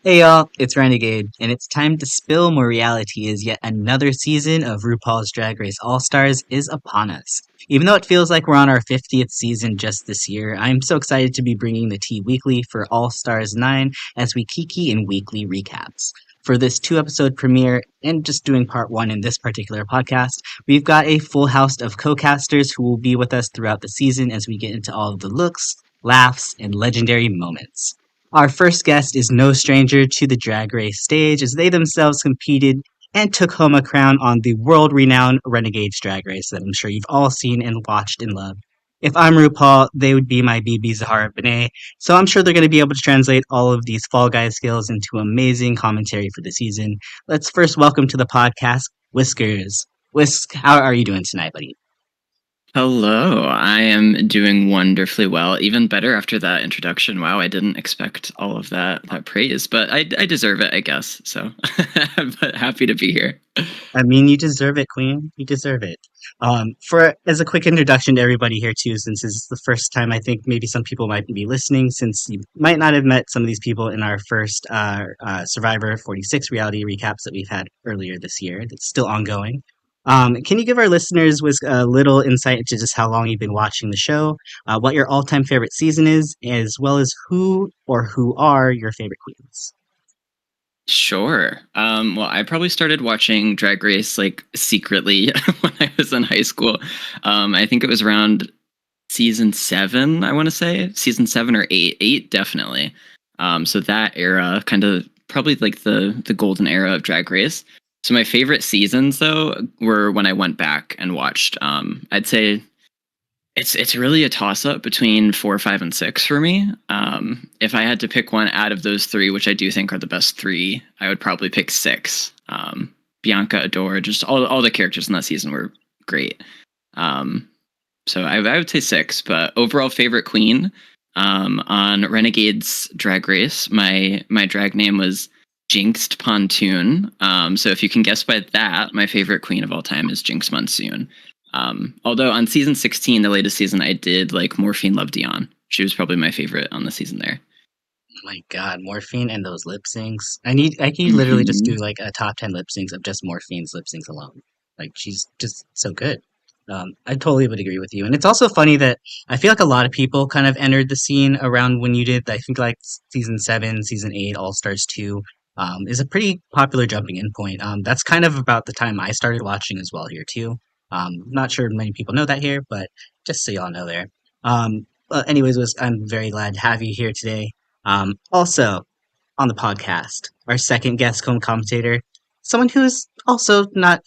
Hey y'all, it's Renegayde, and it's time to spill more reality as yet another season of RuPaul's Drag Race All-Stars is upon us. Even though it feels like we're on our 50th season just this year, I'm so excited to be bringing the tea weekly for All-Stars 9 as we kiki in weekly recaps. For this two-episode premiere, and just doing part one in this particular podcast, we've got a full house of co-casters who will be with us throughout the season as we get into all of the looks, laughs, and legendary moments. Our first guest is no stranger to the drag race stage as they themselves competed and took home a crown on the world renowned Renegades drag race that I'm sure you've all seen and watched and loved. If I'm RuPaul, they would be my BB Zahara Benet, so I'm sure they're going to be able to translate all of these Fall Guys skills into amazing commentary for the season. Let's first welcome to the podcast Whiskers. Whisk, how are you doing tonight, buddy? Hello, I am doing wonderfully well. Even better after that introduction. Wow, I didn't expect all of that praise, but I deserve it, I guess. So, but happy to be here. I mean, you deserve it, Queen. You deserve it. For as a quick introduction to everybody here too, since this is the first time, I think maybe some people might be listening, since you might not have met some of these people in our first Survivor 46 reality recaps that we've had earlier this year. That's still ongoing. Can you give our listeners with a little insight into just how long you've been watching the show, what your all-time favorite season is, as well as who or who are your favorite queens? Sure. Well, I probably started watching Drag Race like secretly when I was in high school. I think it was around season 7, I want to say season 7 or 8. 8 definitely. So that era, kind of probably like the golden era of Drag Race. So my favorite seasons though were when I went back and watched. I'd say it's really a toss up between 4, 5, and 6 for me. If I had to pick one out of those three, which I do think are the best three, I would probably pick 6. Bianca, Adore, just all the characters in that season were great. Um, so I would say 6, but overall favorite queen on Renegade's Drag Race, my drag name was Jinxed Pontoon. So if you can guess by that, my favorite queen of all time is Jinx Monsoon. Although on season 16, the latest season, I did like Morphine Love Dion. She was probably my favorite on the season there. My God, Morphine and those lip syncs. I can literally just Mm-hmm. do like a top 10 lip syncs of just Morphine's lip syncs alone. Like she's just so good. I totally would agree with you. And it's also funny that I feel like a lot of people kind of entered the scene around when you did. I think like season 7, season 8, All Stars 2, is a pretty popular jumping in point. That's kind of about the time I started watching as well here too. Not sure many people know that here, but just so y'all know there. Anyways, I'm very glad to have you here today. Also on the podcast, our second guest commentator, someone who's also not,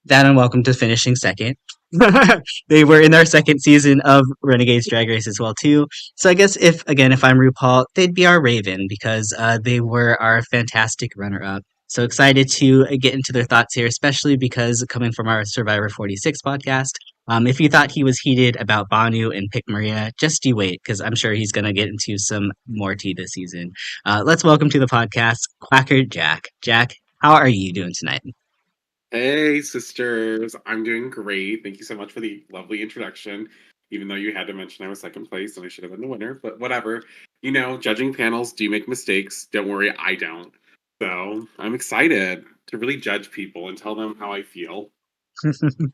that unwelcome to finishing second. They were in their second season of Renegades Drag Race as well too. So I guess if I'm RuPaul, they'd be our Raven because they were our fantastic runner up. So excited to get into their thoughts here, especially because coming from our Survivor 46 podcast, if you thought he was heated about Banu and Pick Maria, just you wait, because I'm sure he's going to get into some more tea this season. Let's welcome to the podcast, QuackrrJack. Jack, how are you doing tonight? Hey, sisters. I'm doing great. Thank you so much for the lovely introduction. Even though you had to mention I was second place and I should have been the winner, but whatever. Judging panels do make mistakes. Don't worry, I don't. So I'm excited to really judge people and tell them how I feel.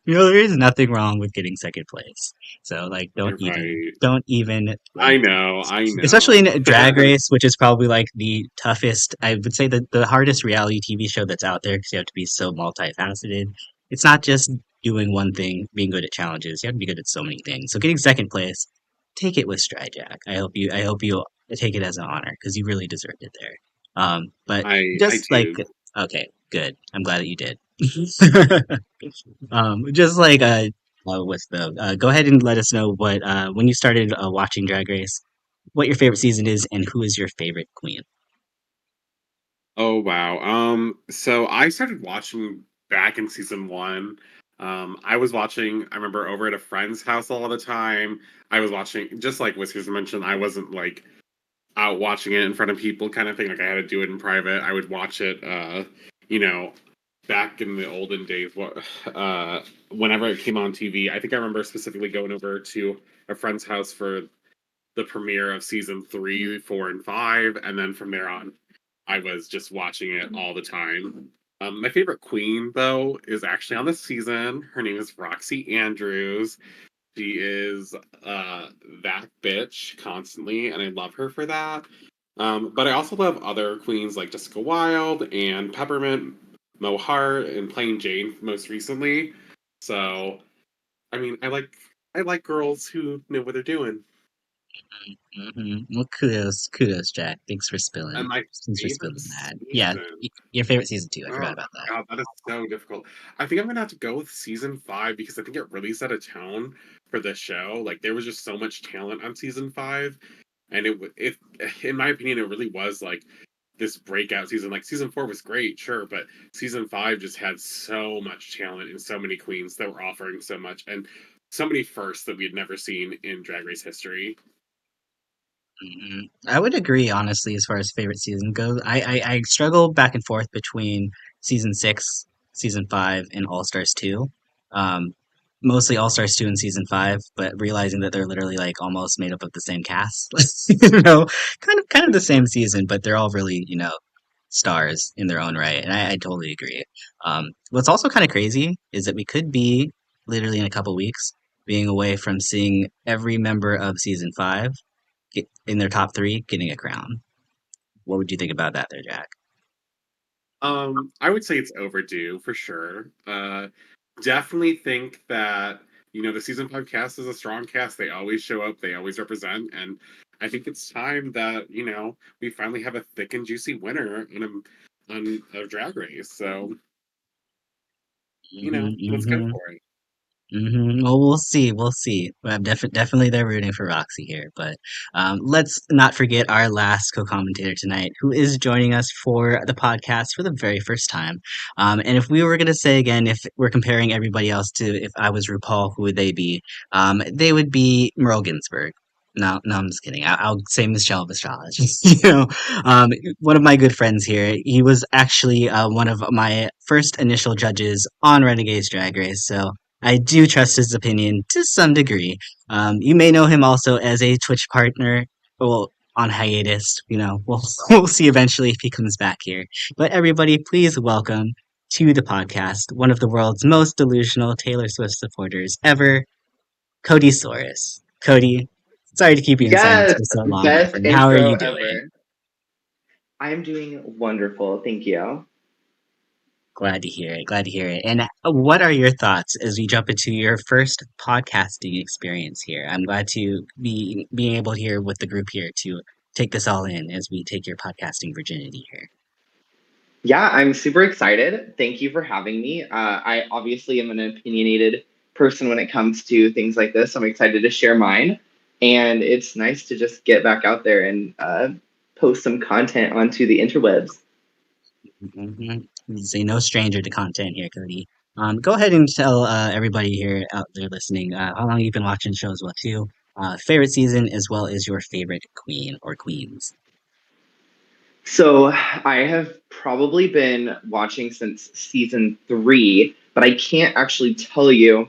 There is nothing wrong with getting second place. So like You're right. don't even I like know, I especially know. in Drag Race, which is probably like the toughest, I would say the hardest reality TV show that's out there because you have to be so multifaceted. It's not just doing one thing, being good at challenges. You have to be good at so many things. So getting second place, take it with stride, Jack. I hope you take it as an honor because you really deserved it there. But I just like do. okay, good. I'm glad that you did. Just like with the go ahead and let us know what when you started watching Drag Race, what your favorite season is, and who is your favorite queen. Oh wow. So I started watching back in season 1. I was watching, I remember over at a friend's house all the time. I was watching, just like Whiskers mentioned, I wasn't like out watching it in front of people kind of thing. Like I had to do it in private. I would watch it you know, back in the olden days, whenever it came on TV. I think I remember specifically going over to a friend's house for the premiere of season 3, 4, and 5, and then from there on, I was just watching it all the time. My favorite queen, though, is actually on this season. Her name is Roxxxy Andrews. She is that bitch constantly, and I love her for that. But I also love other queens like Jessica Wilde and Peppermint, Mo Hart, and Plain Jane most recently. So, I mean, I like girls who know what they're doing. Well, kudos, Jack. And my Thanks for favorite spilling that. Yeah, season. your favorite season too. I forgot Oh about that. God, that is so difficult. I think I'm gonna have to go with season 5 because I think it really set a tone for the show. Like there was just so much talent on season 5, and it in my opinion it really was like this breakout season. Like season 4 was great, sure, but season 5 just had so much talent and so many queens that were offering so much and so many firsts that we had never seen in Drag Race history. I would agree, honestly, as far as favorite season goes. I struggle back and forth between season 6, season 5, and All Stars 2. Um, Mostly All Stars 2 and season 5, but realizing that they're literally like almost made up of the same cast. Kind of the same season, but they're all really, stars in their own right. And I totally agree. What's also kind of crazy is that we could be literally in a couple weeks being away from seeing every member of season 5 in their top 3 getting a crown. What would you think about that there, Jack? I would say it's overdue for sure. Definitely think that the season 5 cast is a strong cast. They always show up, they always represent, and I think it's time that we finally have a thick and juicy winner on a drag race. So let's go Hmm. for it. Well, we'll see. We'll see. Well, definitely they're rooting for Roxy here. But let's not forget our last co-commentator tonight, who is joining us for the podcast for the very first time. And if we were going to say again, if we're comparing everybody else to if I was RuPaul, who would they be? They would be Merle Ginsburg. No, no, I'm just kidding. I'll say Michelle Visage. One of my good friends here. He was actually one of my first initial judges on Renegade's Drag Race. So I do trust his opinion to some degree. You may know him also as a Twitch partner, well, on hiatus. We'll we'll see eventually if he comes back here. But everybody, please welcome to the podcast one of the world's most delusional Taylor Swift supporters ever, Codysaurus. Cody, sorry to keep you in silence Yes, for so long, my best friend. How are intro you doing? ever. I'm doing wonderful, thank you. Glad to hear it. Glad to hear it. And what are your thoughts as we jump into your first podcasting experience here? I'm glad to be being able here with the group here to take this all in as we take your podcasting virginity here. Yeah, I'm super excited. Thank you for having me. I obviously am an opinionated person when it comes to things like this. I'm excited to share mine. And it's nice to just get back out there and post some content onto the interwebs. Say no stranger to content here, Cody. Go ahead and tell everybody here out there listening how long you've been watching the show as well too. Favorite season as well as your favorite queen or queens. So I have probably been watching since season 3, but I can't actually tell you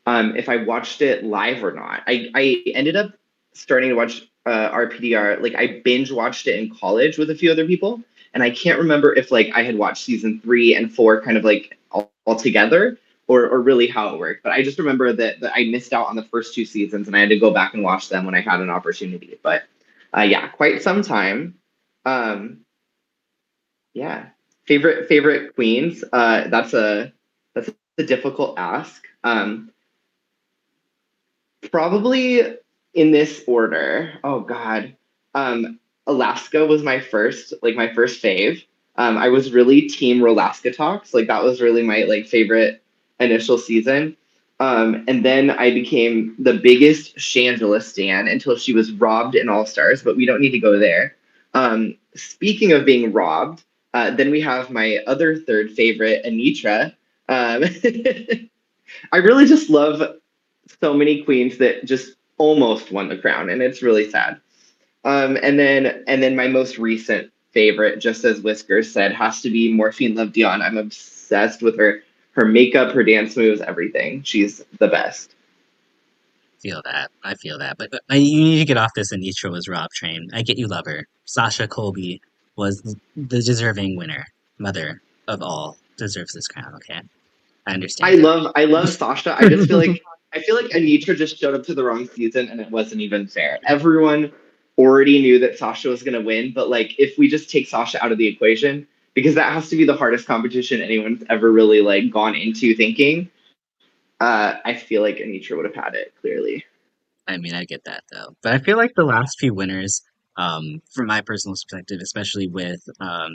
if I watched it live or not. I ended up starting to watch RPDR. Like I binge watched it in college with a few other people, and I can't remember if like I had watched season 3 and 4 kind of like all together or really how it worked. But I just remember that I missed out on the first 2 seasons, and I had to go back and watch them when I had an opportunity. But yeah, quite some time. Um, yeah, favorite queens. That's a difficult ask. Probably in this order. Oh God. Alaska was my first fave. I was really team Rolaska Talks. Like that was really my like favorite initial season. And then I became the biggest Shangela stan until she was robbed in All Stars, but we don't need to go there. Speaking of being robbed, then we have my other third favorite, Anitra. I really just love so many queens that just almost won the crown, and it's really sad. And then my most recent favorite, just as Whiskers said, has to be Morphine Love Dion. I'm obsessed with her makeup, her dance moves, everything. She's the best. feel that. I feel that. But you need to get off this Anitra was Rob train. I get you love her. Sasha Colby was the deserving winner. Mother of all deserves this crown, okay? I understand it. I love Sasha. I feel like Anitra just showed up to the wrong season and it wasn't even fair. Everyone already knew that Sasha was gonna win, but like if we just take Sasha out of the equation, because that has to be the hardest competition anyone's ever really like gone into thinking, I feel like Anitra would have had it clearly. I mean, I get that though. But I feel like the last few winners, from my personal perspective, especially with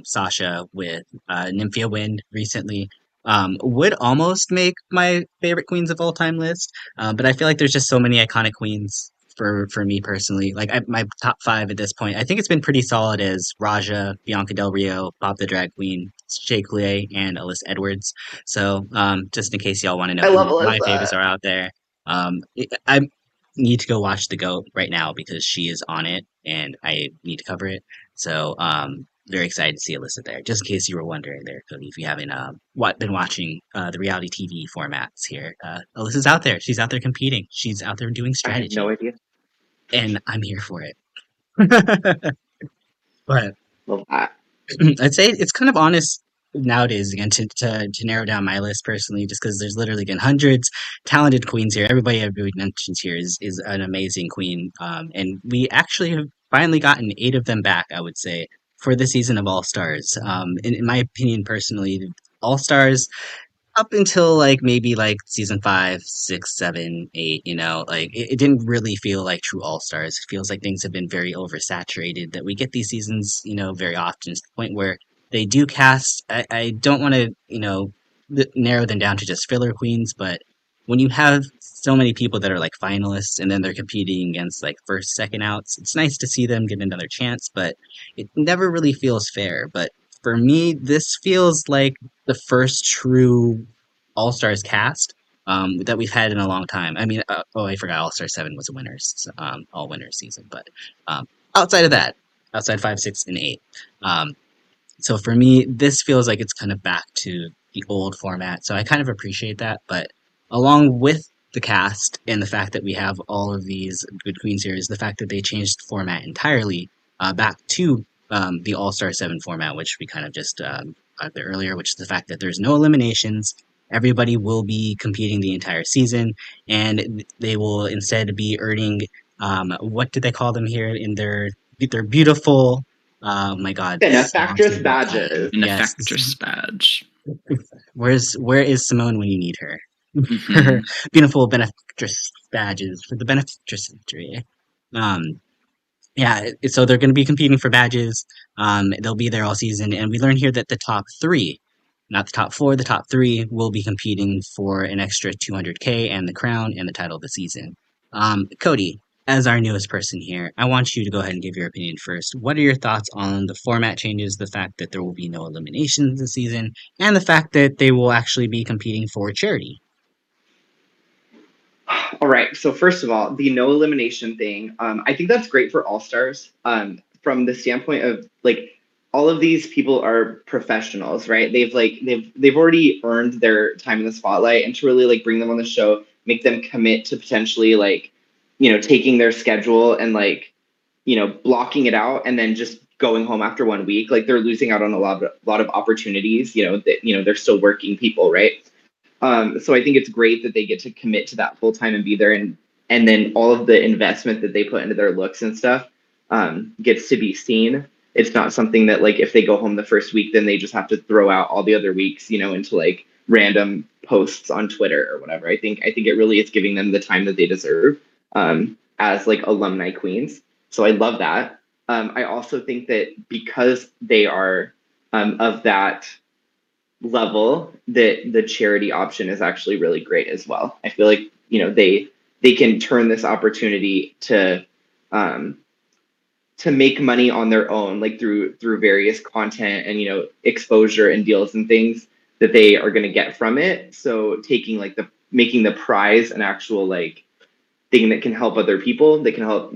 Sasha, with Nymphia Wind recently, would almost make my favorite queens of all time list. But I feel like there's just so many iconic queens for me personally. Like my top five at this point, I think it's been pretty solid as Raja, Bianca Del Rio, Bob the Drag Queen, Shea Coulee, and Alyssa Edwards. So just in case y'all want to know I love who my favorites Alyssa. are out there. I need to go watch The GOAT right now because she is on it and I need to cover it. So, very excited to see Alyssa there. Just in case you were wondering there, Cody, if you haven't been watching the reality TV formats here, Alyssa's out there. She's out there competing. She's out there doing I had no strategy, idea. and I'm here for it. But Love that. I'd say it's kind of honest nowadays again to narrow down my list personally, just because there's literally again hundreds talented queens here. Everybody mentions here is an amazing queen, and we actually have finally gotten 8 of them back. I would say for the season of All Stars. In my opinion, personally, All Stars up until like maybe like season 5, 6, 7, 8, like it didn't really feel like true all stars. It feels like things have been very oversaturated. That we get these seasons, very often to the point where they do cast. I don't want to, narrow them down to just filler queens, but when you have so many people that are like finalists and then they're competing against like first, second outs, it's nice to see them get another chance, but it never really feels fair. But for me, this feels like the first true All Stars cast that we've had in a long time. I mean, I forgot All Star 7 was a winners, all winners season, but um, outside of that, outside 5, 6, and 8. So for me, this feels like it's kind of back to the old format. So I kind of appreciate that. But along with the cast and the fact that we have all of these good queens here is the fact that they changed the format entirely back to the All Star 7 format, which we kind of just got there earlier, which is the fact that there's no eliminations. Everybody will be competing the entire season, and they will instead be earning what did they call them here in their beautiful my God, Benefactress Sasha's time. badges. Yes. Benefactress badge. Where is Simone when you need her? Her Hmm. beautiful benefactress badges for the benefactress victory. Um, yeah, so they're going to be competing for badges. They'll be there all season, and we learn here that the top three, not the top four, the top three will be competing for an extra 200K and the crown and the title of the season. Cody, as our newest person here, I want you to go ahead and give your opinion first. What are your thoughts on the format changes, the fact that there will be no eliminations this season, and the fact that they will actually be competing for charity? All right. So first of all, the no elimination thing, I think that's great for all stars. From the standpoint of like all of these people are professionals, right? They've already earned their time in the spotlight, and to really like bring them on the show, make them commit to potentially like, taking their schedule and like, blocking it out, and then just going home after 1 week. Like they're losing out on a lot of opportunities. That they're still working people, right? So I think it's great that they get to commit to that full time and be there, and then all of the investment that they put into their looks and stuff gets to be seen. It's not something that like if they go home the first week, then they just have to throw out all the other weeks, into like random posts on Twitter or whatever. I think it really is giving them the time that they deserve as like alumni queens. So I love that. I also think that because they are of that level, that the charity option is actually really great as well. I feel like they can turn this opportunity um, to make money on their own, like through various content and exposure and deals and things that they are going to get from it. So taking like the making the prize an actual like thing that can help other people, that can help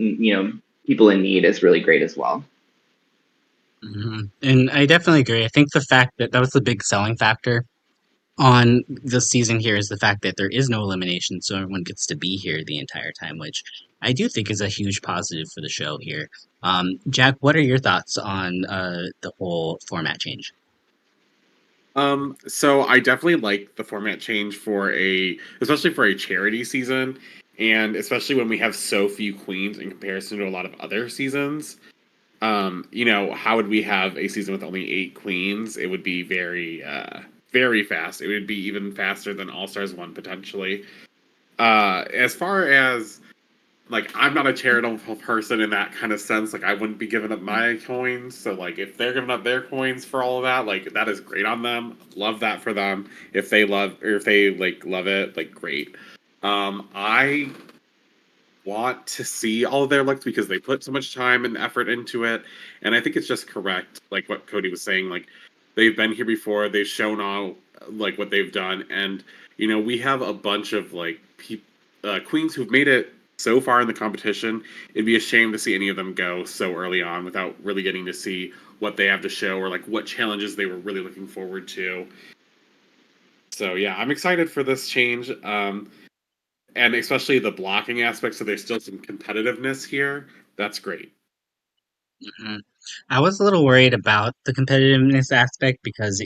people in need is really great as well. And I definitely agree. I think the fact that that was the big selling factor on the season here is the fact that there is no elimination, so everyone gets to be here the entire time, which I do think is a huge positive for the show here. Jack, what are your thoughts on the whole format change? So I definitely like the format change especially for a charity season, and especially when we have so few queens in comparison to a lot of other seasons. How would we have a season with only 8 queens? It would be very fast. It would be even faster than All Stars 1 potentially. As far as like, I'm not a charitable person in that kind of sense. Like, I wouldn't be giving up my coins. So, like, if they're giving up their coins for all of that, like, that is great on them. Love that for them. If they love it, like, great. I want to see all of their looks because they put so much time and effort into it, and I think it's just correct, like what Cody was saying. Like, they've been here before, they've shown all like what they've done, and we have a bunch of like queens who've made it so far in the competition. It'd be a shame to see any of them go so early on without really getting to see what they have to show or like what challenges they were really looking forward to. So yeah, I'm excited for this change. And especially the blocking aspect, so there's still some competitiveness here. That's great. Mhm. I was a little worried about the competitiveness aspect because,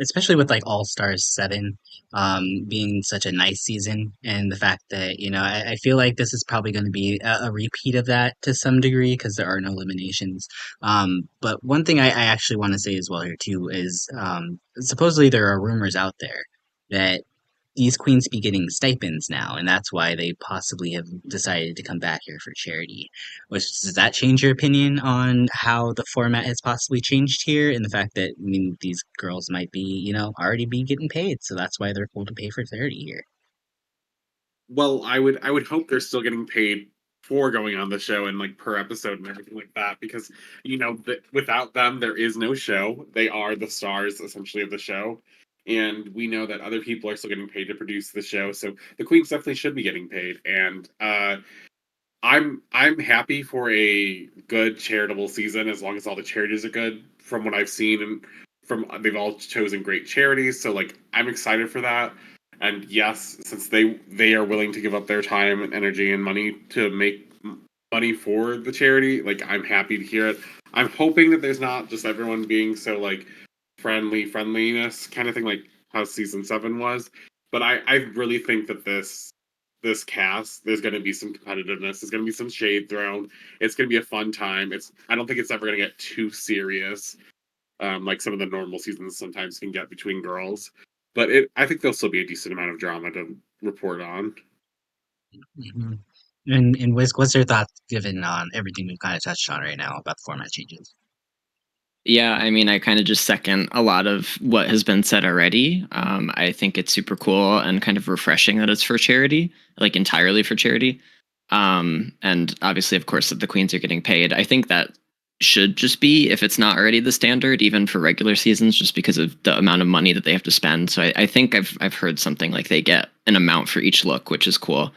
especially with like All Stars 7 being such a nice season, and the fact that, I feel like this is probably going to be a repeat of that to some degree because there are no eliminations. But one thing I actually want to say as well here too is supposedly there are rumors out there that these queens be getting stipends now, and that's why they possibly have decided to come back here for charity. Which does that change your opinion on how the format has possibly changed here, and the fact that I mean these girls might be, already be getting paid, so that's why they're cool to pay for 30 here. Well, I would hope they're still getting paid for going on the show and like per episode and everything like that, because without them there is no show. They are the stars essentially of the show. And we know that other people are still getting paid to produce the show, so the queens definitely should be getting paid. And I'm happy for a good charitable season as long as all the charities are good. From what I've seen, and from they've all chosen great charities, so like I'm excited for that. And yes, since they are willing to give up their time and energy and money to make money for the charity, like I'm happy to hear it. I'm hoping that there's not just everyone being so like friendliness kind of thing, like how season 7 was. But I really think that this cast, there's going to be some competitiveness. There's going to be some shade thrown. It's going to be a fun time. I don't think it's ever going to get too serious, like some of the normal seasons sometimes can get between girls. But I think there'll still be a decent amount of drama to report on. Hmm. And what's your thoughts given on everything we've kind of touched on right now about the format changes? Yeah, I mean, I kind of just second a lot of what has been said already. I think it's super cool and kind of refreshing that it's for charity, like entirely for charity. And obviously, of course, that the queens are getting paid. I think that should just be, if it's not already the standard, even for regular seasons, just because of the amount of money that they have to spend. So I think I've heard something like they get an amount for each look, which is cool.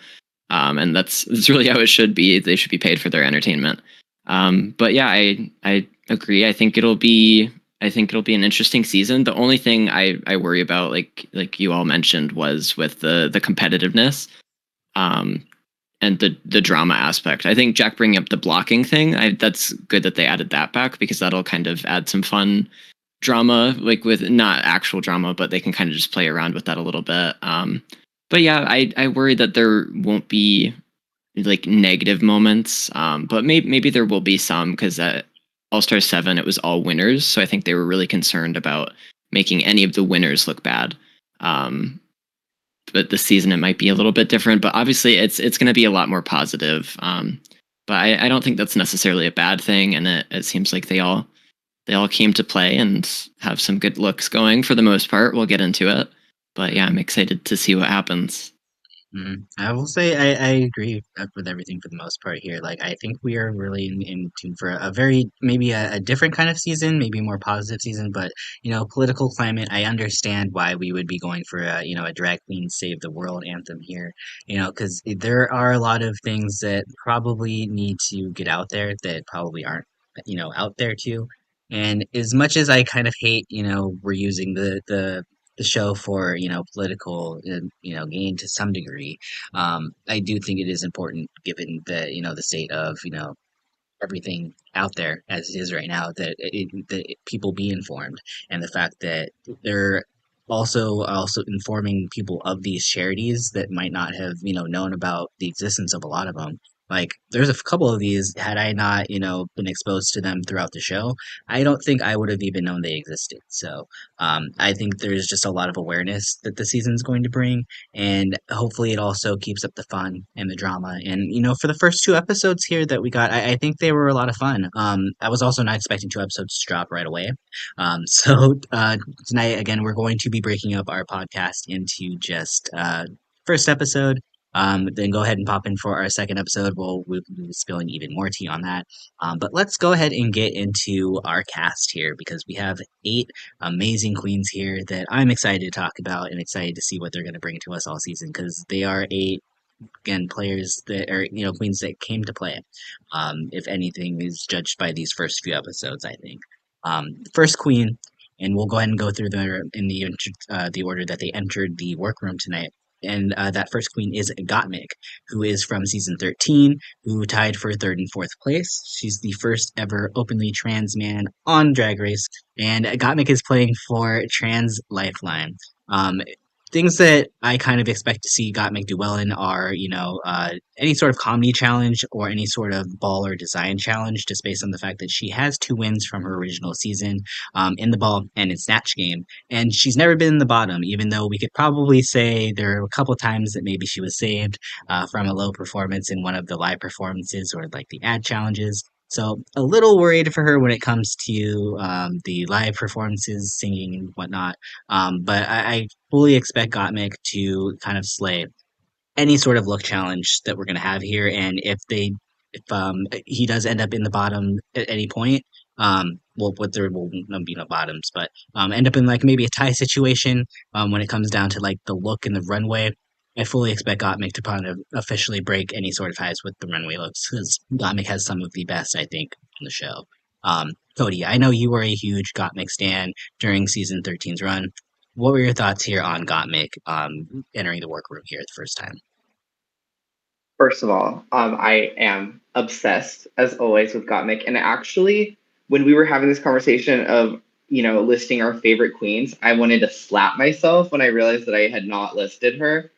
And that's really how it should be. They should be paid for their entertainment. But yeah, I agree. I think it'll be an interesting season. The only thing I worry about, like you all mentioned, was with the competitiveness, um, and the drama aspect. I think Jack bringing up the blocking thing, that's good that they added that back, because that'll kind of add some fun drama, like with not actual drama, but they can kind of just play around with that a little bit. But yeah, I worry that there won't be like negative moments, but maybe there will be some, because at All Star 7 it was all winners, so I think they were really concerned about making any of the winners look bad. Um, but this season it might be a little bit different, but obviously it's going to be a lot more positive. But I don't think that's necessarily a bad thing, and it seems like they all came to play and have some good looks going for the most part. We'll get into it, but yeah, I'm excited to see what happens. I will say I agree with everything for the most part here. Like I think we are really in tune for a very maybe a different kind of season, maybe a more positive season. But political climate, I understand why we would be going for a drag queen save the world anthem here. Because there are a lot of things that probably need to get out there that probably aren't out there too. And as much as I kind of hate we're using the the show for political gain to some degree. I do think it is important given the state of everything out there as it is right now that people be informed, and the fact that they're also informing people of these charities that might not have known about the existence of a lot of them. Like there's a couple of these, had I not been exposed to them throughout the show, I don't think I would have even known they existed. So I think there's just a lot of awareness that the season's going to bring, and hopefully it also keeps up the fun and the drama. And for the first two episodes here that we got, I think they were a lot of fun. I was also not expecting two episodes to drop right away. So tonight again, we're going to be breaking up our podcast into just first episode. Then go ahead and pop in for our second episode. We'll be spilling even more tea on that. But let's go ahead and get into our cast here, because we have 8 amazing queens here that I'm excited to talk about and excited to see what they're going to bring to us all season, because they are 8 again players that are queens that came to play. If anything is judged by these first few episodes, I think. First queen, and we'll go ahead and go through the order that they entered the workroom tonight. And that first queen is Gottmik, who is from season 13, who tied for third and fourth place. She's the first ever openly trans man on Drag Race, and Gottmik is playing for Trans Lifeline. Things that I kind of expect to see Gottmik do well in are, any sort of comedy challenge or any sort of ball or design challenge, just based on the fact that she has 2 wins from her original season, in the ball and in Snatch Game. And she's never been in the bottom, even though we could probably say there are a couple times that maybe she was saved from a low performance in one of the live performances or like the ad challenges. So a little worried for her when it comes to the live performances, singing and whatnot. But I fully expect Gottmik to kind of slay any sort of look challenge that we're going to have here. And if he does end up in the bottom at any point, well, what there will be no bottoms, but end up in like maybe a tie situation when it comes down to like the look and the runway. I fully expect Gottmik to kind of officially break any sort of ties with the runway looks, because Gottmik has some of the best, I think, on the show. Cody, I know you were a huge Gottmik stan during season 13's run. What were your thoughts here on Gottmik entering the workroom here the first time? First of all, I am obsessed as always with Gottmik, and actually, when we were having this conversation of listing our favorite queens, I wanted to slap myself when I realized that I had not listed her.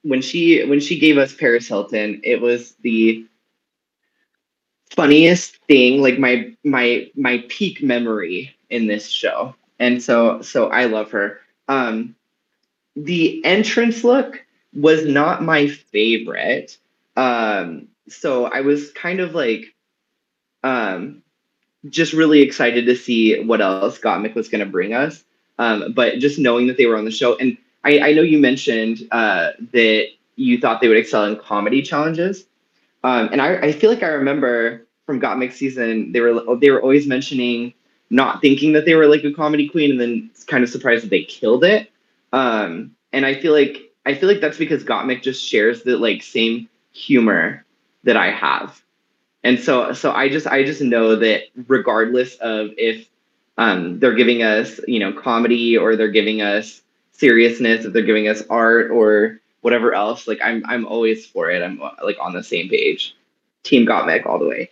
When she gave us Paris Hilton, it was the funniest thing, like my peak memory in this show, and so I love her. The entrance look was not my favorite. So I was kind of like just really excited to see what else Gottmik was going to bring us. But just knowing that they were on the show, and I know you mentioned that you thought they would excel in comedy challenges. And I feel like I remember from Gottmik season, they were always mentioning not thinking that they were like a comedy queen, and then kind of surprised that they killed it. And I feel like that's because Gottmik just shares the like same humor that I have, and so I just know that regardless of if they're giving us comedy, or they're giving us seriousness, if they're giving us art or whatever else, like I'm always for it. I'm like on the same page. Team Gottmik all the way.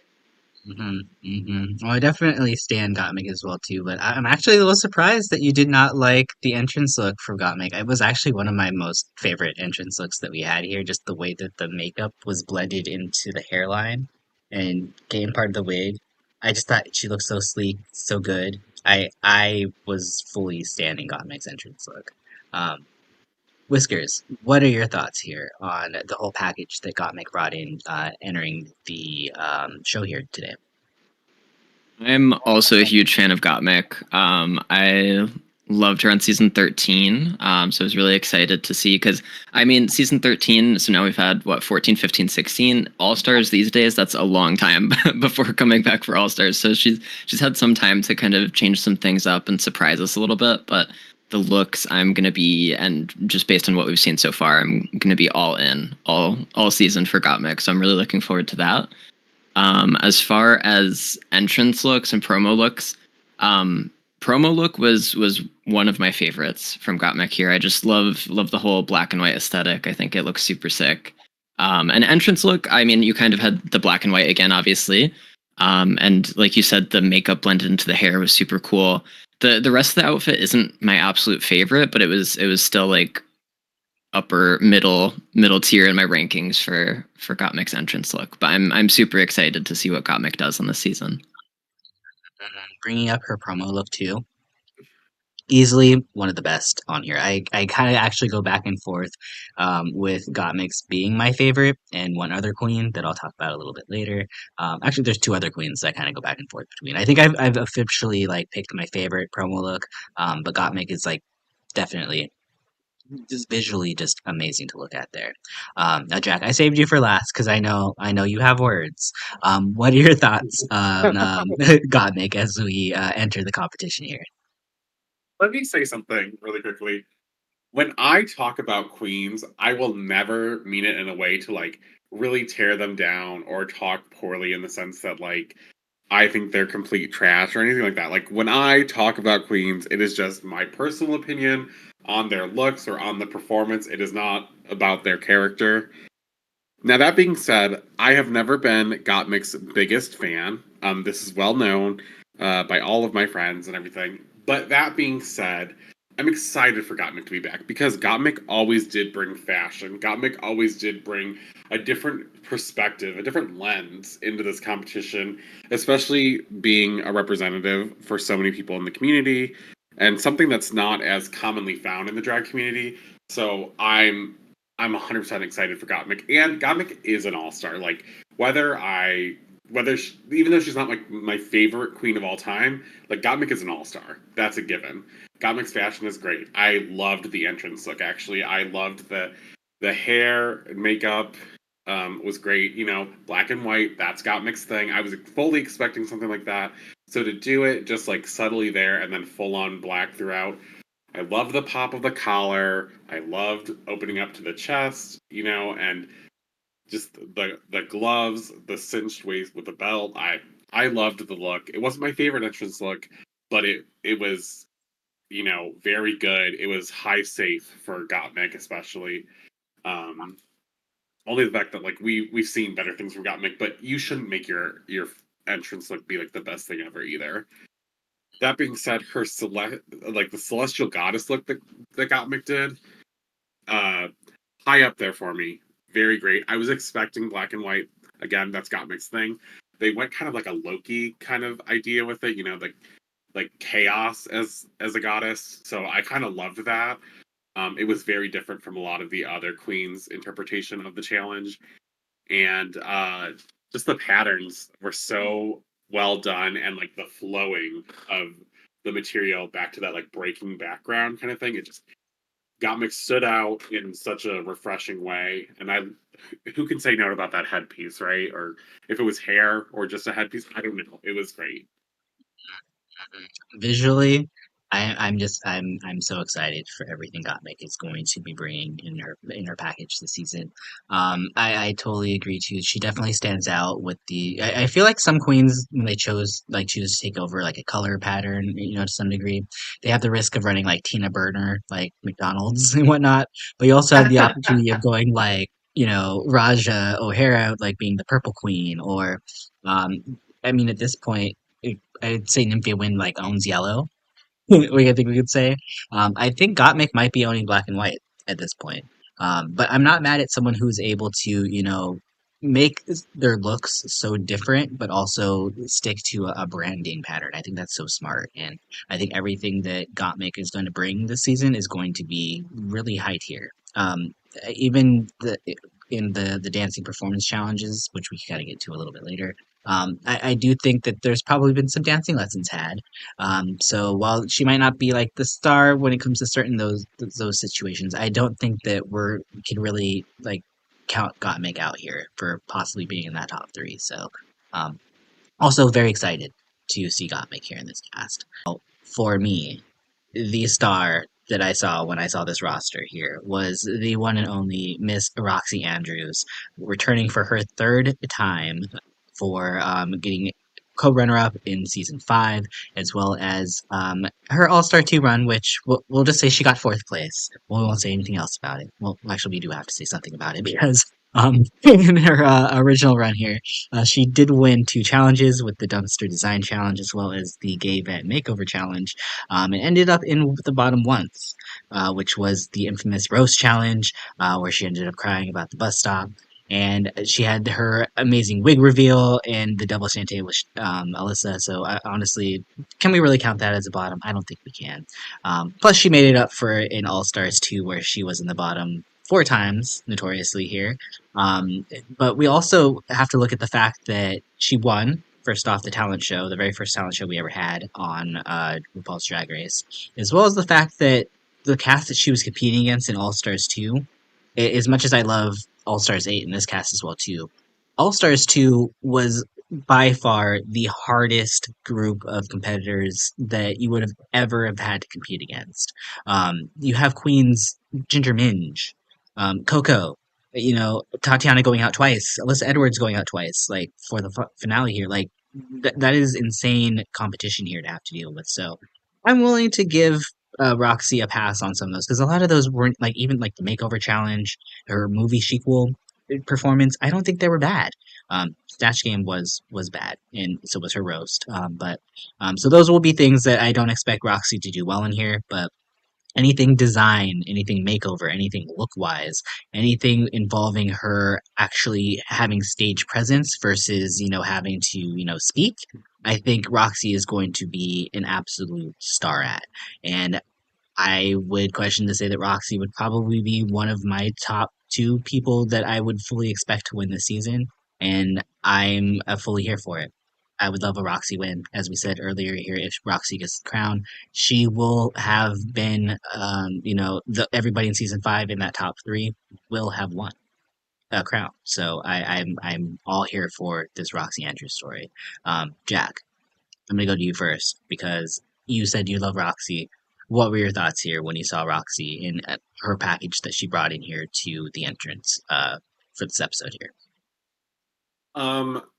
Well, I definitely stand Gottmik as well too, but I'm actually a little surprised that you did not like the entrance look for Gottmik. It was actually one of my most favorite entrance looks that we had here. Just the way that the makeup was blended into the hairline and became part of the wig. I just thought she looked so sleek, so good. I was fully standing Gottmik's entrance look. Um, Whiskers, what are your thoughts here on the whole package that Gottmik brought in entering the show here today? I'm also a huge fan of Gottmik. I loved her on season 13. So I was really excited to see, because I mean, season 13, so now we've had what, 14, 15, 16 All-Stars these days. That's a long time before coming back for All-Stars. So she's had some time to kind of change some things up and surprise us a little bit. But the looks, I'm going to be, and just based on what we've seen so far, I'm going to be all in all season for Gottmik. So I'm really looking forward to that. As far as entrance looks and promo looks, promo look was one of my favorites from Gottmik here. I just love the whole black and white aesthetic. I think it looks super sick. An entrance look, I mean, you kind of had the black and white again, obviously. And like you said, the makeup blended into the hair was super cool. The rest of the outfit isn't my absolute favorite, but it was still like upper middle tier in my rankings for Gottmik's entrance look. But I'm super excited to see what Gottmik does on this season. Bringing up her promo look too. Easily one of the best on here. I kind of actually go back and forth with Gottmik's being my favorite and one other queen that I'll talk about a little bit later. Actually, there's two other queens that I kind of go back and forth between. I think I've officially like picked my favorite promo look, but Gottmik is like definitely just visually just amazing to look at there. Now, Jack, I saved you for last because I know you have words. What are your thoughts on Gottmik as we enter the competition here? Let me say something really quickly. When I talk about queens, I will never mean it in a way to like really tear them down or talk poorly in the sense that like I think they're complete trash or anything like that. Like when I talk about queens, it is just my personal opinion on their looks or on the performance. It is not about their character. Now that being said, I have never been Gottmik's biggest fan. This is well known by all of my friends and everything. But that being said, I'm excited for Gottmik to be back because Gottmik always did bring fashion. Gottmik always did bring a different perspective, a different lens into this competition, especially being a representative for so many people in the community and something that's not as commonly found in the drag community. So I'm 100% excited for Gottmik, and Gottmik is an all-star. Like even though she's not like my favorite queen of all time, like Gottmik is an all-star. That's a given. Gottmik's fashion is great. I loved the entrance look. Actually, I loved the hair and makeup. Was great. You know, black and white. That's Gottmik's thing. I was fully expecting something like that. So to do it just like subtly there and then full on black throughout, I love the pop of the collar. I loved opening up to the chest, you know, and just the gloves, the cinched waist with the belt. I loved the look. It wasn't my favorite entrance look, but it was, you know, very good. It was high safe for Gottmik especially. Um Only the fact that like we've seen better things from Gottmik, but you shouldn't make your entrance look be like the best thing ever either. That being said, like the celestial goddess look that Gottmik did, uh, high up there for me. Very great. I was expecting black and white. Again, that's Gottmik's thing. They went kind of like a Loki kind of idea with it, you know, like chaos as a goddess. So I kind of loved that. It was very different from a lot of the other queens' interpretation of the challenge, and just the patterns were so well done, and like the flowing of the material back to that like breaking background kind of thing. It just Gottmik stood out in such a refreshing way, and who can say no about that headpiece, right? Or if it was hair or just a headpiece, I don't know. It was great. Visually, I'm so excited for everything Gottmik is going to be bringing in her package this season. I totally agree too. She definitely stands out with the. I feel like some queens when they choose to take over like a color pattern, you know, to some degree, they have the risk of running like Tina Burner, like McDonald's and whatnot. But you also have the opportunity of going like you know Raja O'Hara, like being the purple queen, or I mean at this point. I'd say Nymphia Wind like owns yellow. I think we could say. I think Gottmik might be owning black and white at this point. But I'm not mad at someone who's able to, you know, make their looks so different, but also stick to a branding pattern. I think that's so smart, and I think everything that Gottmik is going to bring this season is going to be really high tier. Even in the dancing performance challenges, which we kind of get to a little bit later. I do think that there's probably been some dancing lessons had, so while she might not be like the star when it comes to certain those situations, I don't think that we can really like count Gottmik out here for possibly being in that top three. So, um, also very excited to see Gottmik here in this cast. For me, the star that I saw when I saw this roster here was the one and only Miss Roxxxy Andrews, returning for her third time for getting co-runner-up in season 5, as well as her All-Star 2 run, which we'll just say she got 4th place. We won't say anything else about it. Well, actually, we do have to say something about it because in her original run here, she did win 2 challenges with the Dumpster Design Challenge as well as the Gay Vet Makeover Challenge, and ended up in the bottom once, which was the infamous Roast Challenge, where she ended up crying about the bus stop. And she had her amazing wig reveal and the double shantay with Alyssa. So honestly, can we really count that as a bottom? I don't think we can. Plus, she made it up for in All Stars 2, where she was in the bottom 4 times, notoriously here. But we also have to look at the fact that she won. First off, the talent show, the very first talent show we ever had on RuPaul's Drag Race, as well as the fact that the cast that she was competing against in All Stars 2, as much as I love All Stars 8 in this cast as well too, All Stars 2 was by far the hardest group of competitors that you would have ever have had to compete against. You have queens Ginger Minge, Coco, Tatiana going out twice, Alyssa Edwards going out twice, like for the finale here. Like that is insane competition here to have to deal with. So I'm willing to give Roxy a pass on some of those because a lot of those weren't like even like the makeover challenge or movie sequel performance. I don't think they were bad. Snatch Game was bad, and so was her roast. So those will be things that I don't expect Roxy to do well in here. But anything design, anything makeover, anything look wise, anything involving her actually having stage presence versus having to speak. I think Roxy is going to be an absolute star at, and I would question to say that Roxy would probably be one of my top 2 people that I would fully expect to win this season, and I'm fully here for it. I would love a Roxy win. As we said earlier here, if Roxy gets the crown, she will have been, everybody in season 5 in that top 3 will have won a crown. So I'm all here for this Roxy Andrews story. Jack, I'm gonna go to you first because you said you love Roxy. What were your thoughts here when you saw Roxy in her package that she brought in here to the entrance for this episode here?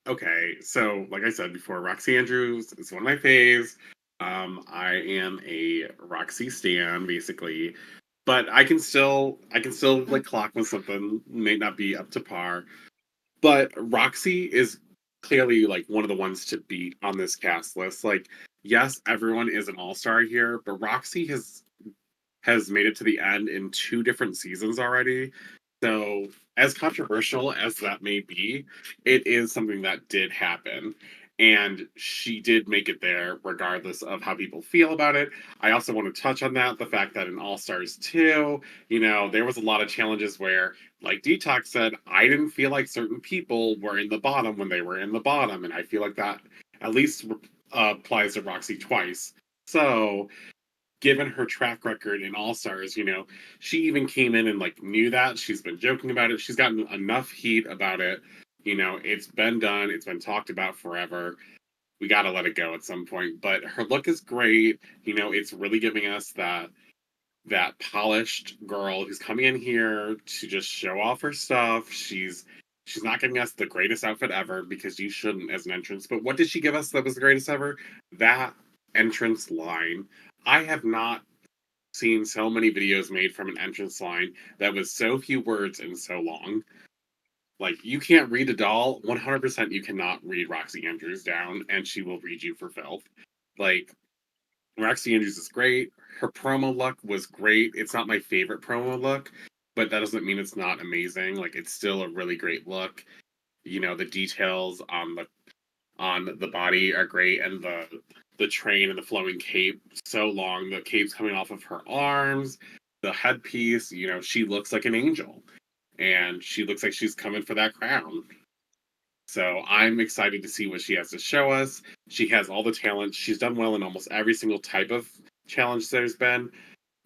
Okay, so like I said before, Roxxxy Andrews is one of my faves. I am a Roxy stan, basically. But I can still like clock when something may not be up to par. But Roxy is clearly like one of the ones to beat on this cast list. Like, yes, everyone is an all-star here, but Roxy has made it to the end in 2 different seasons already. So, as controversial as that may be, it is something that did happen. And she did make it there, regardless of how people feel about it. I also want to touch on that the fact that in All Stars 2, there was a lot of challenges where, like Detox said, I didn't feel like certain people were in the bottom when they were in the bottom. And I feel like that at least applies to Roxy twice. So, given her track record in All Stars, she even came in and like knew that. She's been joking about it. She's gotten enough heat about it. It's been done. It's been talked about forever. We got to let it go at some point. But her look is great. It's really giving us that polished girl who's coming in here to just show off her stuff. She's not giving us the greatest outfit ever because you shouldn't as an entrance. But what did she give us that was the greatest ever? That entrance line. I have not seen so many videos made from an entrance line that was so few words and so long. Like, you can't read a doll. 100% you cannot read Roxy Andrews down, and she will read you for filth. Like, Roxy Andrews is great. Her promo look was great. It's not my favorite promo look, but that doesn't mean it's not amazing. Like, it's still a really great look. The details on the body are great, and the train and the flowing cape so long. The cape's coming off of her arms. The headpiece, she looks like an angel, and she looks like she's coming for that crown. So I'm excited to see what she has to show us. She has all the talent. She's done well in almost every single type of challenge there's been.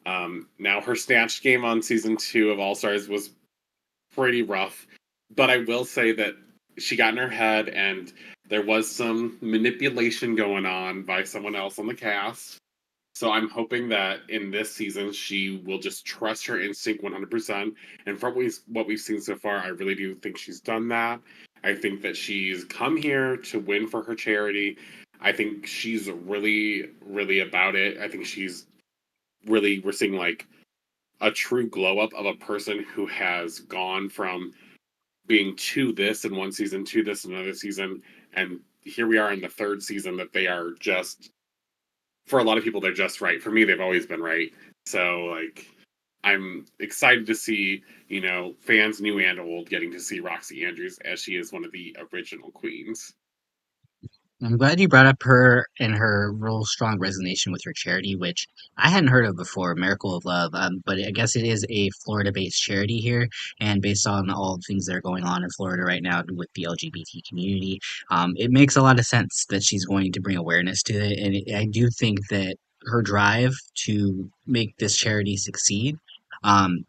Now her snatch game on season 2 of All Stars was pretty rough, but I will say that she got in her head and there was some manipulation going on by someone else on the cast. So I'm hoping that in this season she will just trust her instinct 100%. And from what we've seen so far, I really do think she's done that. I think that she's come here to win for her charity. I think she's really, really about it. I think we're seeing like a true glow up of a person who has gone from being to this in one season to this in another season. And here we are in the third season that they are just, for a lot of people, they're just right. For me, they've always been right. So, like, I'm excited to see, fans new and old getting to see Roxxxy Andrews as she is one of the original queens. I'm glad you brought up her and her real strong resonation with her charity, which I hadn't heard of before, Miracle of Love. But I guess it is a Florida-based charity here, and based on all the things that are going on in Florida right now with the LGBT community, it makes a lot of sense that she's going to bring awareness to it. And I do think that her drive to make this charity succeed, um,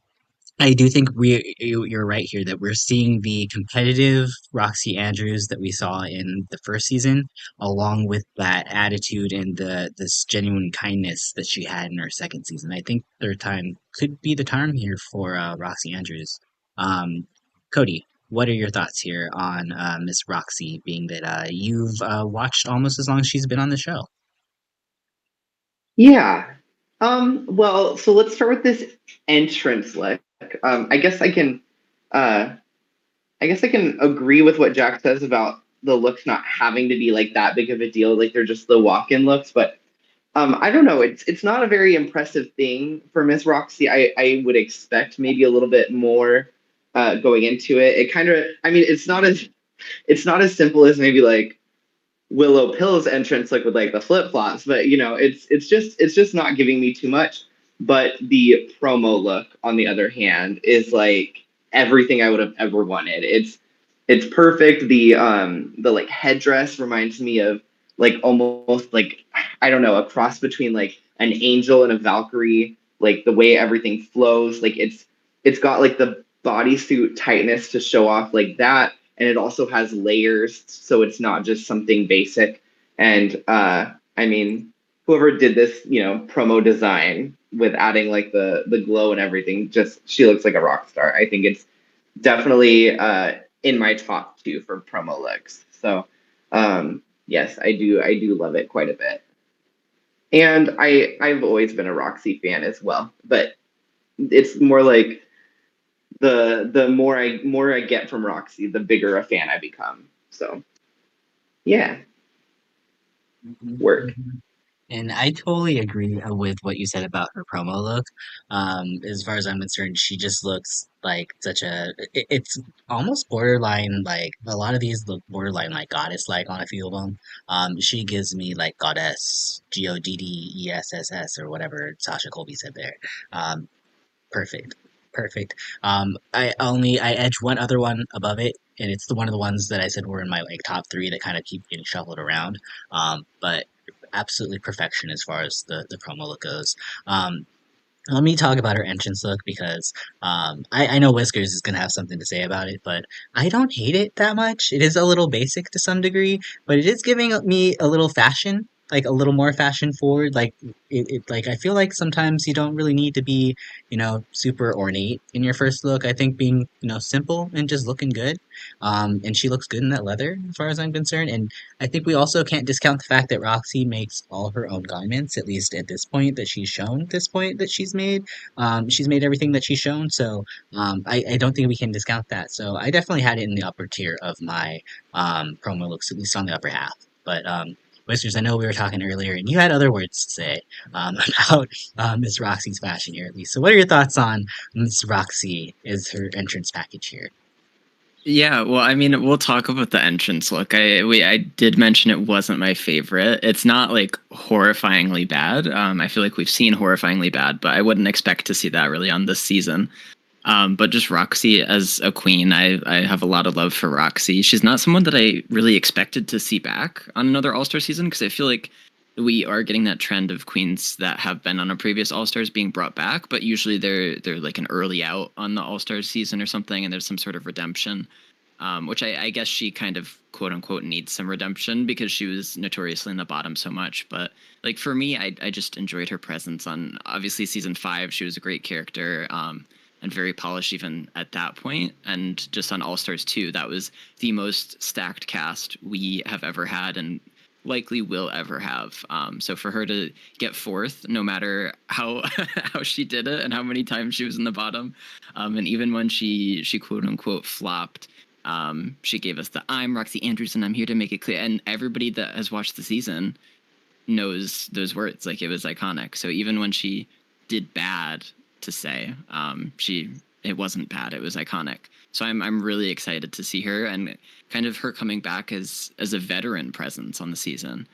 I do think you're right here that we're seeing the competitive Roxy Andrews that we saw in the first season, along with that attitude and this genuine kindness that she had in her second season. I think third time could be the time here for Roxy Andrews. Um, Cody, what are your thoughts here on Miss Roxy, being that you've watched almost as long as she's been on the show? Yeah. Well, so let's start with this entrance look. I guess uh I guess I can agree with what Jack says about the looks not having to be like that big of a deal, like they're just the walk-in looks, but I don't know, it's not a very impressive thing for Miss Roxy. I would expect maybe a little bit more going into it. It kind of, I mean, it's not as simple as maybe like Willow Pill's entrance like with like the flip flops, but it's just not giving me too much. But the promo look, on the other hand, is like everything I would have ever wanted. It's perfect. The like headdress reminds me of like almost like, I don't know, a cross between like an angel and a Valkyrie. Like the way everything flows, like it's got like the bodysuit tightness to show off like that, and it also has layers, so it's not just something basic. And I mean, whoever did this, promo design with adding like the glow and everything, just she looks like a rock star. I think it's definitely in my top two for promo looks. So yes, I do love it quite a bit. And I've always been a Roxy fan as well, but it's more like the more I get from Roxy, the bigger a fan I become. So yeah, work. And I totally agree with what you said about her promo look. As far as I'm concerned, she just looks like it's almost borderline, like a lot of these look borderline like goddess like on a few of them. She gives me like goddess, Goddess, or whatever Sasha Colby said there. Um, Perfect. Perfect. I edge one other one above it, and it's the one of the ones that I said were in my like top three that kind of keep getting shuffled around. But absolutely perfection as far as the promo look goes. Let me talk about her entrance look because I know Whiskers is going to have something to say about it, but I don't hate it that much. It is a little basic to some degree, but it is giving me a little fashion, like a little more fashion forward. Like like I feel like sometimes you don't really need to be, super ornate in your first look. I think being, simple and just looking good. And she looks good in that leather, as far as I'm concerned. And I think we also can't discount the fact that Roxy makes all her own garments, at least at this point that she's shown this point that she's made. She's made everything that she's shown, so I don't think we can discount that. So I definitely had it in the upper tier of my promo looks, at least on the upper half. But Whiskers, I know we were talking earlier, and you had other words to say about Miss Roxy's fashion here, at least. So what are your thoughts on Miss Roxy as her entrance package here? Yeah, well, I mean, we'll talk about the entrance look. I did mention it wasn't my favorite. It's not like horrifyingly bad. I feel like we've seen horrifyingly bad, but I wouldn't expect to see that really on this season. But just Roxy as a queen, I have a lot of love for Roxy. She's not someone that I really expected to see back on another All Star season because I feel like we are getting that trend of queens that have been on a previous All Stars being brought back, but usually they're like an early out on the All Stars season or something, and there's some sort of redemption. Which I guess she kind of quote unquote needs some redemption because she was notoriously in the bottom so much. But like for me, I just enjoyed her presence on obviously season 5. She was a great character. and very polished even at that point. And just on All Stars 2, that was the most stacked cast we have ever had and likely will ever have. So for her to get fourth, no matter how how she did it and how many times she was in the bottom, and even when she quote unquote flopped, she gave us the "I'm Roxxxy Andrews and I'm here to make it clear," and everybody that has watched the season knows those words. Like, it was iconic. So even when she did bad to say, it wasn't bad. It was iconic. So I'm really excited to see her and kind of her coming back as a veteran presence on the season.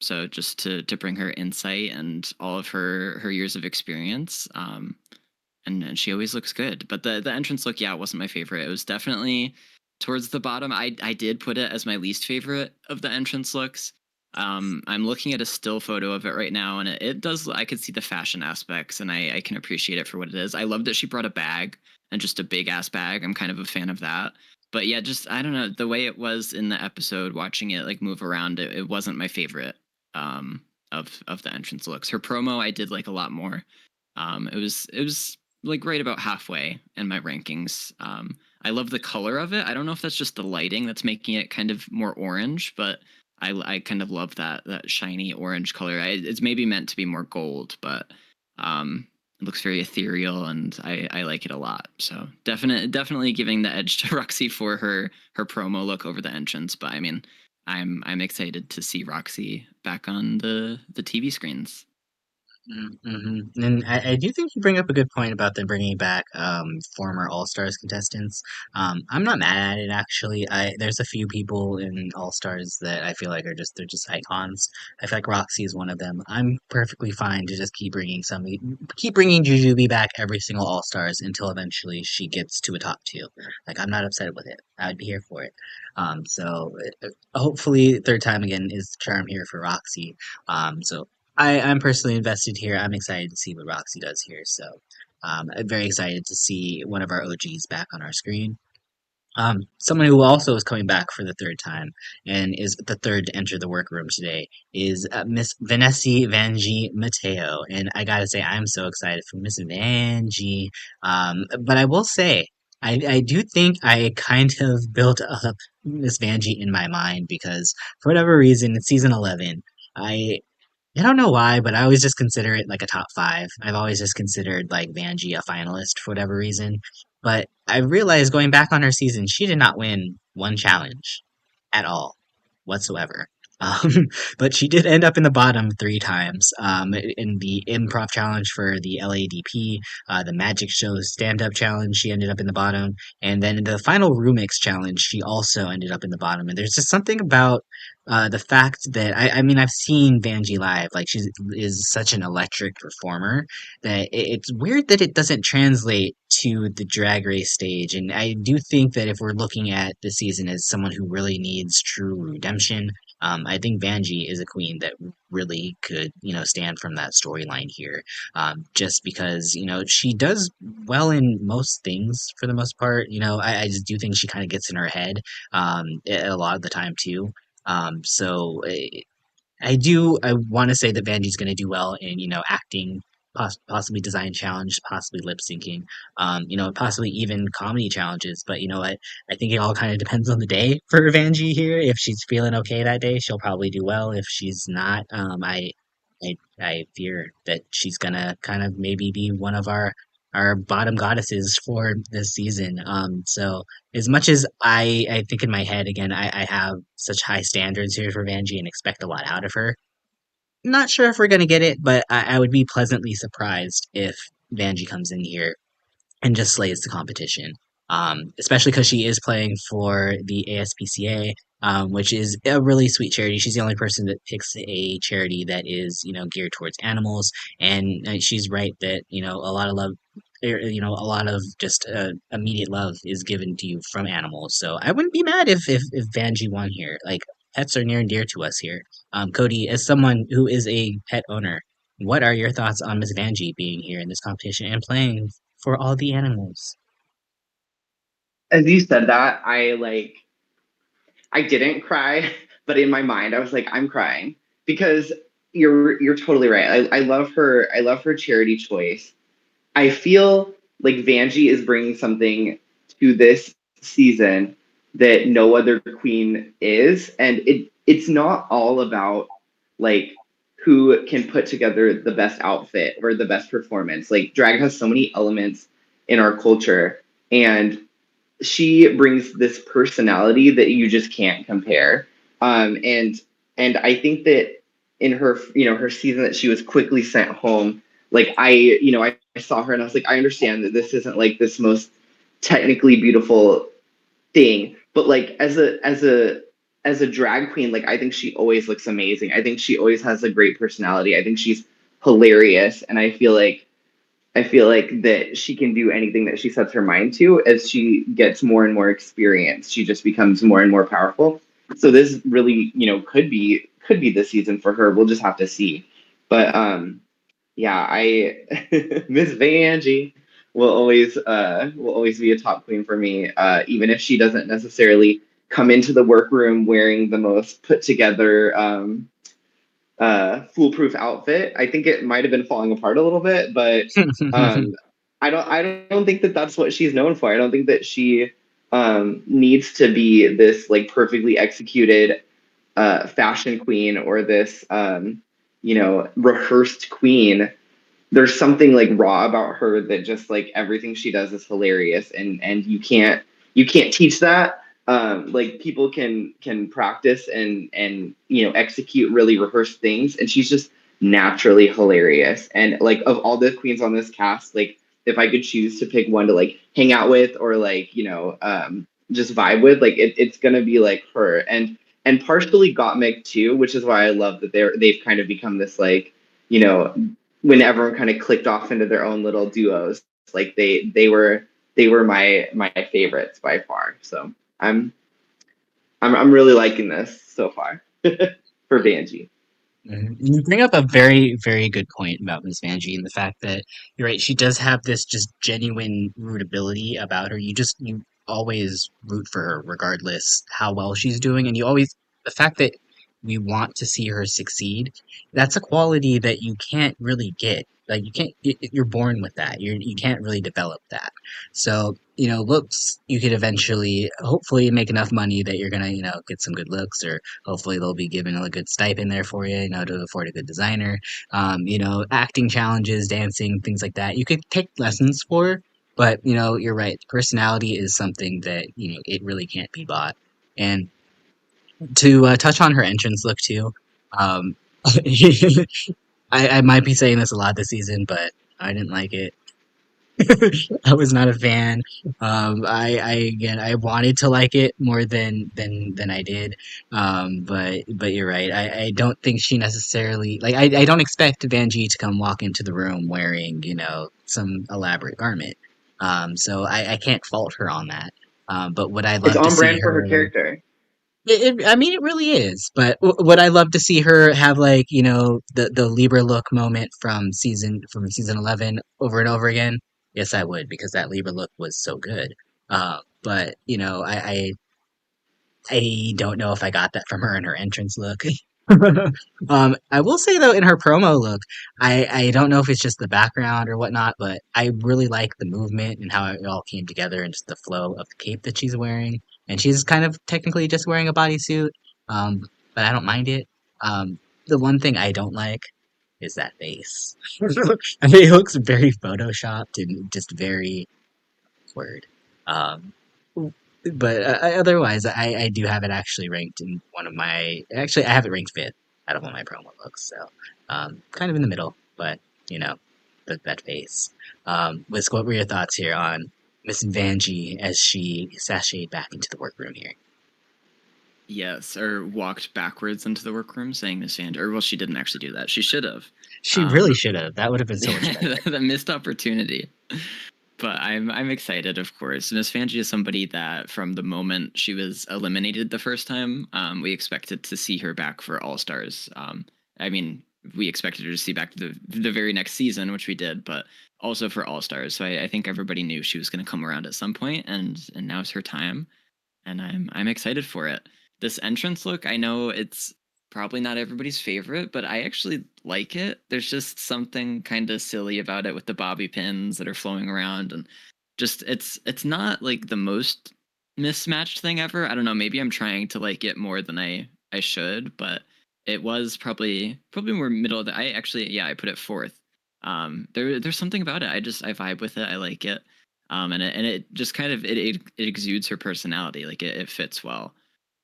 So just to bring her insight and all of her years of experience. And she always looks good. But the entrance look, yeah, wasn't my favorite. It was definitely towards the bottom. I did put it as my least favorite of the entrance looks. I'm looking at a still photo of it right now, and it does. I could see the fashion aspects, and I can appreciate it for what it is. I love that she brought a bag and just a big ass bag. I'm kind of a fan of that. But yeah, just I don't know, the way it was in the episode, watching it like move around, it wasn't my favorite of the entrance looks. Her promo I did like a lot more. It was like right about halfway in my rankings. I love the color of it. I don't know if that's just the lighting that's making it kind of more orange, but I kind of love that shiny orange color. It's maybe meant to be more gold, but it looks very ethereal, and I like it a lot. So definitely giving the edge to Roxxxy for her promo look over the entrance. But I mean, I'm excited to see Roxxxy back on the TV screens. Mm-hmm. And I do think you bring up a good point about them bringing back former All Stars contestants. I'm not mad at it actually. There's a few people in All Stars that I feel like they're just icons. I feel like Roxy is one of them. I'm perfectly fine to just keep bringing Jujubee back every single All Stars until eventually she gets to a top two. Like, I'm not upset with it. I'd be here for it. Hopefully third time again is the charm here for Roxy. So I'm personally invested here. I'm excited to see what Roxy does here. So I'm very excited to see one of our OGs back on our screen. Someone who also is coming back for the third time and is the third to enter the workroom today is Miss Vanessa Vanjie Mateo. And I gotta say, I'm so excited for Miss Vanjie. But I will say, I do think I kind of built up Miss Vanjie in my mind because for whatever reason, in season 11, I I don't know why, but I always just consider it like a top five. I've always just considered like Vanjie a finalist for whatever reason. But I realized going back on her season, she did not win one challenge at all whatsoever. Um, but she did end up in the bottom three times. In the improv challenge for the LADP, the magic show stand up challenge, she ended up in the bottom. And then in the final Rumix challenge, she also ended up in the bottom. And there's just something about the fact that I mean, I've seen Vanjie live. Like, she is such an electric performer that it's weird that it doesn't translate to the drag race stage. And I do think that if we're looking at the season as someone who really needs true redemption, I think Vanjie is a queen that really could, stand from that storyline here. Just because, she does well in most things for the most part. I just do think she kind of gets in her head a lot of the time too. So I want to say that Vanjie's going to do well in, acting, possibly design challenge, possibly lip syncing, possibly even comedy challenges. But you know what? I think it all kind of depends on the day for Vanjie here. If she's feeling okay that day, she'll probably do well. If she's not, I fear that she's gonna kind of maybe be one of our bottom goddesses for this season. So as much as I think in my head again, I have such high standards here for Vanjie and expect a lot out of her. Not sure if we're gonna get it, but I would be pleasantly surprised if Vanjie comes in here and just slays the competition. Especially because she is playing for the ASPCA, which is a really sweet charity. She's the only person that picks a charity that is, geared towards animals, and she's right that a lot of love, a lot of just immediate love is given to you from animals. So I wouldn't be mad if Vanjie won here. Like, pets are near and dear to us here. Cody, as someone who is a pet owner, what are your thoughts on Miss Vanjie being here in this competition and playing for all the animals? As you said that, I didn't cry, but in my mind I was like, I'm crying because you're totally right. I love her charity choice. I feel like Vanjie is bringing something to this season that no other queen is, and it's not all about like who can put together the best outfit or the best performance. Like drag has so many elements in our culture, and she brings this personality that you just can't compare. And I think that in her, her season that she was quickly sent home, like I saw her and I was like, I understand that this isn't like this most technically beautiful thing, but like as a drag queen, like I think she always looks amazing. I think she always has a great personality. I think she's hilarious, and I feel like that she can do anything that she sets her mind to. As she gets more and more experience, she just becomes more and more powerful. So this really, could be the season for her. We'll just have to see. But yeah, I Miss Vanjie will always be a top queen for me. Even if she doesn't necessarily come into the workroom wearing the most put together foolproof outfit. I think it might have been falling apart a little bit, but um, I don't think that that's what she's known for. I don't think that she needs to be this like perfectly executed fashion queen or this rehearsed queen. There's something like raw about her that just like everything she does is hilarious, and you can't teach that. Like people can practice and execute really rehearsed things, and she's just naturally hilarious. And like of all the queens on this cast, like if I could choose to pick one to like hang out with or like just vibe with, like it's gonna be like her. And partially Gottmik too, which is why I love that they've kind of become this like you know when everyone kind of clicked off into their own little duos. Like they were my favorites by far. So I'm really liking this so far for Vanjie. You bring up a very, very good point about Miss Vanjie and the fact that you're right. She does have this just genuine rootability about her. You always root for her, regardless how well she's doing, and you always the fact that we want to see her succeed. That's a quality that you can't really get. Like you can't. You're born with that. You can't really develop that. So looks you could eventually, hopefully, make enough money that you're gonna get some good looks, or hopefully they'll be giving a good stipend there for you, to afford a good designer. Acting challenges, dancing, things like that. You could take lessons for, but you're right. Personality is something that it really can't be bought. And to touch on her entrance look too, um, I might be saying this a lot this season, but I didn't like it. I was not a fan. I again, I wanted to like it more than I did. But you're right. I don't think she necessarily like. I don't expect Vanjie to come walk into the room wearing some elaborate garment. So I can't fault her on that. But would I It's love to on see brand for her her? character. I mean, it really is. But would I love to see her have like the Libra look moment from season 11 over and over again? Yes, I would, because that Libra look was so good. But I don't know if I got that from her in her entrance look. I will say though, in her promo look, I don't know if it's just the background or whatnot, but I really like the movement and how it all came together and just the flow of the cape that she's wearing. And she's kind of technically just wearing a bodysuit, um, but I don't mind it. The one thing I don't like is that face. I mean, it looks very photoshopped and just very word. Um, but otherwise, I do have it actually ranked in one of my. Actually, I have it ranked fifth out of all my promo looks. So, kind of in the middle, but that face. Liz, what were your thoughts here on Miss Vanjie as she sashayed back into the workroom here? Yes, or walked backwards into the workroom saying Miss Vanjie. Or well, she didn't actually do that. She should have. She really should have. That would have been so much better. The missed opportunity. But I'm excited, of course. Miss Vanjie is somebody that from the moment she was eliminated the first time, we expected to see her back for All Stars. I mean, we expected her to see back the very next season, which we did, but also for All Stars. So I think everybody knew she was going to come around at some point, and now's her time, and I'm excited for it. This entrance look, I know probably not everybody's favorite, but I actually like it. There's just something kind of silly about it with the bobby pins that are flowing around, and just it's not like the most mismatched thing ever. I don't know, maybe I'm trying to like it more than I should, but it was probably more middle of the I actually I put it fourth. There's something about it. I vibe with it. I like it. And it just kind of it exudes her personality. Like it fits well.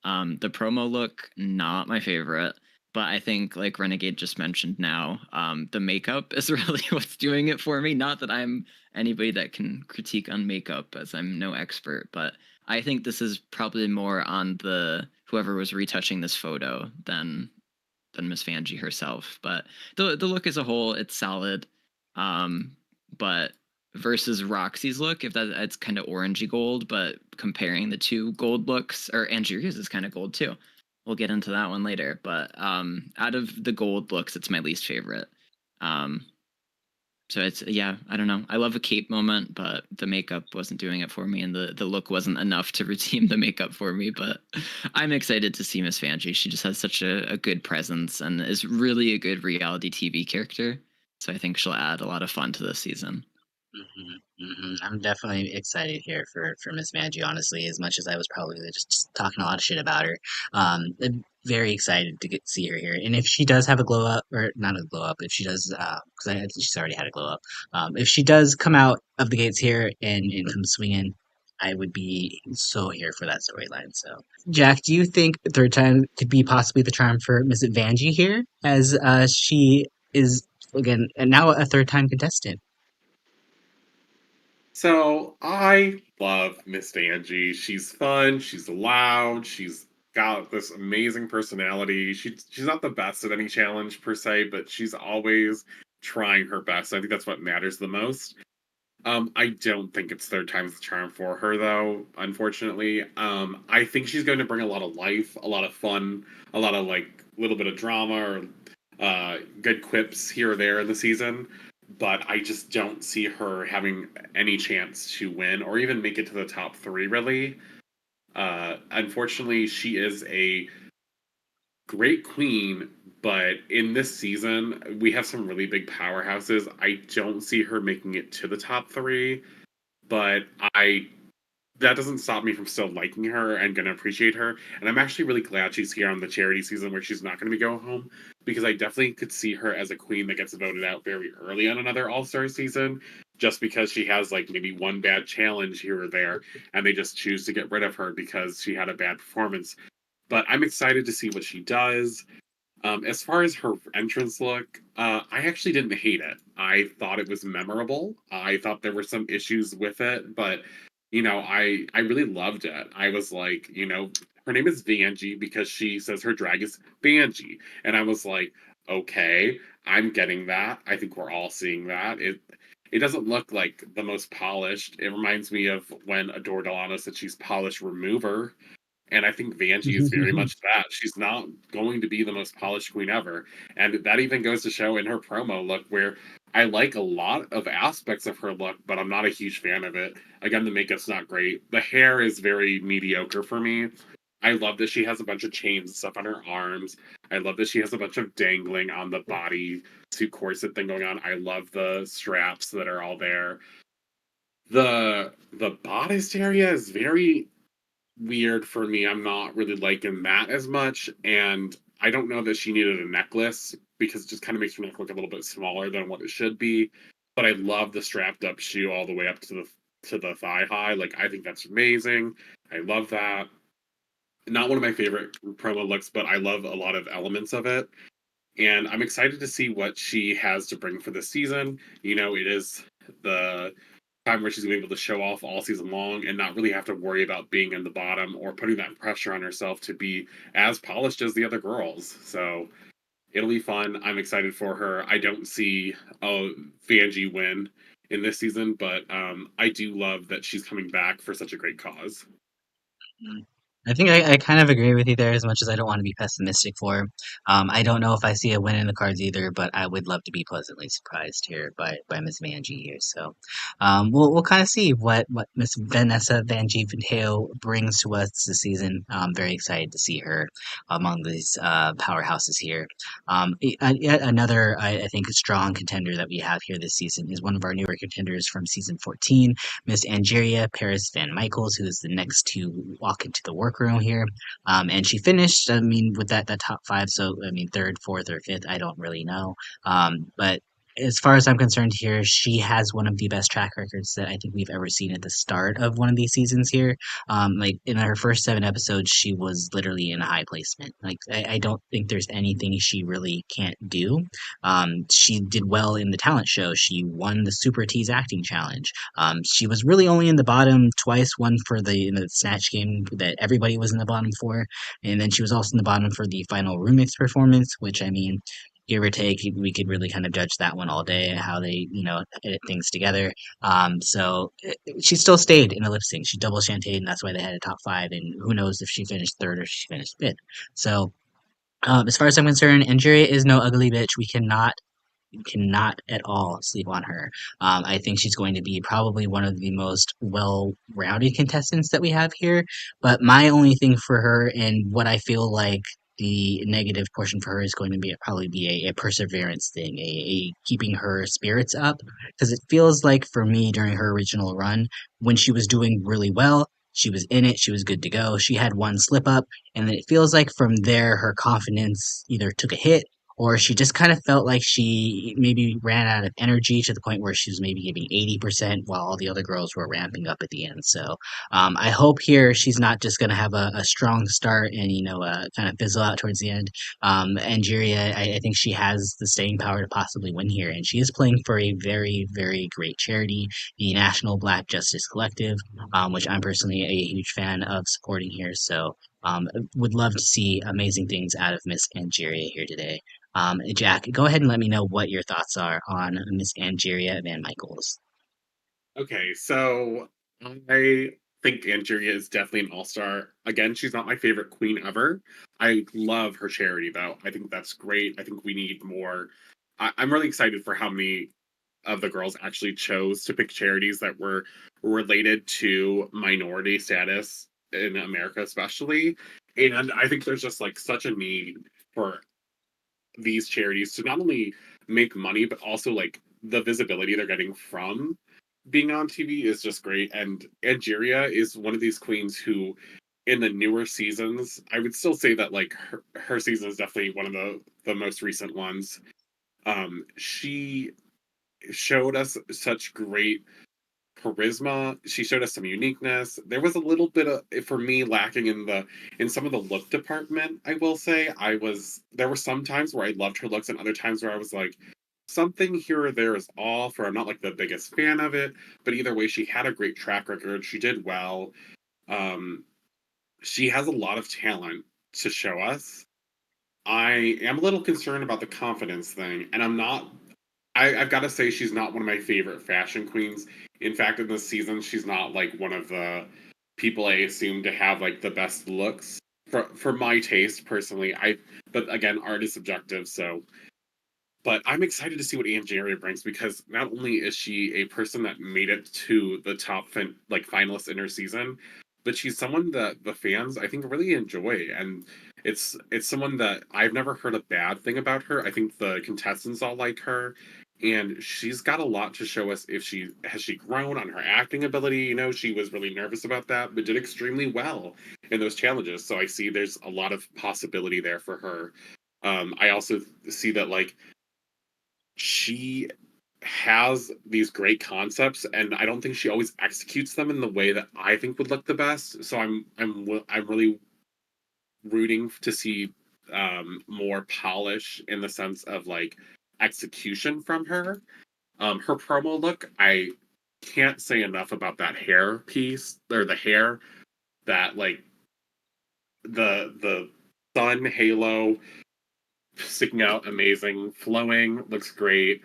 The promo look, not my favorite, but I think like Renegade just mentioned now, the makeup is really what's doing it for me. Not that I'm anybody that can critique on makeup, as I'm no expert, but I think this is probably more on the whoever was retouching this photo than Miss Vanjie herself. But the look as a whole, it's solid. But versus Roxy's look, if that's kind of orangey gold, but comparing the two gold looks, or Angeria's is kind of gold too. We'll get into that one later. But out of the gold looks, it's my least favorite. Um, so it's I don't know. I love a cape moment, but the makeup wasn't doing it for me, and the look wasn't enough to redeem the makeup for me. But I'm excited to see Miss Vanjie. She just has such a good presence and is really a good reality TV character. So I think she'll add a lot of fun to this season. I'm definitely excited here for Miss Vanjie, honestly, as much as I was probably just talking a lot of shit about her. I'm very excited to see her here. And if she does have a glow up, or not a glow up, if she does, because I think she's already had a glow up, if she does come out of the gates here and come swinging, I would be so here for that storyline. So, Jack, do you think third time could be possibly the charm for Miss Vanjie here, as she is, again, now a third time contestant? So I love Miss Angie. She's fun. She's loud. She's got this amazing personality. She's not the best at any challenge per se, but she's always trying her best. I think that's what matters the most. I don't think it's third time's the charm for her though, unfortunately. I think she's going to bring a lot of life, a lot of fun, a lot of like little bit of drama or good quips here or there in the season. But I just don't see her having any chance to win or even make it to the top three, really. Unfortunately, she is a great queen, but in this season, we have some really big powerhouses. I don't see her making it to the top three, but I that doesn't stop me from still liking her and gonna appreciate her. And I'm actually really glad she's here on the charity season where she's not gonna be going home because I definitely could see her as a queen that gets voted out very early on another All Star season, just because she has like maybe one bad challenge here or there, and they just choose to get rid of her because she had a bad performance. But I'm excited to see what she does. As far as her entrance look, I actually didn't hate it. I thought it was memorable. I thought there were some issues with it, but I really loved it. I was like, her name is Vanjie because she says her drag is Vanjie, and I was like, okay, I'm getting that. I think we're all seeing that. It doesn't look like the most polished. It reminds me of when Adore Delano said she's polished remover. And I think Vanjie is very much that. She's not going to be the most polished queen ever. And that even goes to show in her promo look, where I like a lot of aspects of her look, but I'm not a huge fan of it. Again, the makeup's not great. The hair is very mediocre for me. I love that she has a bunch of chains and stuff on her arms. I love that she has a bunch of dangling on the body suit corset thing going on. I love the straps that are all there. The bodice area is very weird for me. I'm not really liking that as much, and I don't know that she needed a necklace because it just kind of makes her neck look a little bit smaller than what it should be. But I love the strapped up shoe all the way up to the thigh high. Like I think that's amazing. I love that. Not one of my favorite promo looks, but I love a lot of elements of it. And I'm excited to see what she has to bring for this season. It is the time where she's gonna be able to show off all season long and not really have to worry about being in the bottom or putting that pressure on herself to be as polished as the other girls. So it'll be fun. I'm excited for her. I don't see Vanjie win in this season, but I do love that she's coming back for such a great cause. I think I kind of agree with you there as much as I don't want to be pessimistic for her. I don't know if I see a win in the cards either, but I would love to be pleasantly surprised here by Miss Vanjie here. So we'll kind of see what Miss Vanessa Vanjie Mateo brings to us this season. I'm very excited to see her among these powerhouses here. Yet another, I think, strong contender that we have here this season is one of our newer contenders from season 14, Miss Angeria Paris VanMicheals, who is the next to walk into the workroom here. And she finished, I mean, with that top five. So, I mean, third, fourth, or fifth, I don't really know. But as far as I'm concerned here, she has one of the best track records that I think we've ever seen at the start of one of these seasons here. Like in her first 7 episodes, she was literally in a high placement. Like I don't think there's anything she really can't do. She did well in the talent show. She won the Super Tease acting challenge. She was really only in the bottom twice, one for the Snatch game that everybody was in the bottom for, and then she was also in the bottom for the final roommates performance, which I mean, give or take, we could really kind of judge that one all day, how they, edit things together. She still stayed in the lip sync. She double chanted, and that's why they had a top five, and who knows if she finished third or if she finished fifth. So, as far as I'm concerned, Angeria is no ugly bitch. We cannot at all sleep on her. I think she's going to be probably one of the most well-rounded contestants that we have here. But my only thing for her, and what I feel like the negative portion for her is going to be probably be a perseverance thing, a keeping her spirits up. Because it feels like for me during her original run, when she was doing really well, she was in it, she was good to go. She had one slip up, and then it feels like from there her confidence either took a hit or she just kind of felt like she maybe ran out of energy to the point where she was maybe giving 80% while all the other girls were ramping up at the end. So I hope here she's not just going to have a strong start and, kind of fizzle out towards the end. Angeria, I think she has the staying power to possibly win here. And she is playing for a very, very great charity, the National Black Justice Collective, which I'm personally a huge fan of supporting here. So would love to see amazing things out of Miss Angeria here today. Jack, go ahead and let me know what your thoughts are on Miss Angeria VanMicheals. Okay, so I think Angeria is definitely an all-star. Again, she's not my favorite queen ever. I love her charity, though. I think that's great. I think we need more. I'm really excited for how many of the girls actually chose to pick charities that were related to minority status in America, especially. And I think there's just like such a need for these charities to not only make money, but also like the visibility they're getting from being on TV is just great. And Angeria is one of these queens who, in the newer seasons, I would still say that like her season is definitely one of the most recent ones. She showed us such great charisma. She showed us some uniqueness. There was a little bit of, for me, lacking in some of the look department. I will say there were some times where I loved her looks and other times where I was like, something here or there is off, or I'm not like the biggest fan of it. But either way, she had a great track record. She did well. Um, she has a lot of talent to show us. I am a little concerned about the confidence thing, and I'm not. I've got to say she's not one of my favorite fashion queens. In fact, in this season, she's not like one of the people I assume to have like the best looks for my taste personally. But again, art is subjective, so. But I'm excited to see what Angeria brings because not only is she a person that made it to the top finalists in her season, but she's someone that the fans I think really enjoy, and it's someone that I've never heard a bad thing about her. I think the contestants all like her, and she's got a lot to show us. If she grown on her acting ability, she was really nervous about that, but did extremely well in those challenges. So I see there's a lot of possibility there for her. I also see that like she has these great concepts, and I don't think she always executes them in the way that I think would look the best. So I'm really rooting to see more polish in the sense of like execution from her. Her promo look, I can't say enough about that hair piece or the hair that like the sun halo sticking out, amazing, flowing, looks great.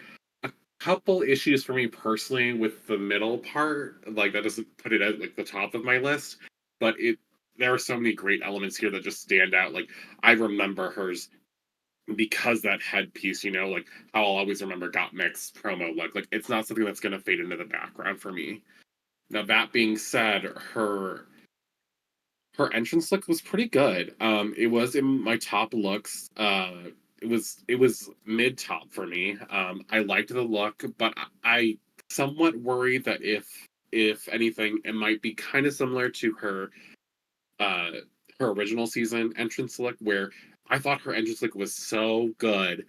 Couple issues for me personally with the middle part, like that doesn't put it at like the top of my list, but there are so many great elements here that just stand out. Like, I remember hers because that headpiece, like how I'll always remember Gottmik's promo look. Like, it's not something that's going to fade into the background for me. Now, that being said, her entrance look was pretty good. It was in my top looks. It was mid top for me. I liked the look, but I somewhat worry that if anything, it might be kind of similar to uh her original season entrance look, where I thought her entrance look was so good.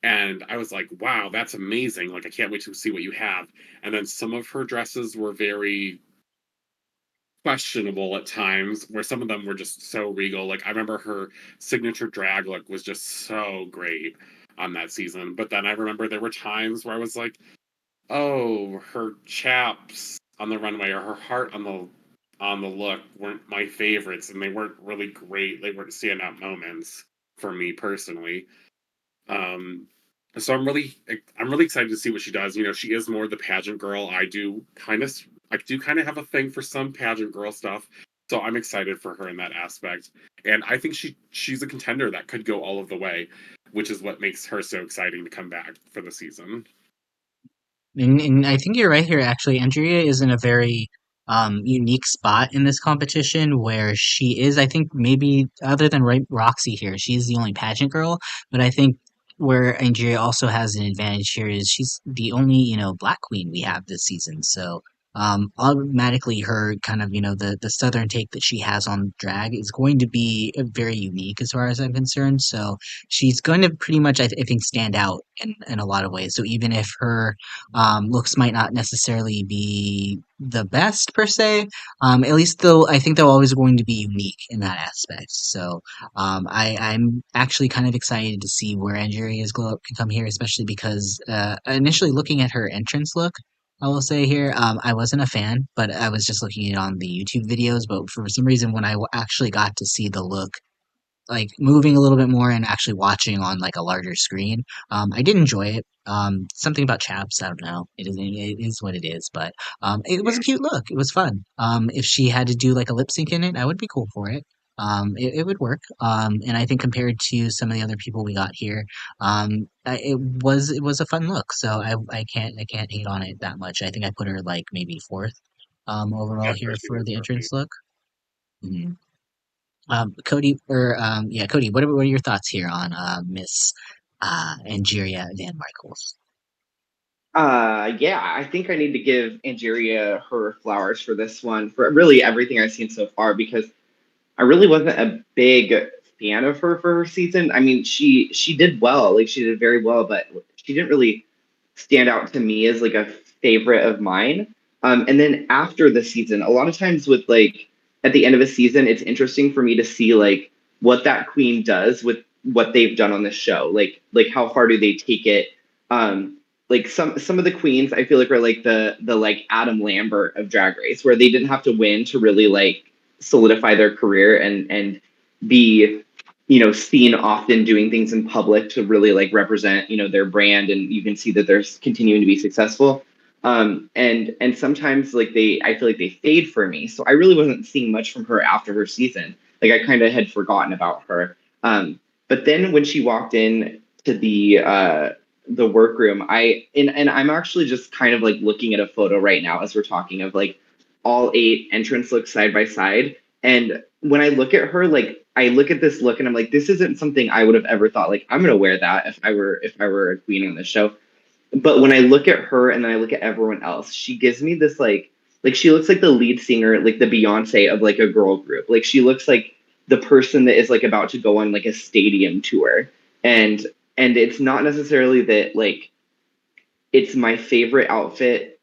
And I was like, wow, that's amazing. Like, I can't wait to see what you have. And then some of her dresses were very questionable at times, where some of them were just so regal. Like, I remember her signature drag look was just so great on that season. But then I remember there were times where I was like, oh, her chaps on the runway or her heart on the look weren't my favorites, and they weren't really great. They weren't standout moments for me personally. Um, so I'm really excited to see what she does. She is more the pageant girl. I do kind of have a thing for some pageant girl stuff. So I'm excited for her in that aspect. And I think she's a contender that could go all of the way, which is what makes her so exciting to come back for the season. And I think you're right here, actually. Angeria is in a very unique spot in this competition where she is, I think, maybe other than Roxy here, she's the only pageant girl. But I think where Angeria also has an advantage here is she's the only, black queen we have this season. So automatically her kind of, the southern take that she has on drag is going to be very unique as far as I'm concerned. So she's going to pretty much, I think, stand out in a lot of ways. So even if her looks might not necessarily be the best per se. At least though, I think they're always going to be unique in that aspect. So I'm actually kind of excited to see where Angeria's glow up can come here, especially because initially looking at her entrance look, I will say here, I wasn't a fan, but I was just looking at it on the YouTube videos. But for some reason, when I actually got to see the look like moving a little bit more and actually watching on like a larger screen. I did enjoy it. Something about chaps, I don't know. It is what it is, but it was a cute look. It was fun. If she had to do like a lip sync in it, I would be cool for it. It would work. And I think compared to some of the other people we got here, it was a fun look. So I can't hate on it that much. I think I put her like maybe fourth overall That's where here she for is the for me. entrance look. Mhm. Cody, or yeah, Cody, what are your thoughts here on Miss Angeria VanMicheals? Yeah, I think I need to give Angeria her flowers for this one, for really everything I've seen so far, because I really wasn't a big fan of her for her season. I mean, she did well, like she did very well, but she didn't really stand out to me as like a favorite of mine. And then after the season, a lot of times with like at the end of a season, it's interesting for me to see like what that queen does with what they've done on the show. Like how far do they take it? Like some of the queens I feel like are like the like Adam Lambert of Drag Race, where they didn't have to win to really like solidify their career and be seen often doing things in public to really like represent their brand, and you can see that they're continuing to be successful. And sometimes like I feel like they fade for me, so I really wasn't seeing much from her after her season. Like, I kind of had forgotten about her. But then when she walked in to the workroom, and I'm actually just kind of like looking at a photo right now as we're talking of like all 8 entrance looks side by side. And when I look at her, like I look at this look and I'm like, this isn't something I would have ever thought like I'm gonna wear that if I were a queen on the show. But when I look at her and then I look at everyone else, she gives me this like she looks like the lead singer, like the Beyonce of like a girl group. Like, she looks like the person that is like about to go on like a stadium tour. And and it's not necessarily that like it's my favorite outfit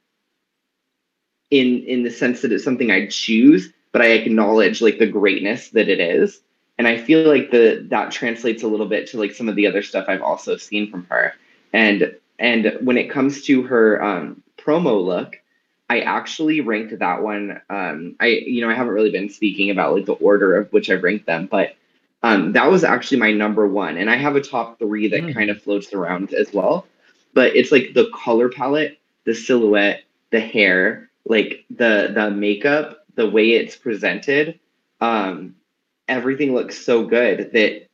in the sense that it's something I'd choose, but I acknowledge like the greatness that it is. And I feel like that translates a little bit to like some of the other stuff I've also seen from her. And when it comes to her promo look, I actually ranked that one. I haven't really been speaking about like the order of which I've ranked them, but that was actually my number one. And I have a top 3 that kind Mm. of floats around as well. But it's like the color palette, the silhouette, the hair, like the makeup, the way it's presented. um, everything looks so good that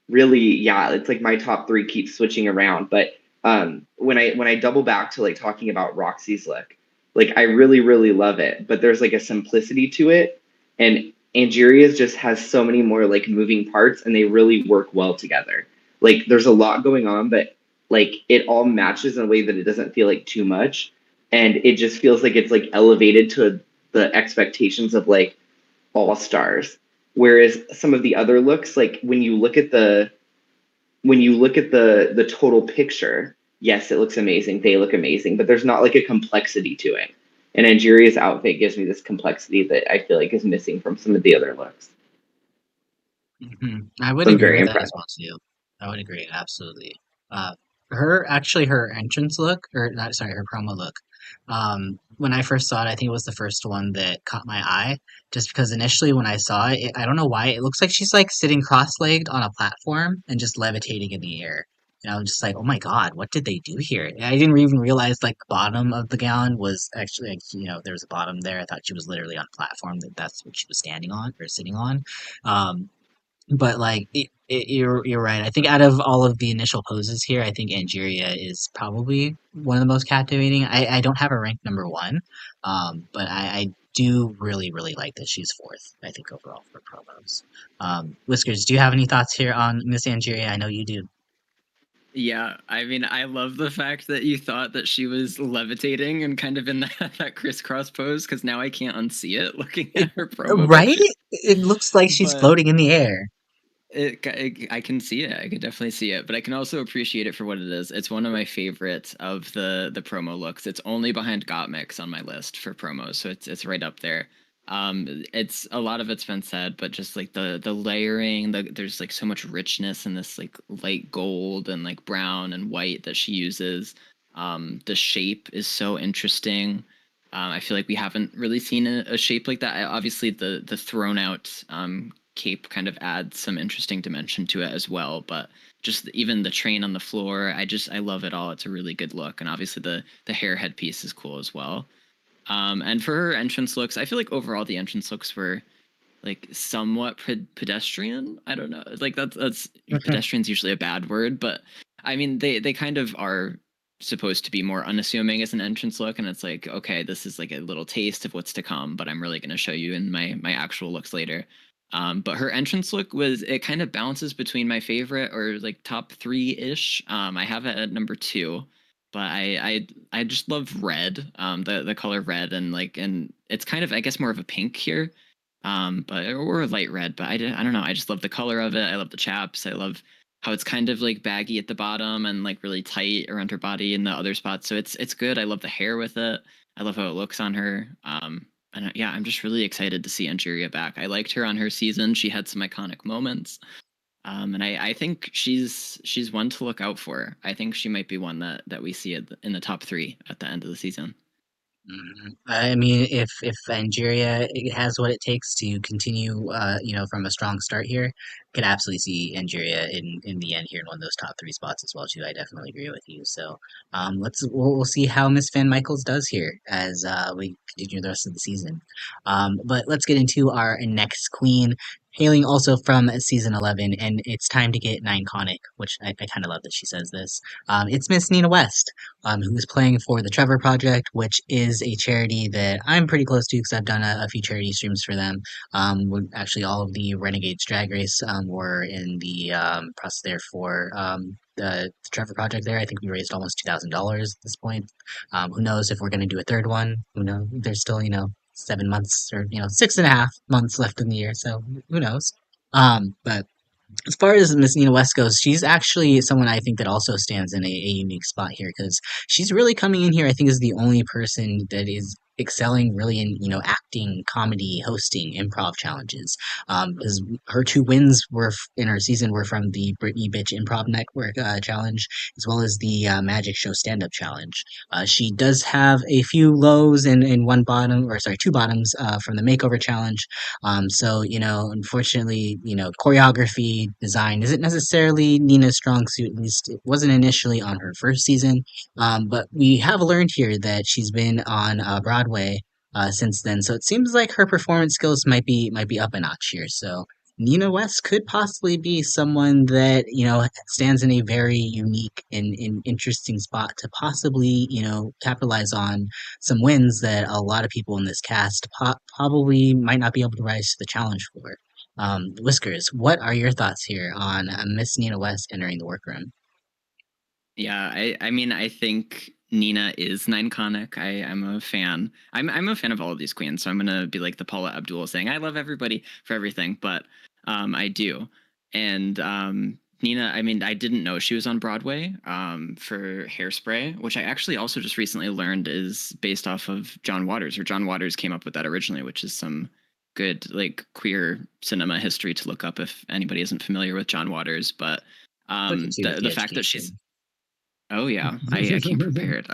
really, yeah, it's like my top three keeps switching around. But when I double back to like talking about Roxy's look, like I really love it, but there's like a simplicity to it, and Angeria's just has so many more like moving parts, and they really work well together. Like there's a lot going on, but like it all matches in a way that it doesn't feel like too much, and it just feels like it's like elevated to the expectations of like all stars. Whereas some of the other looks, like when you look at the total picture, yes, it looks amazing. They look amazing, but there's not like a complexity to it. And Angeria's outfit gives me this complexity that I feel like is missing from some of the other looks. I would So I'm agree very with that impressed. as well too. I would agree absolutely. Her entrance look, or not, sorry, her promo look. When I first saw it, I think it was the first one that caught my eye, just because initially when I saw it, I don't know why, it looks like she's like sitting cross-legged on a platform and just levitating in the air. And I was just like, oh my God, what did they do here? And I didn't even realize like the bottom of the gown was actually like, there was a bottom there. I thought she was literally on a platform that's what she was standing on or sitting on. Um, but like you're right. I think out of all of the initial poses here, I think Angeria is probably one of the most captivating. I don't have her ranked number one, but I do really like that she's fourth. I think overall for promos. Whiskers, do you have any thoughts here on Miss Angeria? I know you do. Yeah, I mean, I love the fact that you thought that she was levitating and kind of in that crisscross pose, because now I can't unsee it looking It, at her promo right? picture. It looks like she's But floating in the air. I can see it. I can definitely see it, but I can also appreciate it for what it is. It's one of my favorites of the promo looks. It's only behind Gottmik's on my list for promos, so it's right up there. It's a lot of it's been said, but just like the layering, there's like so much richness in this like light gold and like brown and white that she uses. The shape is so interesting. I feel like we haven't really seen a shape like that. Obviously, the thrown out cape kind of adds some interesting dimension to it as well. But just even the train on the floor, I love it all. It's a really good look, and obviously the hair headpiece is cool as well. And for her entrance looks, I feel like overall the entrance looks were like somewhat pedestrian. I don't know, like that's pedestrian's usually a bad word, but I mean they kind of are supposed to be more unassuming as an entrance look, and it's like, okay, this is like a little taste of what's to come, but I'm really going to show you in my actual looks later. But her entrance look was, it kind of bounces between my favorite or like top three ish. I have it at number two, but I just love red, the color red, and it's kind of, I guess, more of a pink here, but or a light red. But I don't know. I just love the color of it. I love the chaps. I love how it's kind of like baggy at the bottom and like really tight around her body in the other spots. So it's good. I love the hair with it. I love how it looks on her. And yeah, I'm just really excited to see Angeria back. I liked her on her season. She had some iconic moments. And I think she's one to look out for. I think she might be one that we see in the top three at the end of the season. I mean, if Angeria has what it takes to continue, from a strong start here, could absolutely see Angeria in the end here in one of those top three spots as well too. I definitely agree with you. So, we'll see how Miss VanMicheals does here as we continue the rest of the season. But let's get into our next queen. Hailing also from season 11, and it's time to get an iconic, which I kind of love that she says this. It's Miss Nina West, who is playing for the Trevor Project, which is a charity that I'm pretty close to because I've done a few charity streams for them. Actually, all of the Renegades Drag Race were in the process there for the Trevor Project there. I think we raised almost $2,000 at this point. Who knows if we're going to do a third one? Who knows? There's still, 7 months or, 6.5 months left in the year, so who knows? But as far as Miss Nina West goes, she's actually someone I think that also stands in a unique spot here because she's really coming in here. I think is the only person that is excelling really in acting, comedy, hosting, improv challenges. Because her two wins in her season were from the Britney Bitch Improv Network challenge as well as the Magic Show Stand Up Challenge. She does have a few lows and one bottom, or sorry, two bottoms from the Makeover Challenge. So, unfortunately, choreography design isn't necessarily Nina's strong suit. At least it wasn't initially on her first season. But we have learned here that she's been on Broadway since then. So it seems like her performance skills might be up a notch here. So Nina West could possibly be someone that, stands in a very unique and interesting spot to possibly, capitalize on some wins that a lot of people in this cast probably might not be able to rise to the challenge for. Whiskers, what are your thoughts here on Miss Nina West entering the workroom? Yeah, I mean, I think Nina is an iconic. I'm a fan. I'm a fan of all of these queens, so I'm gonna be like the Paula Abdul saying I love everybody for everything, but I do. And Nina, I mean, I didn't know she was on Broadway for Hairspray, which I actually also just recently learned is based off of John Waters, or John Waters came up with that originally, which is some good like queer cinema history to look up if anybody isn't familiar with John Waters. But Look at you with the the fact that she's education. Oh yeah, I came prepared.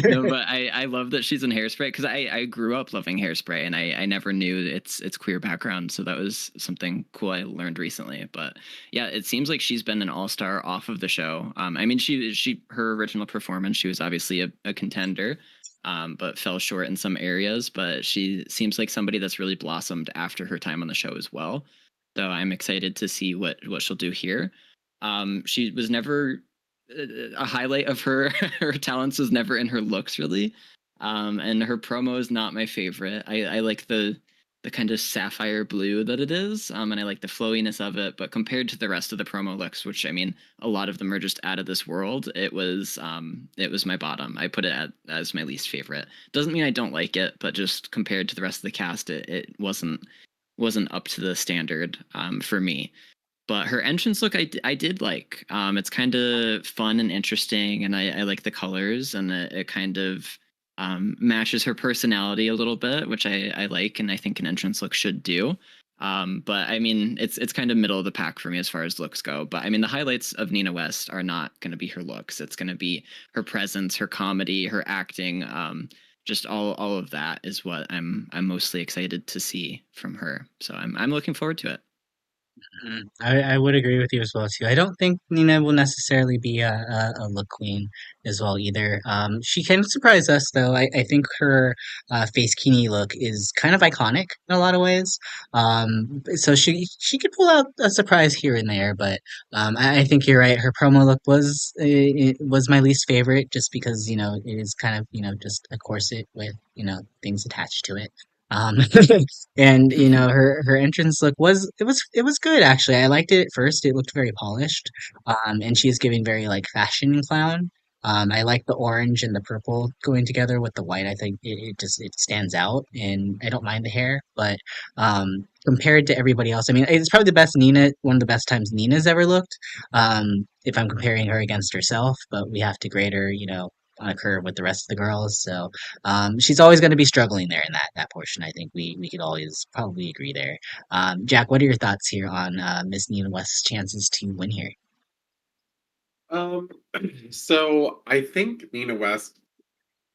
No, but I love that she's in Hairspray because I grew up loving Hairspray and I never knew its queer background, so that was something cool I learned recently. But yeah, it seems like she's been an all-star off of the show. I mean, she her original performance, she was obviously a contender, but fell short in some areas. But she seems like somebody that's really blossomed after her time on the show as well. So I'm excited to see what she'll do here. She was never a highlight of her her talents was never in her looks really, and her promo is not my favorite. I like the kind of sapphire blue that it is, and I like the flowiness of it, but compared to the rest of the promo looks, which I mean a lot of them are just out of this world, it was my bottom. I put it as my least favorite. Doesn't mean I don't like it, but just compared to the rest of the cast, it wasn't up to the standard for me. But her entrance look, I did like. It's kind of fun and interesting, and I like the colors, and it kind of matches her personality a little bit, which I like, and I think an entrance look should do. But I mean, it's kind of middle of the pack for me as far as looks go. But I mean, the highlights of Nina West are not going to be her looks. It's going to be her presence, her comedy, her acting. Just all of that is what I'm mostly excited to see from her. So I'm looking forward to it. I would agree with you as well too. I don't think Nina will necessarily be a look queen as well either. She can surprise us though. I think her face kini look is kind of iconic in a lot of ways. So she could pull out a surprise here and there, but I think you're right. Her promo look it was my least favorite just because it is kind of just a corset with things attached to it. Um, and her entrance look was good actually. I liked it at first. It looked very polished. And she is giving very like fashion clown. I like the orange and the purple going together with the white. I think it stands out, and I don't mind the hair. But compared to everybody else, I mean, it's probably the best Nina, one of the best times Nina's ever looked. If I'm comparing her against herself, but we have to grade her, on a curve with the rest of the girls. So she's always going to be struggling there in that portion. I think we could always probably agree there. Jack, what are your thoughts here on Miss Nina West's chances to win here? Um, so I think Nina West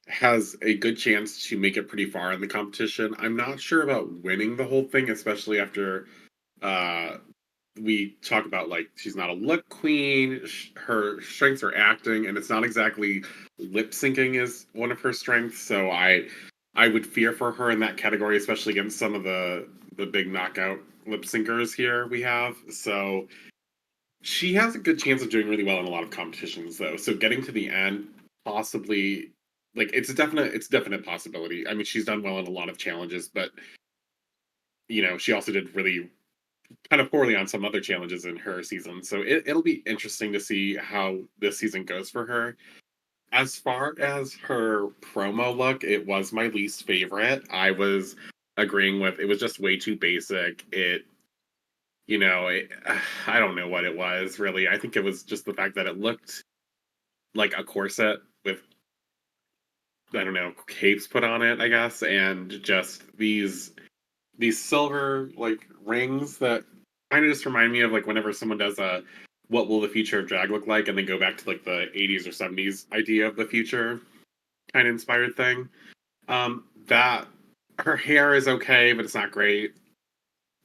has a good chance to make it pretty far in the competition. I'm not sure about winning the whole thing, especially after uh we talk about like she's not a look queen. Her strengths are acting, and it's not exactly lip syncing is one of her strengths. So I would fear for her in that category, especially against some of the big knockout lip syncers here we have. So she has a good chance of doing really well in a lot of competitions, though. So getting to the end, possibly, like it's a definite possibility. I mean, she's done well in a lot of challenges, but she also did really kind of poorly on some other challenges in her season. So it'll be interesting to see how this season goes for her. As far as her promo look, it was my least favorite. I was agreeing with it was just way too basic. It, I don't know what it was really. I think it was just the fact that it looked like a corset with I don't know capes put on it, I guess, and just these silver like rings that kind of just remind me of like whenever someone does a what will the future of drag look like and then go back to like the 80s or 70s idea of the future kind of inspired thing. That her hair is okay, but it's not great.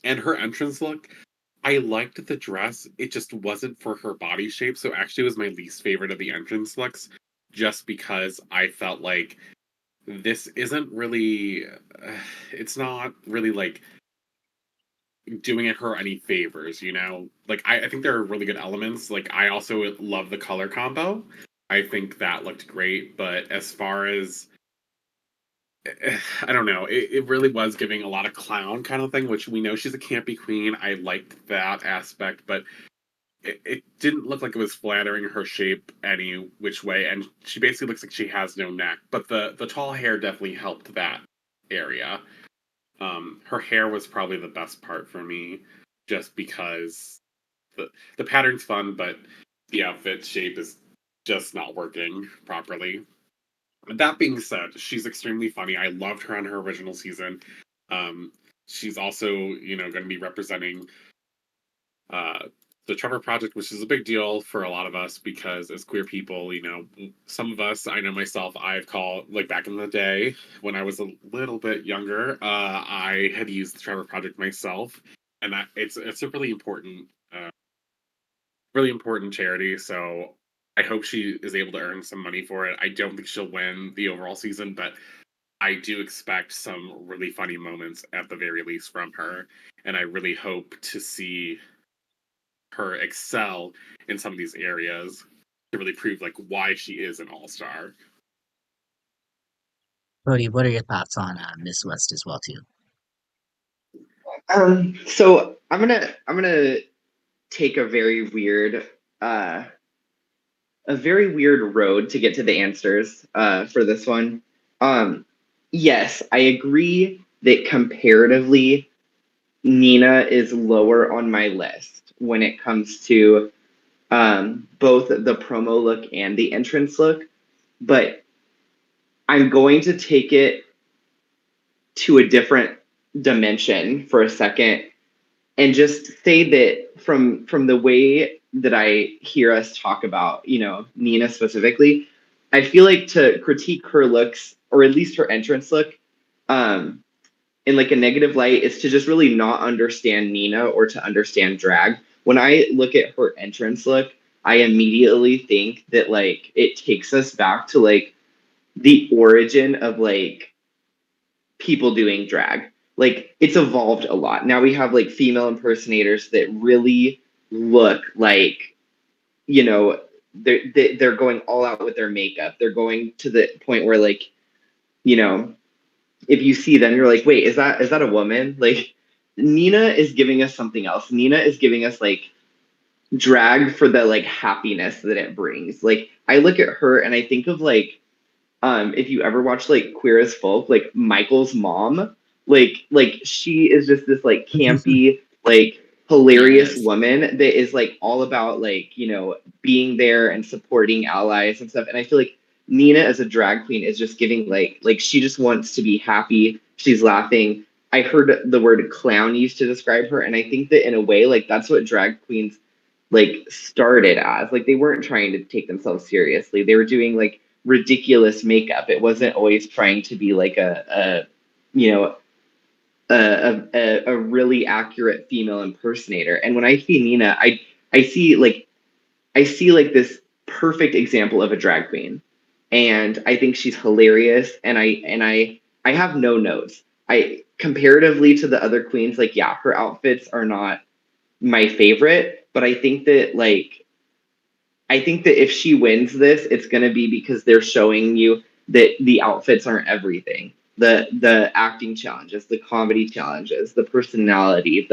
And her entrance look, I liked the dress. It just wasn't for her body shape. So actually it was my least favorite of the entrance looks just because I felt like this isn't really, it's not really like doing her any favors, you know? Like, I think there are really good elements. Like, I also love the color combo. I think that looked great, but as far as I don't know, it really was giving a lot of clown kind of thing, which we know she's a campy queen. I liked that aspect, but it didn't look like it was flattering her shape any which way, and she basically looks like she has no neck. But the tall hair definitely helped that area. Her hair was probably the best part for me, just because the pattern's fun, but the outfit shape is just not working properly. That being said, she's extremely funny. I loved her on her original season. Um, she's also, going to be representing uh, the Trevor Project, which is a big deal for a lot of us because as queer people, some of us, I know myself, I've called, like back in the day when I was a little bit younger, I had used the Trevor Project myself, and it's a really important charity. So I hope she is able to earn some money for it. I don't think she'll win the overall season, but I do expect some really funny moments at the very least from her, and I really hope to see her excel in some of these areas to really prove like why she is an all-star. Cody, what are your thoughts on Miss West as well too? So I'm gonna take uh a very weird road to get to the answers for this one. Yes, I agree that comparatively Nina is lower on my list when it comes to both the promo look and the entrance look, but I'm going to take it to a different dimension for a second and just say that from the way that I hear us talk about, Nina specifically, I feel like to critique her looks or at least her entrance look, um, in like a negative light is to just really not understand Nina or to understand drag. When I look at her entrance look, I immediately think that like it takes us back to like the origin of like people doing drag. Like it's evolved a lot. Now we have like female impersonators that really look like, they're going all out with their makeup. They're going to the point where like, you know, if you see them, you're like, wait, is that a woman? Like Nina is giving us something else. Nina is giving us like drag for the like happiness that it brings. Like I look at her and I think of like if you ever watch like Queer as Folk, like Michael's mom, like she is just this like campy, like hilarious Yes. woman that is like all about like, being there and supporting allies and stuff. And I feel like Nina as a drag queen is just giving like she just wants to be happy. She's laughing. I heard the word clown used to describe her, and I think that in a way, like that's what drag queens like started as. Like they weren't trying to take themselves seriously. They were doing like ridiculous makeup. It wasn't always trying to be like a you know a really accurate female impersonator. And when I see Nina, I see like this perfect example of a drag queen, and I think she's hilarious. And I have no notes. I comparatively to the other queens, like yeah, her outfits are not my favorite, but I think that if she wins this, it's going to be because they're showing you that the outfits aren't everything. The acting challenges, the comedy challenges, the personality,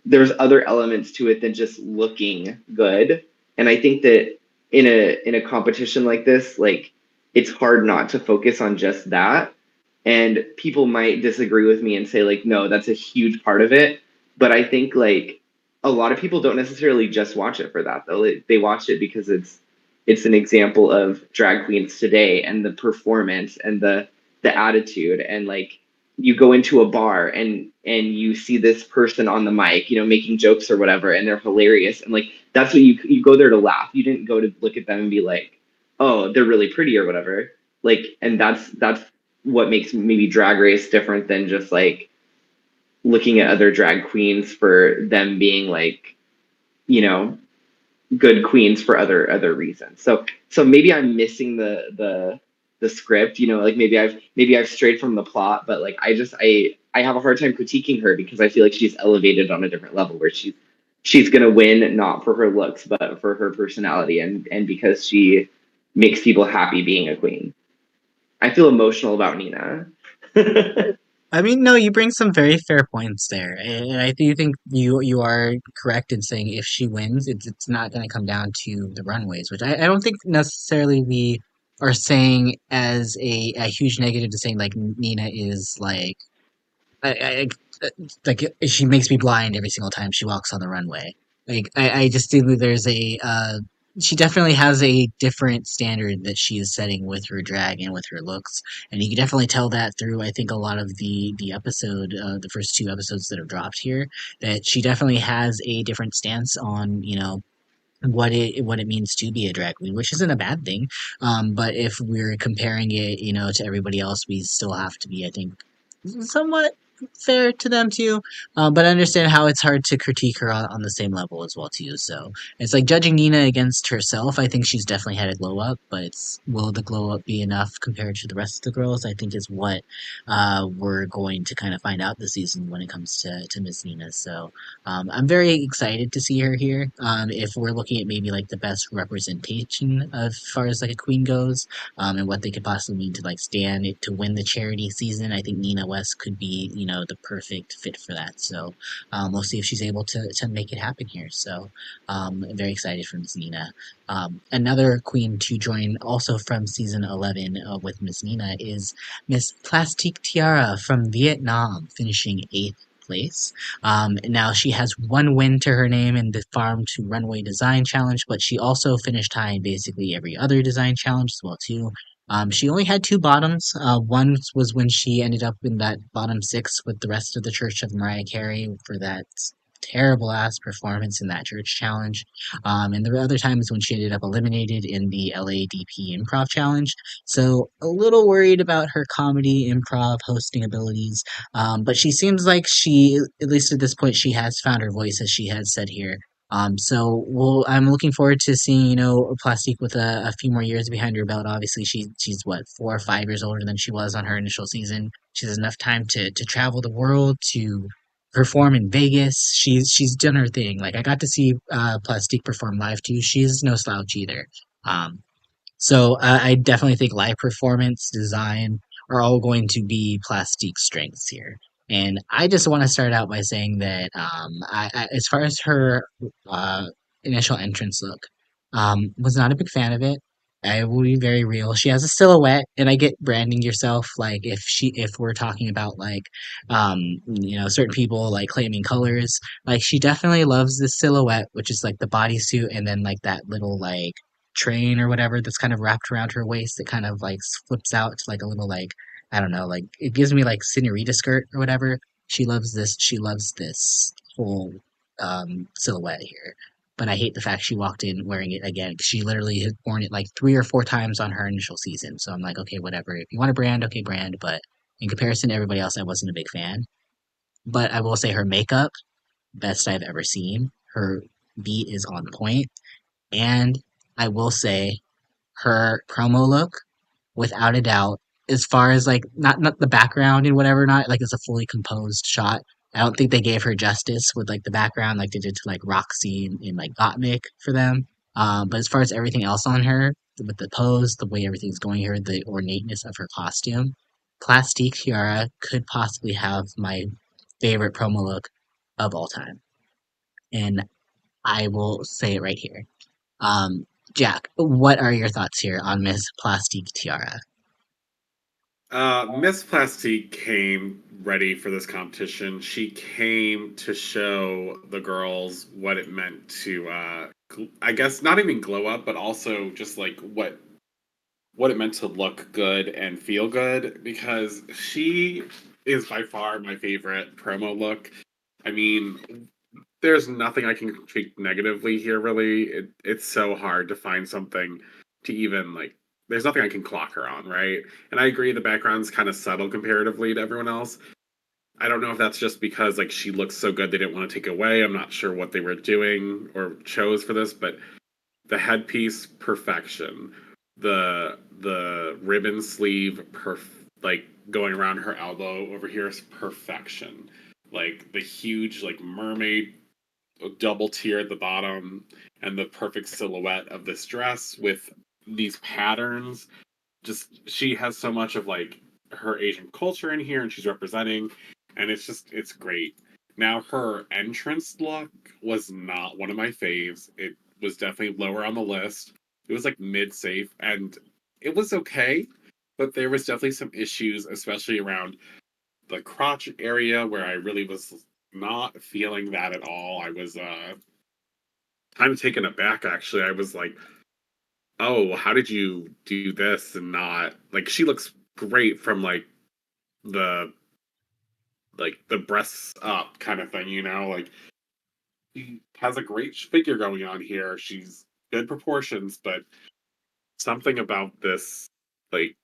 there's other elements to it than just looking good. And I think that in a competition like this, like it's hard not to focus on just that. And people might disagree with me and say like, no, that's a huge part of it. But I think like a lot of people don't necessarily just watch it for that though. They watch it because it's an example of drag queens today and the performance and the attitude. And like you go into a bar and you see this person on the mic, making jokes or whatever, and they're hilarious. And like that's what you go there to laugh. You didn't go to look at them and be like, oh, they're really pretty or whatever. Like, and that's what makes maybe Drag Race different than just like looking at other drag queens for them being like, you know, good queens for other reasons. So maybe I'm missing the script. You know, like maybe I've strayed from the plot, but like I have a hard time critiquing her because I feel like she's elevated on a different level where she's gonna win not for her looks but for her personality and because she makes people happy being a queen. I feel emotional about Nina. I mean, no, you bring some very fair points there, and I do think you are correct in saying if she wins, it's not going to come down to the runways, which I don't think necessarily we are saying as a huge negative to saying like Nina is like like she makes me blind every single time she walks on the runway. Like I just think that there's a she definitely has a different standard that she is setting with her drag and with her looks, and you can definitely tell that through I think a lot of the episode, the first two episodes that have dropped here, that she definitely has a different stance on what it means to be a drag queen, which isn't a bad thing. But if we're comparing it, to everybody else, we still have to be, I think, somewhat fair to them too. But I understand how it's hard to critique her on the same level as well too. So it's like judging Nina against herself. I think she's definitely had a glow up, but will the glow up be enough compared to the rest of the girls? I think is what we're going to kind of find out this season when it comes to Miss Nina. So I'm very excited to see her here. If we're looking at maybe like the best representation as far as like a queen goes, and what they could possibly mean to like stand it to win the charity season, I think Nina West could be, the perfect fit for that. So we'll see if she's able to make it happen here. So I'm very excited for Miss Nina. Another queen to join also from season 11 with Miss Nina is Miss Plastique Tiara from Vietnam, finishing 8th place. Now she has one win to her name in the Farm to Runway Design Challenge, but she also finished high in basically every other design challenge as well too. She only had two bottoms. One was when she ended up in that bottom six with the rest of the Church of Mariah Carey for that terrible ass performance in that church challenge. And the other time is when she ended up eliminated in the LADP improv challenge. So a little worried about her comedy improv hosting abilities. But she seems like she, at least at this point, she has found her voice, as she has said here. I'm looking forward to seeing, Plastique with a few more years behind her belt. Obviously, she's what, 4 or 5 years older than she was on her initial season. She has enough time to travel the world, to perform in Vegas. She's done her thing. Like I got to see Plastique perform live too. She's no slouch either. Um, so I definitely think live performance, design are all going to be Plastique strengths here. And I just want to start out by saying that as far as her uh, initial entrance look, was not a big fan of it. I will be very real. She has a silhouette, and I get branding yourself. Like if we're talking about like, certain people like claiming colors, like she definitely loves the silhouette, which is like the bodysuit, and then like that little like train or whatever that's kind of wrapped around her waist that kind of like flips out to like a little like I don't know, like it gives me like senorita skirt or whatever. She loves this. She loves this whole silhouette here. But I hate the fact she walked in wearing it again. 'Cause she literally had worn it like 3 or 4 times on her initial season. So I'm like, okay, whatever. If you want a brand, okay, brand. But in comparison to everybody else, I wasn't a big fan. But I will say her makeup, best I've ever seen. Her beat is on point. And I will say her promo look, without a doubt, as far as like not the background and whatever, not like it's a fully composed shot. I don't think they gave her justice with like the background like they did to like Roxxxy and like Gottmik for them. But as far as everything else on her, with the pose, the way everything's going here, the ornateness of her costume, Plastique Tiara could possibly have my favorite promo look of all time. And I will say it right here. Um, Jack, what are your thoughts here on Miss Plastique Tiara? Miss Plastique came ready for this competition. She came to show the girls what it meant to, I guess, not even glow up, but also just like what it meant to look good and feel good. Because she is by far my favorite promo look. I mean, there's nothing I can critique negatively here. Really, it's so hard to find something to even like. There's nothing I can clock her on, right? And I agree the background's kind of subtle comparatively to everyone else. I don't know if that's just because like she looks so good they didn't want to take away. I'm not sure what they were doing or chose for this, but the headpiece perfection. the ribbon sleeve like going around her elbow over here is perfection. Like the huge like mermaid double tier at the bottom and the perfect silhouette of this dress with these patterns. Just she has so much of like her Asian culture in here and she's representing, and it's great. Now her entrance look was not one of my faves. It was definitely lower on the list. It was like mid safe and it was okay, but there was definitely some issues, especially around the crotch area where I really was not feeling that at all. I was kind of taken aback actually. I was like, oh, how did you do this and not like she looks great from the the breasts up kind of thing, you know? Like she has a great figure going on here. She's good proportions, but something about this like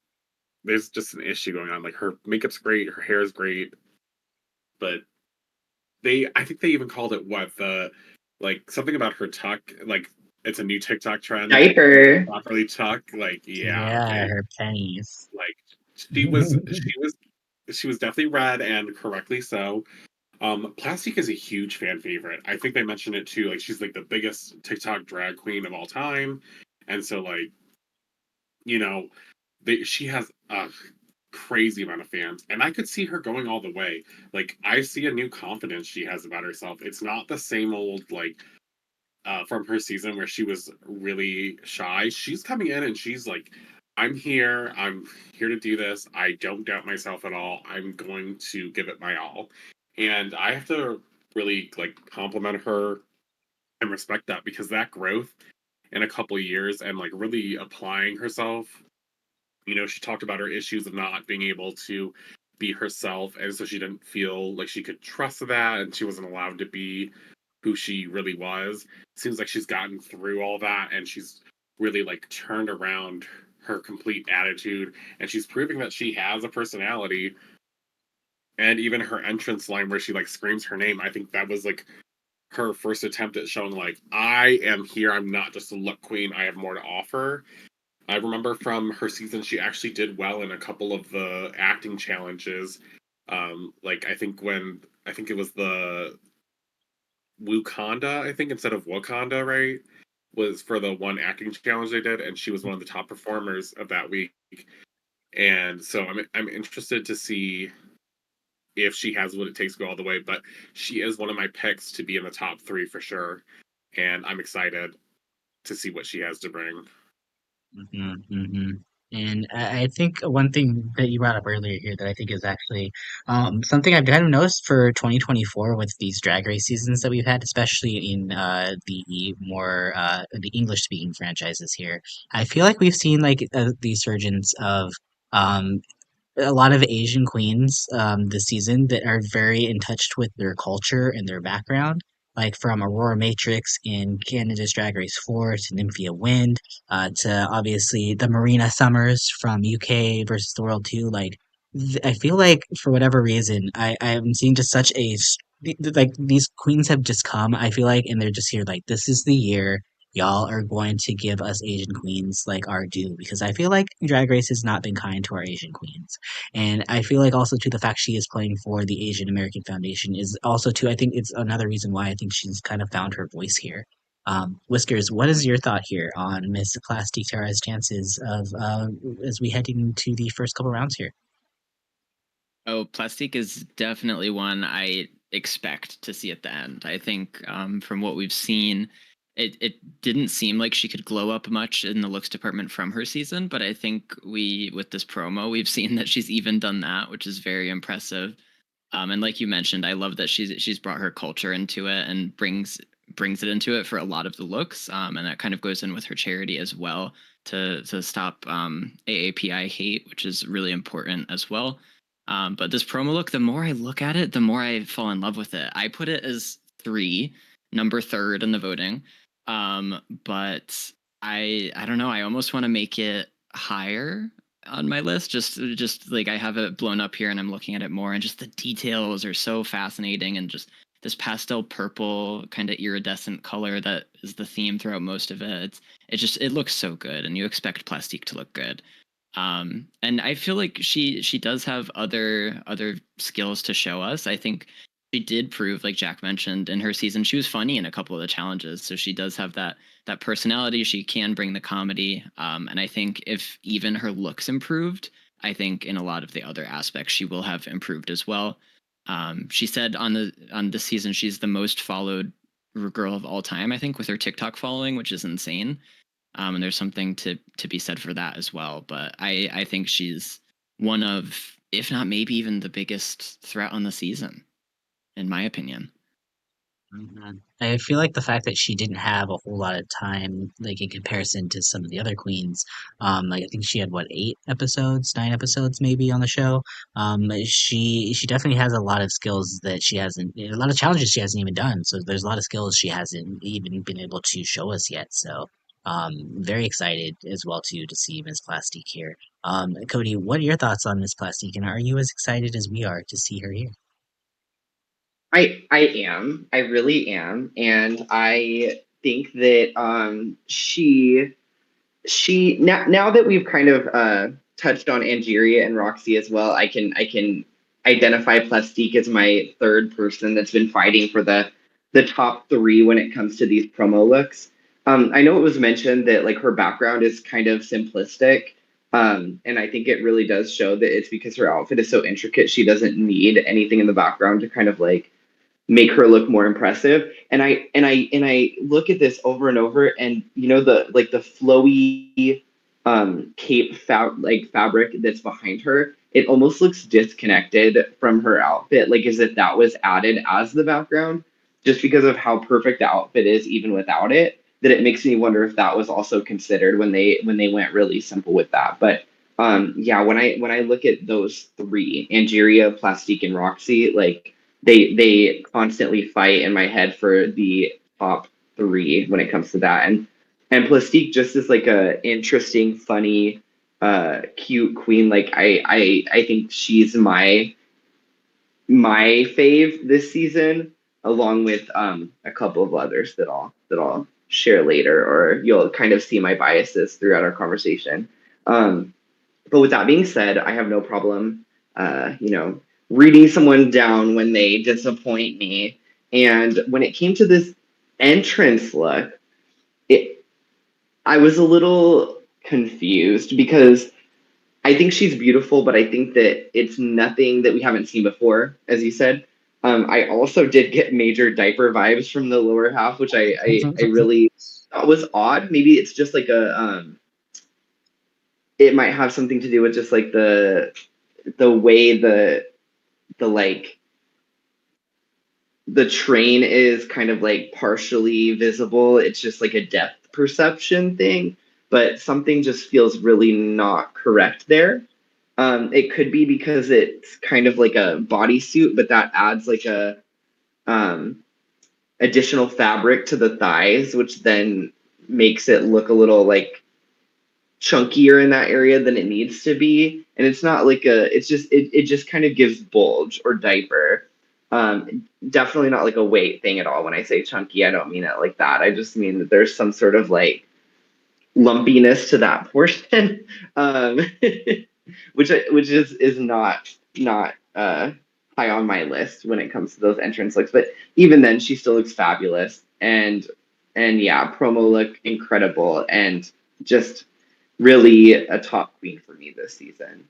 there's just an issue going on. Like her makeup's great, her hair is great, but I think they even called it what the like something about her tuck like it's a new TikTok trend. Diaper. Properly tuck, like yeah, Yeah, and her pennies. like she was definitely read and correctly so. Plastique is a huge fan favorite. I think they mentioned it too. Like she's like the biggest TikTok drag queen of all time, and so like you know, she has a crazy amount of fans, and I could see her going all the way. Like I see a new confidence she has about herself. It's not the same old like from her season where she was really shy. She's coming in and she's like, I'm here. I'm here to do this. I don't doubt myself at all. I'm going to give it my all. And I have to really like compliment her and respect that because that growth in a couple of years and like really applying herself, she talked about her issues of not being able to be herself. And so she didn't feel like she could trust that and she wasn't allowed to be who she really was. Seems like she's gotten through all that and she's really like turned around her complete attitude and she's proving that she has a personality. And even her entrance line where she like screams her name, I think that was like her first attempt at showing like I am here, I'm not just a look queen, I have more to offer. I remember from her season she actually did well in a couple of the acting challenges. Like I think it was the Wakanda, I think, instead of Wakanda, right? Was for the one acting challenge they did, and she was one of the top performers of that week. And so I'm interested to see if she has what it takes to go all the way. But she is one of my picks to be in the top three for sure, and I'm excited to see what she has to bring. Hmm. Hmm. And I think one thing that you brought up earlier here that I think is actually something I've kind of noticed for 2024 with these drag race seasons that we've had, especially in the English speaking franchises here. I feel like we've seen like the surgence of um, a lot of Asian queens this season that are very in touch with their culture and their background, like from Aurora Matrix in Canada's Drag Race 4 to Nymphia Wind, to obviously the Marina Summers from UK versus the World 2. Like, I feel like for whatever reason, I'm seeing just such like these queens have just come, I feel like, and they're just here like, this is the year y'all are going to give us Asian queens like our due because I feel like Drag Race has not been kind to our Asian queens. And I feel like also too the fact she is playing for the Asian American Foundation is also too I think it's another reason why I think she's kind of found her voice here. Whiskers, what is your thought here on Miss Plastique Tiara's chances of as we head into the first couple rounds here? Oh, Plastique is definitely one I expect to see at the end. I think from what we've seen, it didn't seem like she could glow up much in the looks department from her season, but I think with this promo, we've seen that she's even done that, which is very impressive. And like you mentioned, I love that she's brought her culture into it and brings it into it for a lot of the looks. And that kind of goes in with her charity as well to stop AAPI hate, which is really important as well. But this promo look, the more I look at it, the more I fall in love with it. I put it as 3, number 3rd in the voting. But I don't know. I almost want to make it higher on my list. Just like I have it blown up here and I'm looking at it more, and just the details are so fascinating, and just this pastel purple kind of iridescent color that is the theme throughout most of it. It looks so good, and you expect Plastique to look good. And I feel like she does have other skills to show us. I think she did prove, like Jack mentioned, in her season, she was funny in a couple of the challenges. So she does have that personality. She can bring the comedy. And I think if even her looks improved, I think in a lot of the other aspects she will have improved as well. She said on this season she's the most followed girl of all time, I think, with her TikTok following, which is insane. And there's something to be said for that as well. But I think she's one of, if not maybe even the biggest threat on the season, in my opinion. Mhm. I feel like the fact that she didn't have a whole lot of time, like in comparison to some of the other queens, like I think she had what, 8 episodes, 9 episodes maybe on the show. She definitely has a lot of skills that she hasn't, a lot of challenges she hasn't even done. So there's a lot of skills she hasn't even been able to show us yet. So very excited as well to see Miss Plastique here. Cody, what are your thoughts on Miss Plastique, and are you as excited as we are to see her here? I am. I really am. And I think that she now that we've kind of touched on Angeria and Roxxxy as well, I can identify Plastique as my third person that's been fighting for the top three when it comes to these promo looks. I know it was mentioned that like her background is kind of simplistic. And I think it really does show that it's because her outfit is so intricate, she doesn't need anything in the background to kind of like make her look more impressive. And I look at this over and over, and you know the like the flowy fabric that's behind her, it almost looks disconnected from her outfit, like as if that was added as the background, just because of how perfect the outfit is even without it, that it makes me wonder if that was also considered when they went really simple with that. But yeah, when I look at those three, Angeria, Plastique, and Roxxxy, like they constantly fight in my head for the top three when it comes to that. And Plastique just is like a interesting, funny, cute queen. Like I think she's my fave this season, along with a couple of others that I'll share later, or you'll kind of see my biases throughout our conversation. Um, but with that being said, I have no problem, reading someone down when they disappoint me. And when it came to this entrance look, it I was a little confused because I think she's beautiful, but I think that it's nothing that we haven't seen before, as you said. I also did get major diaper vibes from the lower half, which I really thought was odd. Maybe it's just like it might have something to do with just like the way the like the train is kind of like partially visible. It's just like a depth perception thing, but something just feels really not correct there. It could be because it's kind of like a bodysuit, but that adds like a um, additional fabric to the thighs, which then makes it look a little like chunkier in that area than it needs to be. And it's not like it just kind of gives bulge or diaper. Definitely not like a weight thing at all. When I say chunky, I don't mean it like that. I just mean that there's some sort of like lumpiness to that portion, um, which is not high on my list when it comes to those entrance looks. But even then, she still looks fabulous, and yeah, promo look incredible, and just really a top queen for me this season.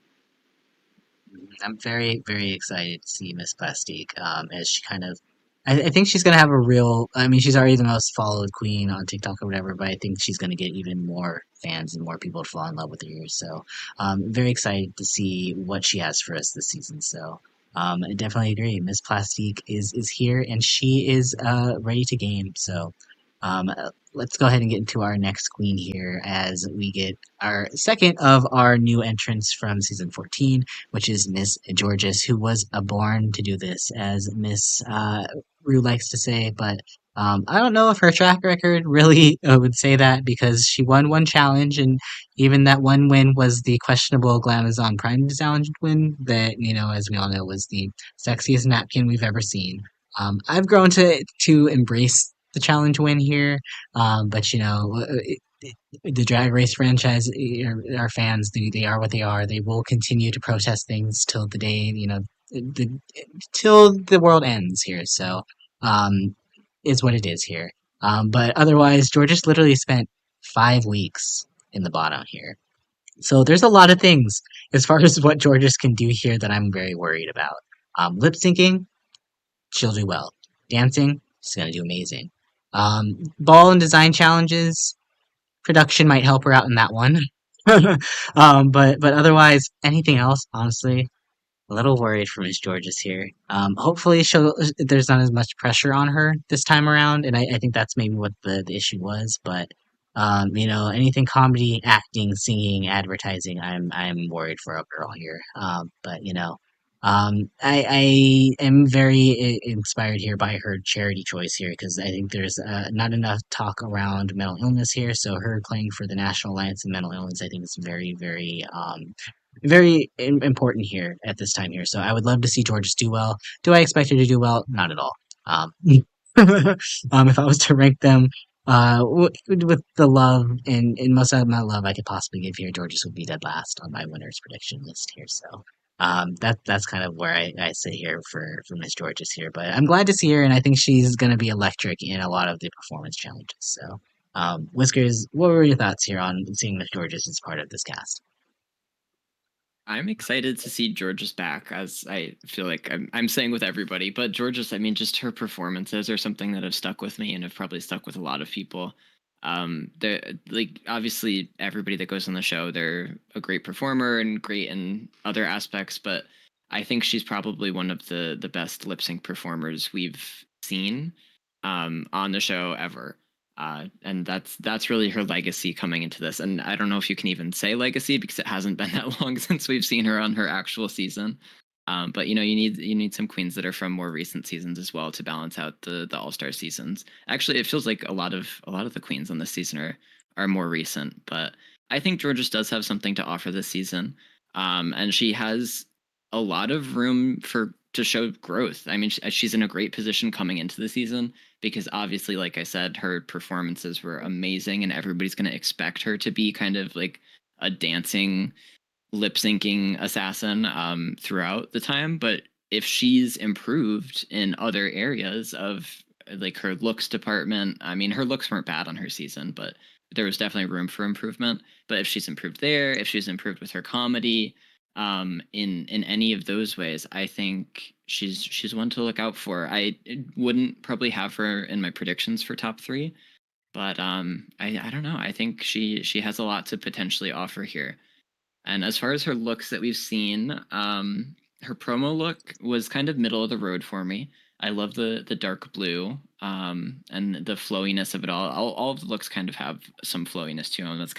I'm very, very excited to see Miss Plastique. As she kind of, I think she's gonna have a real. I mean, she's already the most followed queen on TikTok or whatever, but I think she's gonna get even more fans and more people to fall in love with her. So, very excited to see what she has for us this season. So, I definitely agree. Miss Plastique is here and she is ready to game. So, let's go ahead and get into our next queen here as we get our second of our new entrants from season 14, which is Miss Jorgeous, who was born to do this, as Miss Rue likes to say. But I don't know if her track record really would say that, because she won one challenge, and even that one win was the questionable Glamazon Prime challenge win that, as we all know, was the sexiest napkin we've ever seen. I've grown to embrace the challenge win here, but the Drag Race franchise, our fans, they are what they are. They will continue to protest things till the day, the, till the world ends here. So, um, is what it is here. But otherwise, Georgia's literally spent 5 weeks in the bottom here. So there's a lot of things as far as what Georgia's can do here that I'm very worried about. Lip syncing, she'll do well. Dancing, she's gonna do amazing. Ball and design challenges, production might help her out in that one. But otherwise, anything else, honestly, a little worried for Miss Georges here. Hopefully, there's not as much pressure on her this time around, and I think that's maybe what the issue was. But anything comedy, acting, singing, advertising, I'm worried for a girl here. But I am very inspired here by her charity choice here because I think there's not enough talk around mental illness here. So her playing for the National Alliance of Mental Illness, I think is very, very important here at this time here. So I would love to see Georges do well. Do I expect her to do well? Not at all. If I was to rank them, with the love and most of my love I could possibly give here, Georges would be dead last on my winners prediction list here. So that's kind of where I sit here for Miss Georges here. But I'm glad to see her, and I think she's going to be electric in a lot of the performance challenges. So, Whiskers, what were your thoughts here on seeing Miss Georges as part of this cast? I'm excited to see George's back, as I feel like I'm saying with everybody. But George's, I mean, just her performances are something that have stuck with me and have probably stuck with a lot of people. They're like obviously everybody that goes on the show, they're a great performer and great in other aspects, but I think she's probably one of the best lip sync performers we've seen on the show ever. And that's really her legacy coming into this. And I don't know if you can even say legacy because it hasn't been that long since we've seen her on her actual season. But you need some queens that are from more recent seasons as well to balance out the All Star seasons. Actually, it feels like a lot of the queens on this season are more recent. But I think Georges does have something to offer this season, and she has a lot of room for to show growth. I mean, she's in a great position coming into the season because obviously, like I said, her performances were amazing, and everybody's going to expect her to be kind of like a dancing, lip syncing assassin throughout the time. But if she's improved in other areas of like her looks department, I mean, her looks weren't bad on her season, but there was definitely room for improvement. But if she's improved there, if she's improved with her comedy, in any of those ways, I think she's one to look out for. I wouldn't probably have her in my predictions for top three, but I don't know. I think she has a lot to potentially offer here. And as far as her looks that we've seen, her promo look was kind of middle of the road for me. I love the dark blue, and the flowiness of it all. All of the looks kind of have some flowiness to them. That's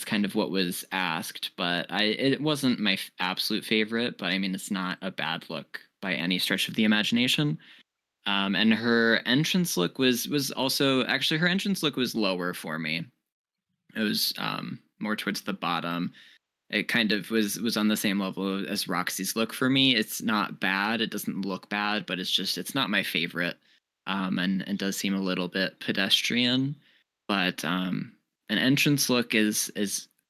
kind of what was asked, but it wasn't my absolute favorite. But I mean, it's not a bad look by any stretch of the imagination. And her entrance look was also actually her entrance look was lower for me. It was more towards the bottom. It kind of was on the same level as Roxxxy's look for me. It's not bad. It doesn't look bad, but it's not my favorite. And does seem a little bit pedestrian. But an entrance look is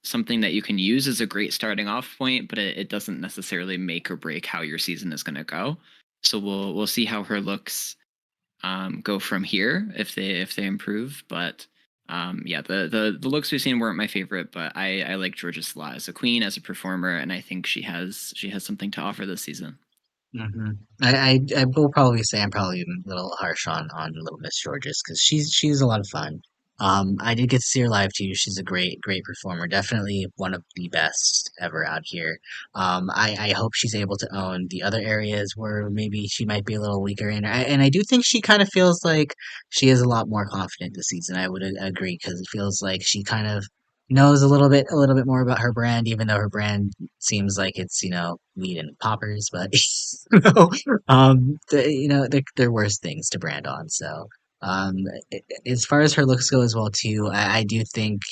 something that you can use as a great starting off point, but it doesn't necessarily make or break how your season is going to go. So we'll see how her looks go from here if they improve. But yeah, the looks we've seen weren't my favorite, but I like Georges a lot as a queen, as a performer, and I think she has something to offer this season. hmm I will probably say I'm probably a little harsh on Little Miss Georges because she's a lot of fun. I did get to see her live too. She's a great performer. Definitely one of the best ever out here. I hope she's able to own the other areas where maybe she might be a little weaker in. And I do think she kind of feels like she is a lot more confident this season. I would agree because it feels like she kind of knows a little bit more about her brand, even though her brand seems like it's weed and poppers, but you know, they're worse things to brand on. So, um, as far as her looks go as well too, I do think,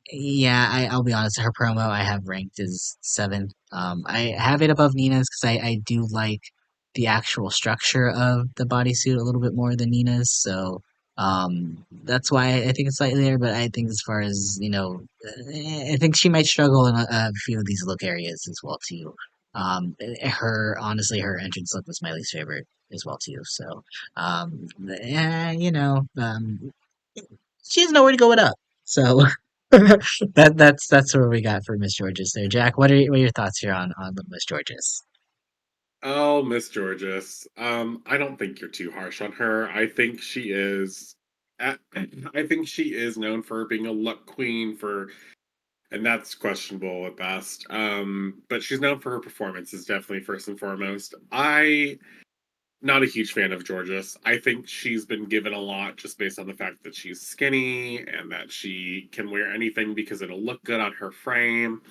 yeah, I'll be honest, her promo I have ranked as 7. I have it above Nina's because I do like the actual structure of the bodysuit a little bit more than Nina's. So that's why I think it's slightly there. But I think as far as I think she might struggle in a few of these look areas as well too. Her entrance look was my least favorite as well too. So she has nowhere to go but up. So that's where we got for Miss Georges there. Jack, what are your thoughts here on the Miss Georges? Oh, Miss Jorgeous. I don't think you're too harsh on her. I think she is. I think she is known for being a luck queen and that's questionable at best. But she's known for her performances, definitely first and foremost. Not a huge fan of Georges. I think she's been given a lot just based on the fact that she's skinny and that she can wear anything because it'll look good on her frame.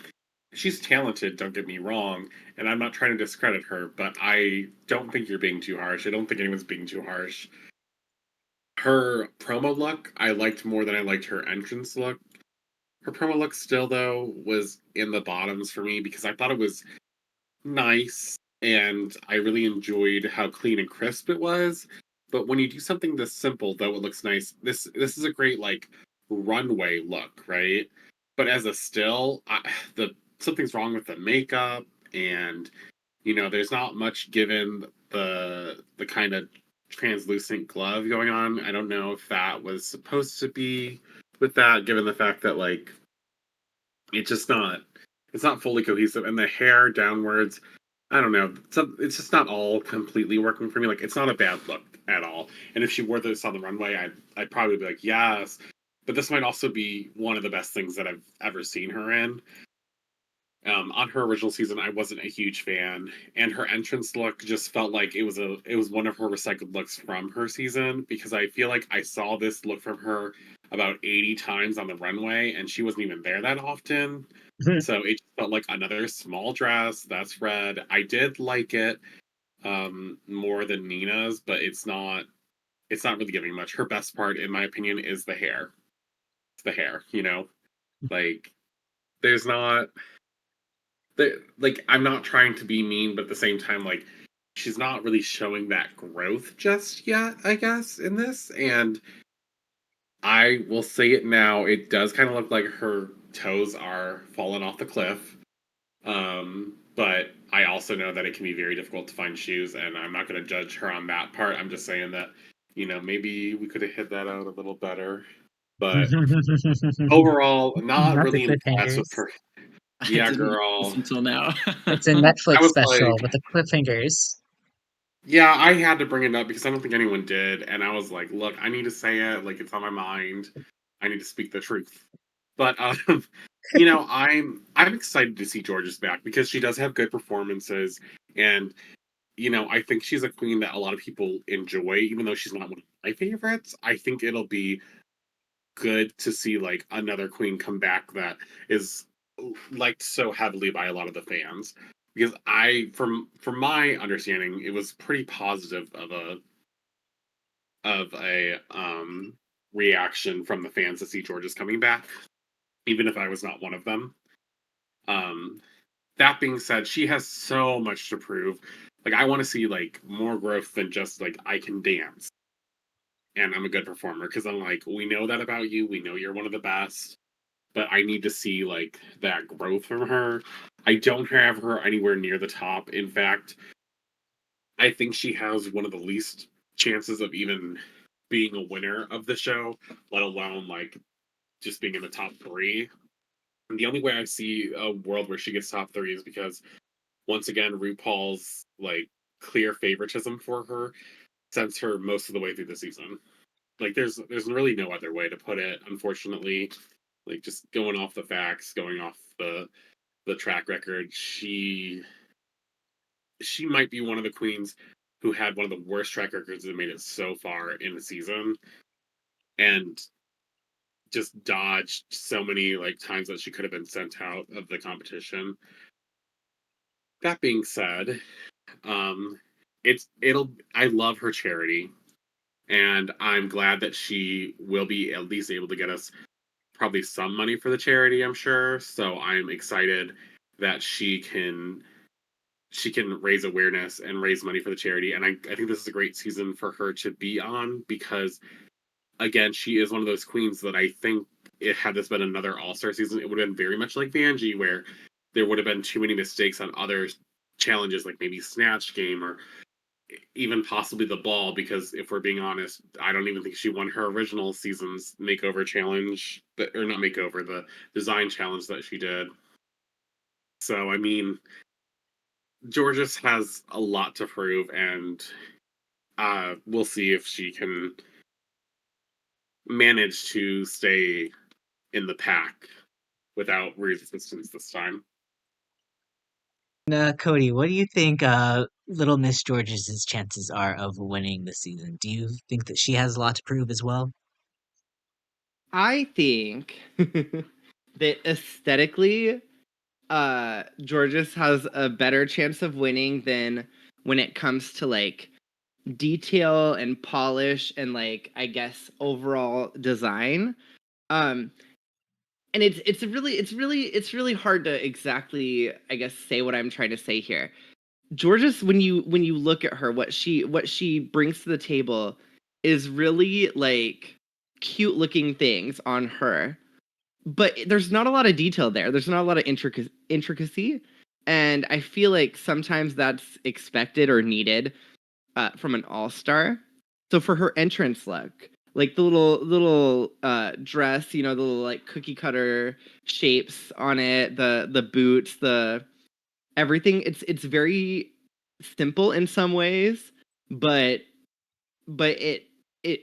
She's talented, don't get me wrong, and I'm not trying to discredit her, but I don't think you're being too harsh. I don't think anyone's being too harsh. Her promo look, I liked more than I liked her entrance look. Her promo look still, though, was in the bottoms for me because I thought it was nice and I really enjoyed how clean and crisp it was. But when you do something this simple, though it looks nice, this is a great like runway look, right? But as a still, the something's wrong with the makeup, and there's not much given the kind of translucent glove going on. I don't know if that was supposed to be with that, given the fact that like it's just not it's not fully cohesive, and the hair downwards, I don't know, it's just not all completely working for me. Like, it's not a bad look at all, and if she wore this on the runway, I'd probably be like, yes. But this might also be one of the best things that I've ever seen her in. On her original season, I wasn't a huge fan, and her entrance look just felt like it was one of her recycled looks from her season, because I feel like I saw this look from her about 80 times on the runway, and she wasn't even there that often. So it just felt like another small dress that's red. I did like it more than Nina's, but it's not really giving much. Her best part, in my opinion, is the hair. It's the hair. Like, there's not like, I'm not trying to be mean, but at the same time, like, she's not really showing that growth just yet, I guess, in this. And I will say it now, it does kind of look like her toes are falling off the cliff. But I also know that it can be very difficult to find shoes, and I'm not going to judge her on that part. I'm just saying that, maybe we could have hit that out a little better. But overall, not Not the really impressed with cliffhangers. her. I Yeah, didn't girl. notice until now. It's a I Netflix was like, special with the cliffhangers. yeah, I had to bring it up because I don't think anyone did. And I was like, look, I need to say it. Like, it's on my mind. I need to speak the truth. But I'm excited to see George's back because she does have good performances, and I think she's a queen that a lot of people enjoy, even though she's not one of my favorites. I think it'll be good to see like another queen come back that is liked so heavily by a lot of the fans. Because from my understanding, it was pretty positive of a reaction from the fans to see George's coming back, even if I was not one of them. Um, that being said, she has so much to prove. Like, I want to see like more growth than just like I can dance and I'm a good performer. Because I'm like, we know that about you. We know you're one of the best, but I need to see like that growth from her. I don't have her anywhere near the top. In fact, I think she has one of the least chances of even being a winner of the show, let alone like just being in the top three. And the only way I see a world where she gets top three is because, once again, RuPaul's like clear favoritism for her sends her most of the way through the season. Like, there's really no other way to put it, unfortunately. Like, just going off the facts, going off the track record, she might be one of the queens who had one of the worst track records that made it so far in the season, and just dodged so many like times that she could have been sent out of the competition. That being said, um it'll I love her charity, and I'm glad that she will be at least able to get us probably some money for the charity, I'm sure. So I'm excited that she can she can raise awareness and raise money for the charity. And I think this is a great season for her to be on because, again, she is one of those queens that I think had this been another All-Star season, it would have been very much like Vanjie, where there would have been too many mistakes on other challenges, like maybe Snatch Game or even possibly the ball, because if we're being honest, I don't even think she won her original season's makeover challenge, or not makeover, the design challenge that she did. So, I mean, Jorgeous has a lot to prove, and we'll see if she can manage to stay in the pack without resistance this time. Cody, what do you think Little Miss George's chances are of winning this season? Do you think that she has a lot to prove as well? I think that aesthetically, Jorgeous has a better chance of winning than when it comes to like detail and polish and like I guess overall design. Um, and it's really hard to exactly I guess say what I'm trying to say here. Jorgeous, when you look at her, what she brings to the table is really like cute looking things on her, but there's not a lot of detail there. There's not a lot of intricacy, and I feel like sometimes that's expected or needed from an all-star. So for her entrance look, like the little dress, the little like cookie cutter shapes on it, the boots, the everything, it's very simple in some ways, but it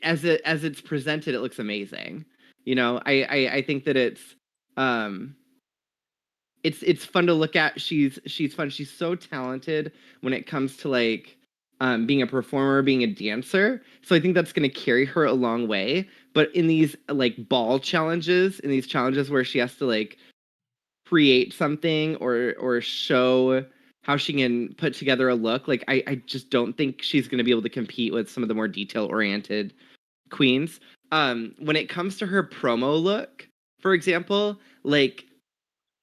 as it's presented, it looks amazing. I think that um it's fun to look at. She's fun. She's so talented when it comes to like being a performer, being a dancer. So I think that's going to carry her a long way. But in these like ball challenges, in these challenges where she has to like create something or show how she can put together a look, like I just don't think she's going to be able to compete with some of the more detail oriented queens. When it comes to her promo look, for example, like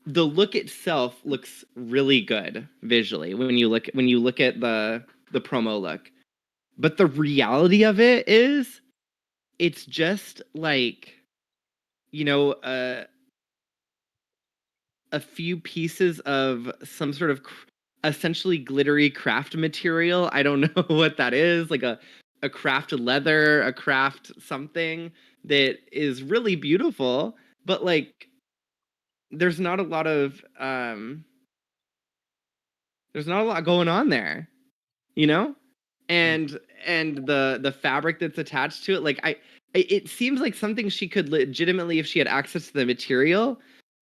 the look itself looks really good visually when you look at the promo look. But the reality of it is it's just like you know uh a few pieces of some sort of essentially glittery craft material. I don't know what that is, like a craft leather, a craft something that is really beautiful, but like there's not a lot of there's not a lot going on there, you know? And the fabric that's attached to it, like it seems like something she could legitimately, if she had access to the material,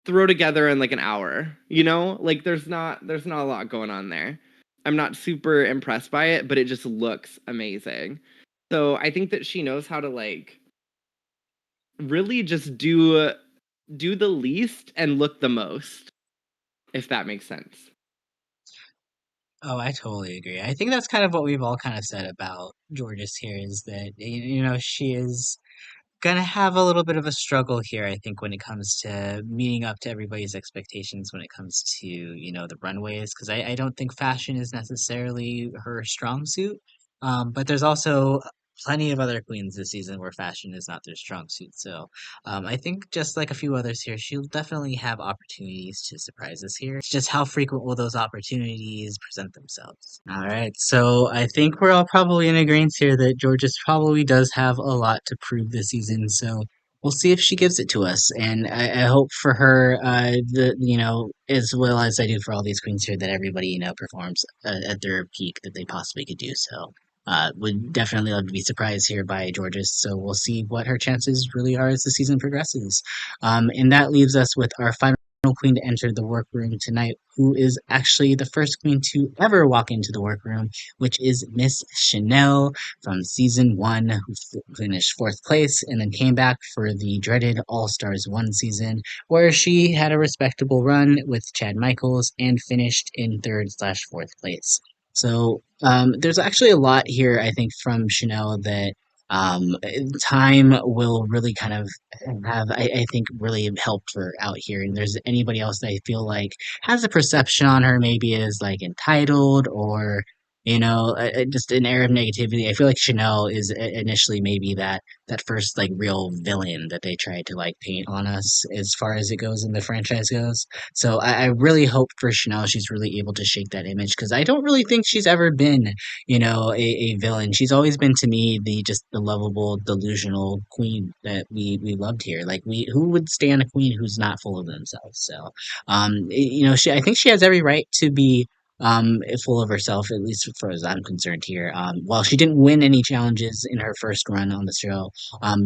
throw together in like an hour, like there's not a lot going on there. I'm not super impressed by it, but it just looks amazing. So I think that she knows how to like really just do the least and look the most, if that makes sense. Oh, I totally agree. I think that's kind of what we've all kind of said about Georges here is that, she is gonna have a little bit of a struggle here, I think, when it comes to meeting up to everybody's expectations when it comes to, the runways, because I don't think fashion is necessarily her strong suit. But there's also plenty of other queens this season where fashion is not their strong suit. So I think just like a few others here, she'll definitely have opportunities to surprise us here. It's just how frequent will those opportunities present themselves? All right, so I think we're all probably in agreement here that Georges probably does have a lot to prove this season. So we'll see if she gives it to us, and I hope for her, as well as I do for all these queens here, that everybody performs at their peak that they possibly could do. So would definitely love to be surprised here by Georges. So we'll see what her chances really are as the season progresses. And that leaves us with our final queen to enter the workroom tonight, who is actually the first queen to ever walk into the workroom, which is Miss Shannel from season one, who finished fourth place and then came back for the dreaded All Stars 1 season, where she had a respectable run with Chad Michaels and finished in third/fourth place. So there's actually a lot here, I think, from Chanel that Time will really kind of have, I think, really helped her out here. And there's anybody else that I feel like has a perception on her, maybe as like entitled or, just an air of negativity. I feel like Shannel is initially maybe that first like real villain that they tried to like paint on us as far as it goes in the franchise goes. So I really hope for Shannel she's really able to shake that image because I don't really think she's ever been a villain. She's always been to me the lovable, delusional queen that we loved here. Like who would stand a queen who's not full of themselves? So, I think she has every right to be full of herself, at least as far as I'm concerned here. While she didn't win any challenges in her first run on the show,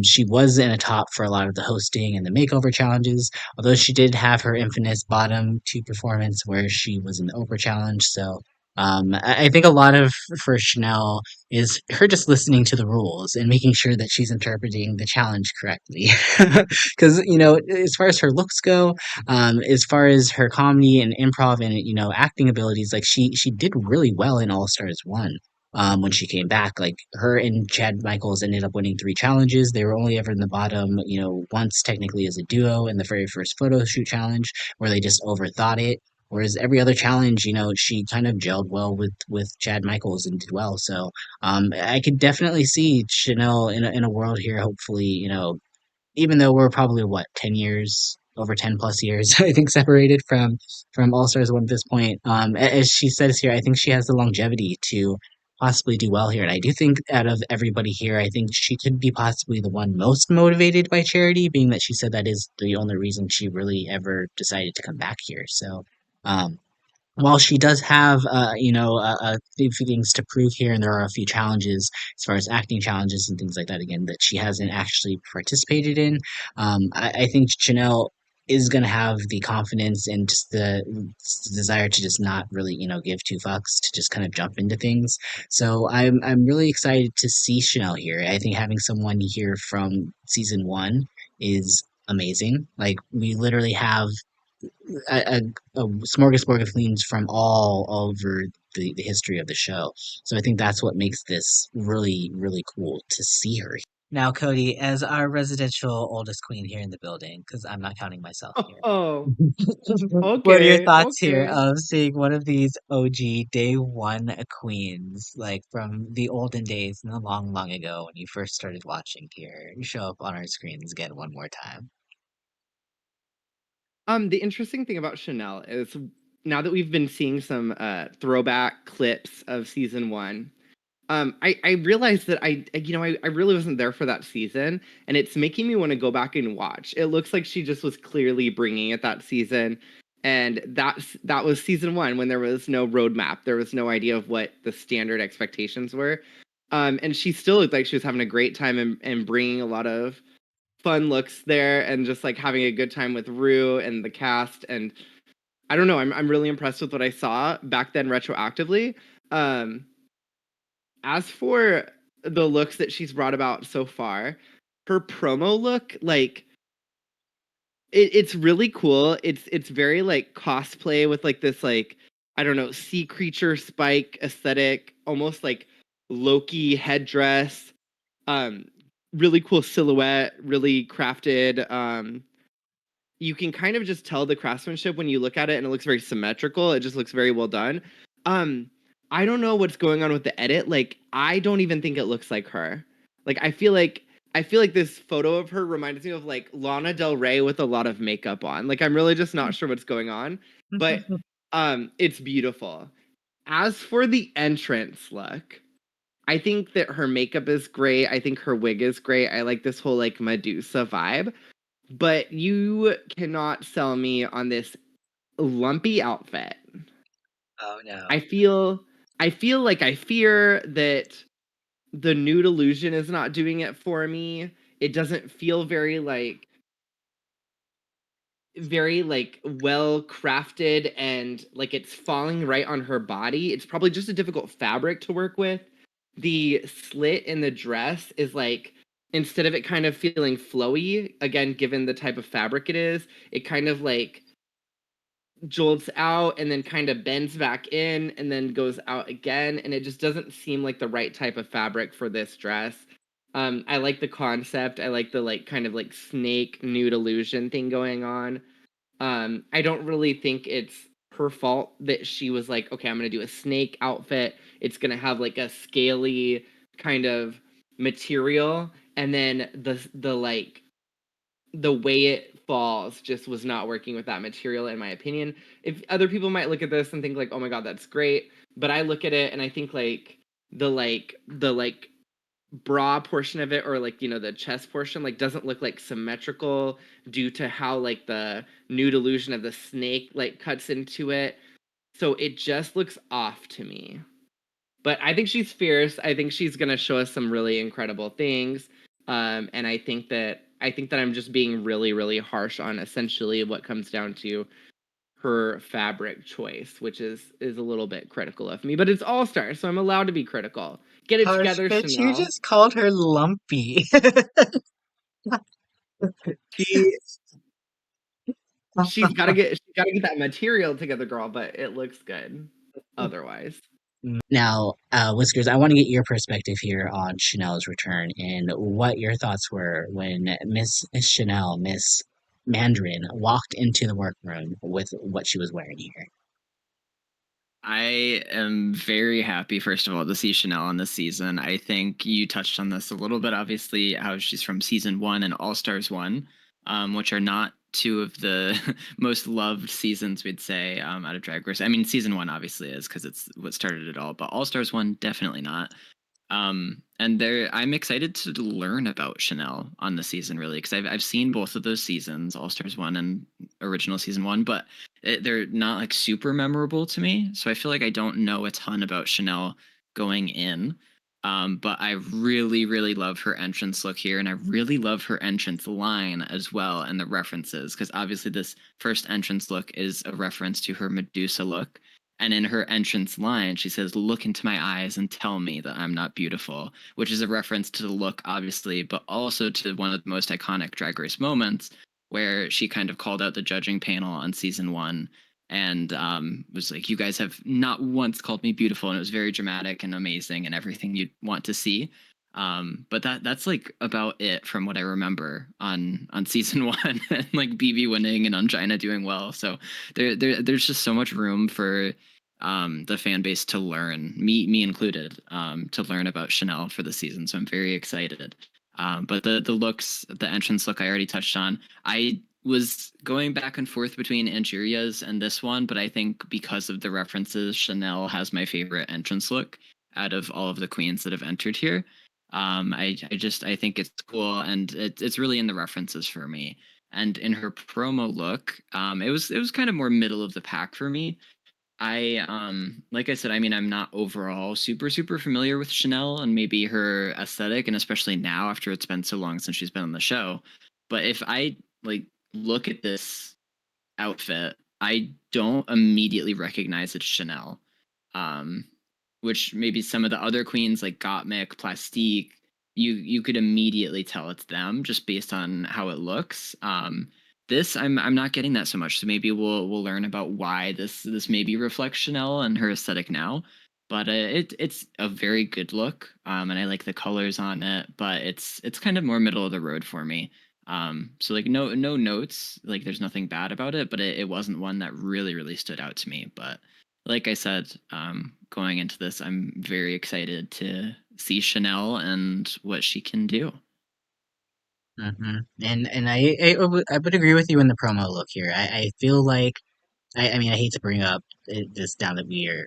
she was in a top for a lot of the hosting and the makeover challenges. Although she did have her infamous bottom two performance where she was in the Oprah challenge, so I think a lot of for Chanel is her just listening to the rules and making sure that she's interpreting the challenge correctly. Because as far as her looks go, as far as her comedy and improv and acting abilities, like she did really well in All Stars One. When she came back, like her and Chad Michaels ended up winning three challenges. They were only ever in the bottom, once technically as a duo in the very first photo shoot challenge, where they just overthought it. Whereas every other challenge, she kind of gelled well with Chad Michaels and did well. So I could definitely see Chanel in a world here. Hopefully, even though we're probably what 10 years, over 10 plus years, I think separated from All Stars One at this point. As she says here, I think she has the longevity to possibly do well here. And I do think out of everybody here, I think she could be possibly the one most motivated by charity, being that she said that is the only reason she really ever decided to come back here. So. Um, while she does have, a few things to prove here, and there are a few challenges as far as acting challenges and things like that, again, that she hasn't actually participated in, I think Chanel is going to have the confidence and just the desire to just not really, give two fucks to just kind of jump into things. So I'm really excited to see Chanel here. I think having someone here from season one is amazing. Like we literally have a smorgasbord of queens from all over the history of the show. So I think that's what makes this really, really cool to see her. Now, Cody, as our residential oldest queen here in the building, because I'm not counting myself here. Oh, What are your okay, thoughts here okay. of seeing one of these OG day one queens, like from the olden days, no long, long ago when you first started watching here, show up on our screens again one more time? The interesting thing about Chanel is now that we've been seeing some throwback clips of season one, I realized that I really wasn't there for that season, and it's making me want to go back and watch. It looks like she just was clearly bringing it that season, and that was season one when there was no roadmap, there was no idea of what the standard expectations were, and she still looked like she was having a great time and bringing a lot of fun looks there, and just like having a good time with Rue and the cast. And I don't know, I'm really impressed with what I saw back then retroactively. Um, as for the looks that she's brought about so far, her promo look, like it's really cool. It's very like cosplay with like this like I don't know sea creature spike aesthetic, almost like Loki headdress. Um, really cool silhouette, really crafted. You can kind of just tell the craftsmanship when you look at it, and it looks very symmetrical. It just looks very well done. Um, I don't know what's going on with the edit. Like, I don't even think it looks like her. Like, I feel like this photo of her reminds me of like Lana Del Rey with a lot of makeup on. Like, I'm really just not sure what's going on, but it's beautiful. As for the entrance look, I think that her makeup is great. I think her wig is great. I like this whole like Medusa vibe. But you cannot sell me on this lumpy outfit. Oh no. I feel like I fear that the nude illusion is not doing it for me. It doesn't feel very well crafted, and like it's falling right on her body. It's probably just a difficult fabric to work with. The slit in the dress is like, instead of it kind of feeling flowy, again given the type of fabric it is, it kind of like jolts out and then kind of bends back in and then goes out again, and it just doesn't seem like the right type of fabric for this dress. I like the concept. I like the like kind of like snake nude illusion thing going on. I don't really think it's her fault that she was like, okay, I'm gonna do a snake outfit. It's gonna have like a scaly kind of material, and then the like the way it falls just was not working with that material, in my opinion. If other people might look at this and think like, oh my god, that's great, but I look at it and I think like the bra portion of it, or like, you know, the chest portion, like doesn't look like symmetrical due to how like the nude illusion of the snake like cuts into it, so it just looks off to me. But I think she's fierce. I think she's gonna show us some really incredible things. And I think that I'm just being really, really harsh on essentially what comes down to her fabric choice, which is a little bit critical of me. But it's All Star, so I'm allowed to be critical. Get it Harsh, together, bitch, you Shannel. just called her lumpy. She she's gotta get that material together, girl. But it looks good otherwise. Now, Whiskers, I want to get your perspective here on Chanel's return and what your thoughts were when Miss Chanel, Miss Mandarin, walked into the workroom with what she was wearing here. I am very happy, first of all, to see Shannel on this season. I think you touched on this a little bit, obviously, how she's from season 1 and All Stars 1, which are not two of the most loved seasons, we'd say, out of Drag Race. I mean, season 1 obviously is because it's what started it all, but All Stars 1, definitely not. And I'm excited to learn about Shannel on the season, really, because I've seen both of those seasons, All Stars 1 and original season 1, but they're not like super memorable to me. So I feel like I don't know a ton about Shannel going in. But I really, really love her entrance look here, and I really love her entrance line as well, and the references, because obviously this first entrance look is a reference to her Medusa look. And in her entrance line, she says, "Look into my eyes and tell me that I'm not beautiful," which is a reference to the look, obviously, but also to one of the most iconic Drag Race moments where she kind of called out the judging panel on season 1 and was like, "You guys have not once called me beautiful," and it was very dramatic and amazing and everything you'd want to see. But that's like about it from what I remember on season 1, and like BB winning and Angina doing well. So there's just so much room for the fan base to learn, me included, to learn about Shannel for the season. So I'm very excited. But the looks, the entrance look, I already touched on. I was going back and forth between Angeria's and this one, but I think because of the references, Shannel has my favorite entrance look out of all of the queens that have entered here. I think it's cool, and it's really in the references for me. And in her promo look, it was kind of more middle of the pack for me. Like I said, I mean, I'm not overall super familiar with Shannel and maybe her aesthetic, and especially now after it's been so long since she's been on the show. But if I like look at this outfit, I don't immediately recognize it's Shannel. Um, which maybe some of the other queens like Gottmik, Plastique, you could immediately tell it's them just based on how it looks. This I'm not getting that so much. So maybe we'll learn about why this maybe reflects Shannel and her aesthetic now. But it's a very good look, and I like the colors on it. But it's kind of more middle of the road for me. So like no notes, like there's nothing bad about it, but it wasn't one that really stood out to me. But like I said, going into this, I'm very excited to see Shannel and what she can do. And I would agree with you in the promo look here. I feel like I mean, I hate to bring up this now that we are,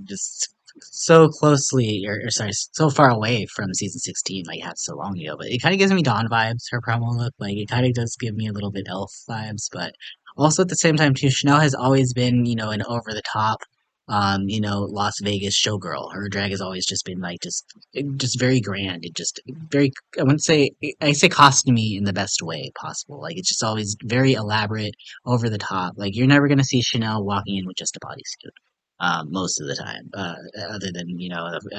just so closely, or sorry, so far away from season 16, like, had so long ago, but it kind of gives me Dawn vibes, her promo look. Like, it kind of does give me a little bit Elf vibes, but also at the same time, too, Chanel has always been, an over the top, Las Vegas showgirl. Her drag has always just been, like, just very grand. It just very, I say costumey in the best way possible. Like, it's just always very elaborate, over the top. Like, you're never gonna see Chanel walking in with just a bodysuit. Most of the time, other than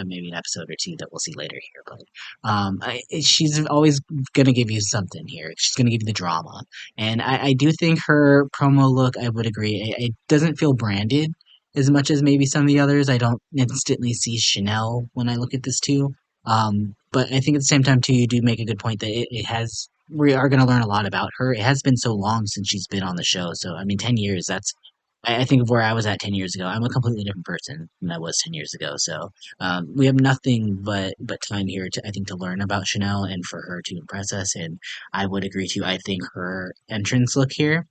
maybe an episode or two that we'll see later here. But she's always gonna give you something here. She's gonna give you the drama, and I do think her promo look. I would agree. It doesn't feel branded as much as maybe some of the others. I don't instantly see Chanel when I look at this too. But I think at the same time too, you do make a good point that it has. We are going to learn a lot about her. It has been so long since she's been on the show. So I mean, 10 years. I think of where I was at 10 years ago. I'm a completely different person than I was 10 years ago. So we have nothing but time here to I think to learn about Chanel and for her to impress us. And I would agree too. I think her entrance look here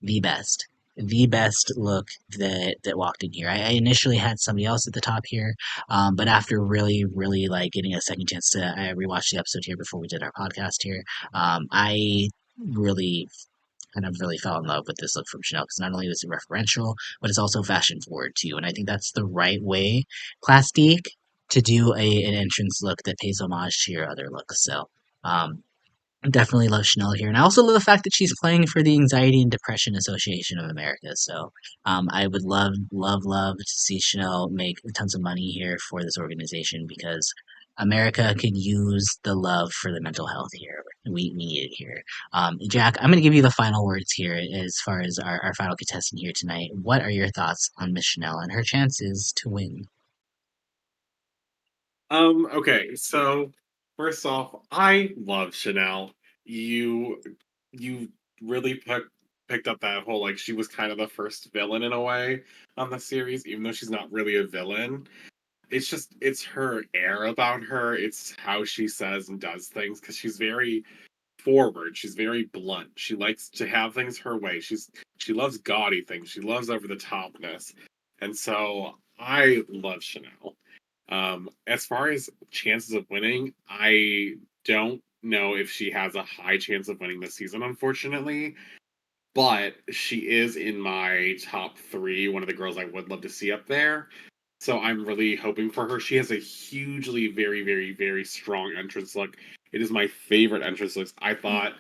the best. The best look that walked in here. I initially had somebody else at the top here, but after really like getting a second chance to, I rewatched the episode here before we did our podcast here. I really kind of really fell in love with this look from Chanel because not only is it referential, but it's also fashion forward too, and I think that's the right way, Plastique, to do an entrance look that pays homage to your other looks. So. Um, Definitely love Chanel here, and I also love the fact that she's playing for the Anxiety and Depression Association of America. So, I would love to see Chanel make tons of money here for this organization because America could use the love for the mental health here. We need it here. Jack, I'm going to give you the final words here as far as our final contestant here tonight. What are your thoughts on Miss Chanel and her chances to win? Okay, so first off, I love Chanel. You you really picked up that whole like she was kind of the first villain in a way on the series, even though she's not really a villain. It's her air about her, it's how she says and does things because she's very forward, she's very blunt. She likes to have things her way. She loves gaudy things, she loves over the topness. And so I love Chanel. As far as chances of winning, I don't know if she has a high chance of winning this season, unfortunately. But she is in my top three, one of the girls I would love to see up there. So I'm really hoping for her. She has a hugely, very strong entrance look. It is my favorite entrance looks. I thought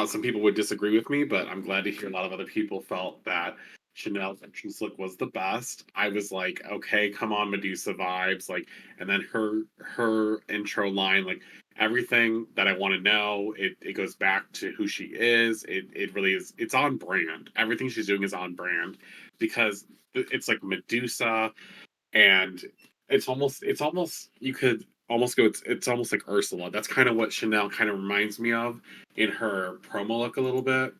some people would disagree with me, but I'm glad to hear a lot of other people felt that Chanel's entrance look was the best. I was like, okay, come on, Medusa vibes, like, and then her intro line, like everything that I want to know, it goes back to who she is. It really is. It's on brand. Everything she's doing is on brand because it's like Medusa and it's almost you could almost go it's almost like Ursula. That's kind of what Chanel kind of reminds me of in her promo look a little bit.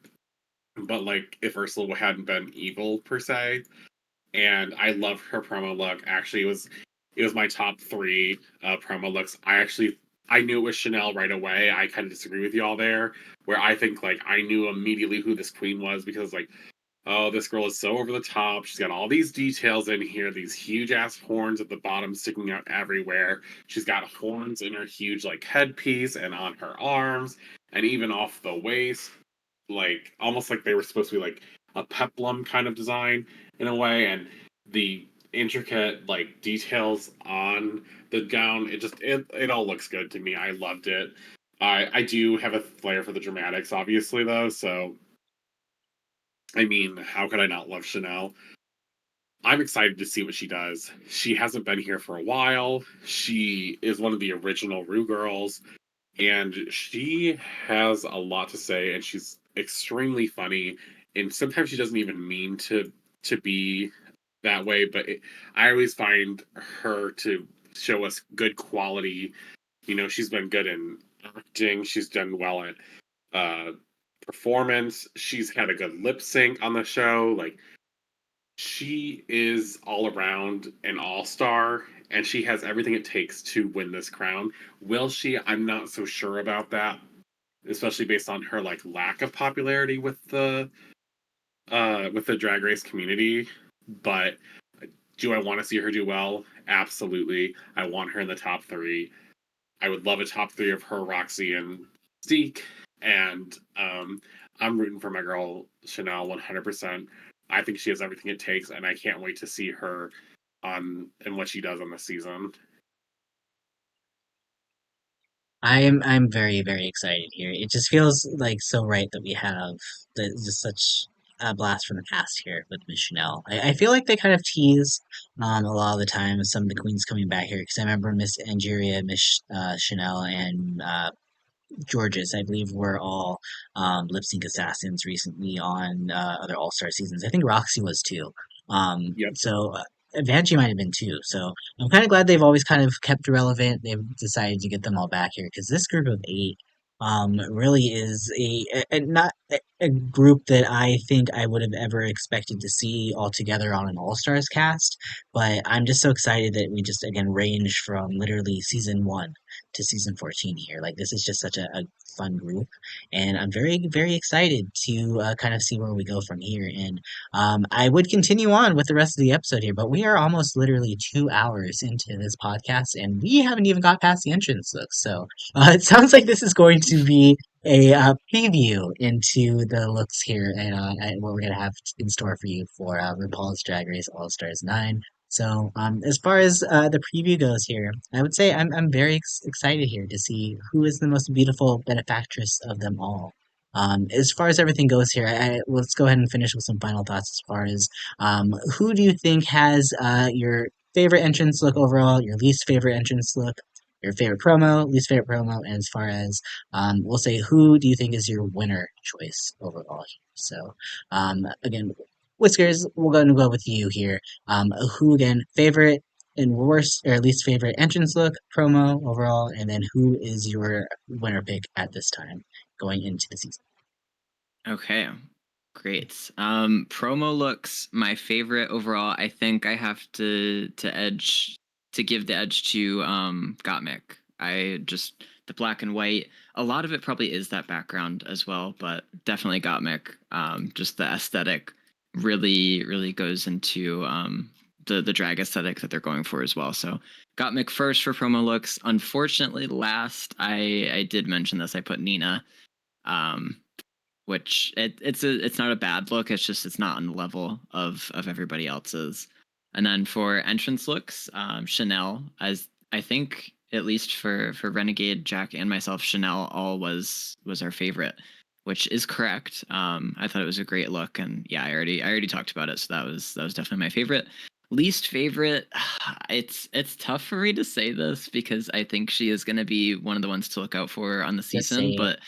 But like if Ursula hadn't been evil per se. And I love her promo look. Actually, it was my top three promo looks. I knew it was Chanel right away. I kind of disagree with y'all there, where I think like I knew immediately who this queen was because like oh, this girl is so over the top. She's got all these details in here, these huge ass horns at the bottom sticking out everywhere. She's got horns in her huge like headpiece and on her arms and even off the waist, like almost like they were supposed to be like a peplum kind of design in a way. And the intricate like details on the gown, it all looks good to me. I loved it. I do have a flair for the dramatics, obviously though, so I mean, how could I not love Chanel? I'm excited to see what she does. She hasn't been here for a while. She is one of the original Rue girls, and she has a lot to say, and she's extremely funny. And sometimes she doesn't even mean to be that way, but I always find her to show us good quality. You know, she's been good in acting. She's done well at uh, performance. She's had a good lip sync on the show. Like she is all around an all-star and she has everything it takes to win this crown. Will she? I'm not so sure about that, especially based on her like lack of popularity with the drag race community. But do I want to see her do well? Absolutely. I want her in the top three. I would love a top three of her, Roxxxy, and Zeke. And I'm rooting for my girl Chanel 100%. I think she has everything it takes, and I can't wait to see her on and what she does on this season. I'm very excited here. It just feels like so right that we have just such a blast from the past here with Miss Chanel. I feel like they kind of tease a lot of the time some of the queens coming back here because I remember Miss Angeria, Miss Chanel, and Jorgeous, I believe, were all lip sync assassins recently on other All Star seasons. I think Roxy was too. Yep. So Vanjie might have been too. So I'm kind of glad they've always kind of kept relevant. They've decided to get them all back here because this group of eight really is not a group that I think I would have ever expected to see all together on an All Stars cast. But I'm just so excited that we just again range from literally season 1 to season 14 here. Like this is just such a fun group, and I'm very excited to kind of see where we go from here. And I would continue on with the rest of the episode here, but we are almost literally 2 hours into this podcast, and we haven't even got past the entrance look. So it sounds like this is going to be a preview into the looks here and what we're going to have in store for you for RuPaul's Drag Race All Stars 9. So, as far as the preview goes here, I would say I'm very excited here to see who is the most beautiful benefactress of them all. As far as everything goes here, let's go ahead and finish with some final thoughts as far as who do you think has your favorite entrance look overall, your least favorite entrance look, your favorite promo, least favorite promo, and as far as we'll say who do you think is your winner choice overall here. So again, Whiskers, we're going to go with you here. Who again, favorite and worst or least favorite entrance look, promo overall, and then who is your winner pick at this time going into the season? Okay, great. Promo looks my favorite overall. I think I have to give the edge to Gottmik. I just the black and white. A lot of it probably is that background as well, but definitely Gottmik. Just the aesthetic really goes into the drag aesthetic that they're going for as well. So Gottmik first for promo looks. Unfortunately, last I did mention this. I put Nina. Which it's not a bad look. It's just it's not on the level of everybody else's. And then for entrance looks, Shannel, as I think at least for Renegayde, Jack, and myself, Shannel all was our favorite, which is correct. I thought it was a great look, and yeah, I already talked about it, so that was definitely my favorite. Least favorite, it's tough for me to say this because I think she is going to be one of the ones to look out for on the Just season, say but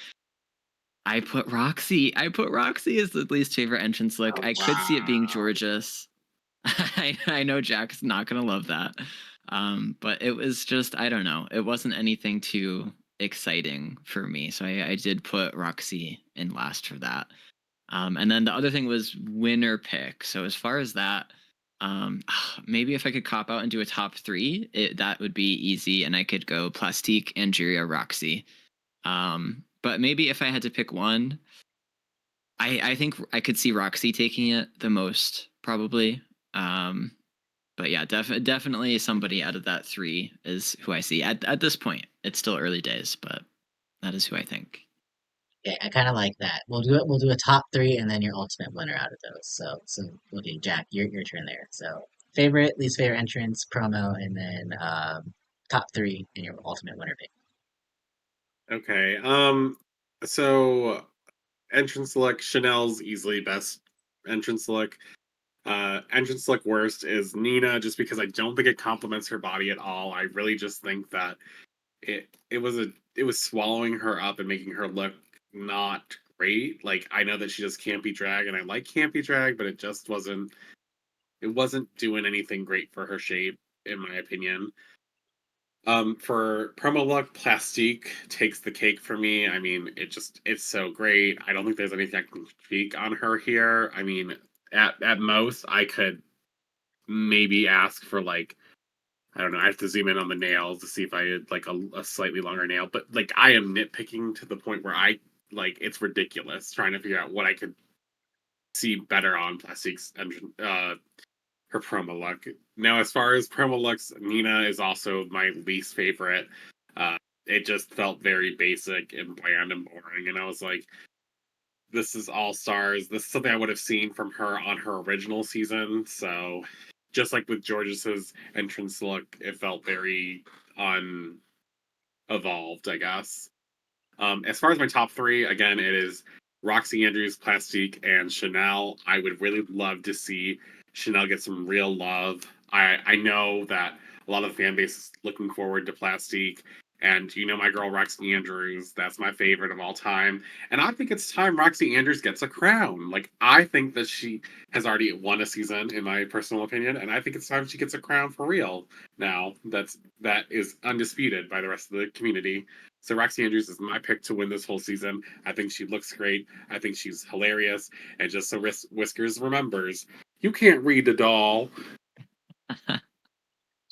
I put Roxxxy. I put Roxxxy as the least favorite entrance look. I could see it being Wow. Jorgeous. I know Jack's not gonna love that, but it was just I don't know. It wasn't anything too exciting for me, so I did put Roxxxy in last for that. And then the other thing was winner pick. So as far as that, maybe if I could cop out and do a top three, that would be easy, and I could go Plastique, Angeria, Roxxxy. But maybe if I had to pick one, I think I could see Roxxxy taking it the most, probably. But yeah, definitely somebody out of that three is who I see at this point. It's still early days, but that is who I think. yeah, I kind of like that. We'll do it. We'll do a top three and then your ultimate winner out of those. So we'll do Jack. Your turn there. So favorite, least favorite entrance, promo, and then top three and your ultimate winner pick. Okay. So entrance look, Chanel's easily best entrance look. Entrance look worst is Nina, just because I don't think it complements her body at all. I really just think that it was swallowing her up and making her look not great. Like I know that she does campy drag, and I like campy drag, but it wasn't doing anything great for her shape, in my opinion. For promo look, Plastique takes the cake for me. I mean, it's so great. I don't think there's anything I can speak on her here. I mean, at most, I could maybe ask for like I don't know. I have to zoom in on the nails to see if I had like a slightly longer nail. But like I am nitpicking to the point where I like it's ridiculous trying to figure out what I could see better on Plastique's her promo look. Now, as far as promo looks, Nina is also my least favorite. It just felt very basic and bland and boring, and I was like, "This is All Stars. This is something I would have seen from her on her original season." So, just like with George's entrance look, it felt very unevolved, I guess. As far as my top three, again, it is Roxxxy Andrews, Plastique, and Shannel. I would really love to see Shannel get some real love. I know that a lot of the fan base is looking forward to Plastique, And you know my girl Roxxxy Andrews, that's my favorite of all time. And I think it's time Roxxxy Andrews gets a crown. Like, I think that she has already won a season, in my personal opinion, and I think it's time she gets a crown for real now. That is undisputed by the rest of the community. So Roxxxy Andrews is my pick to win this whole season. I think she looks great. I think she's hilarious. And just so Whiskers remembers, you can't read a doll. I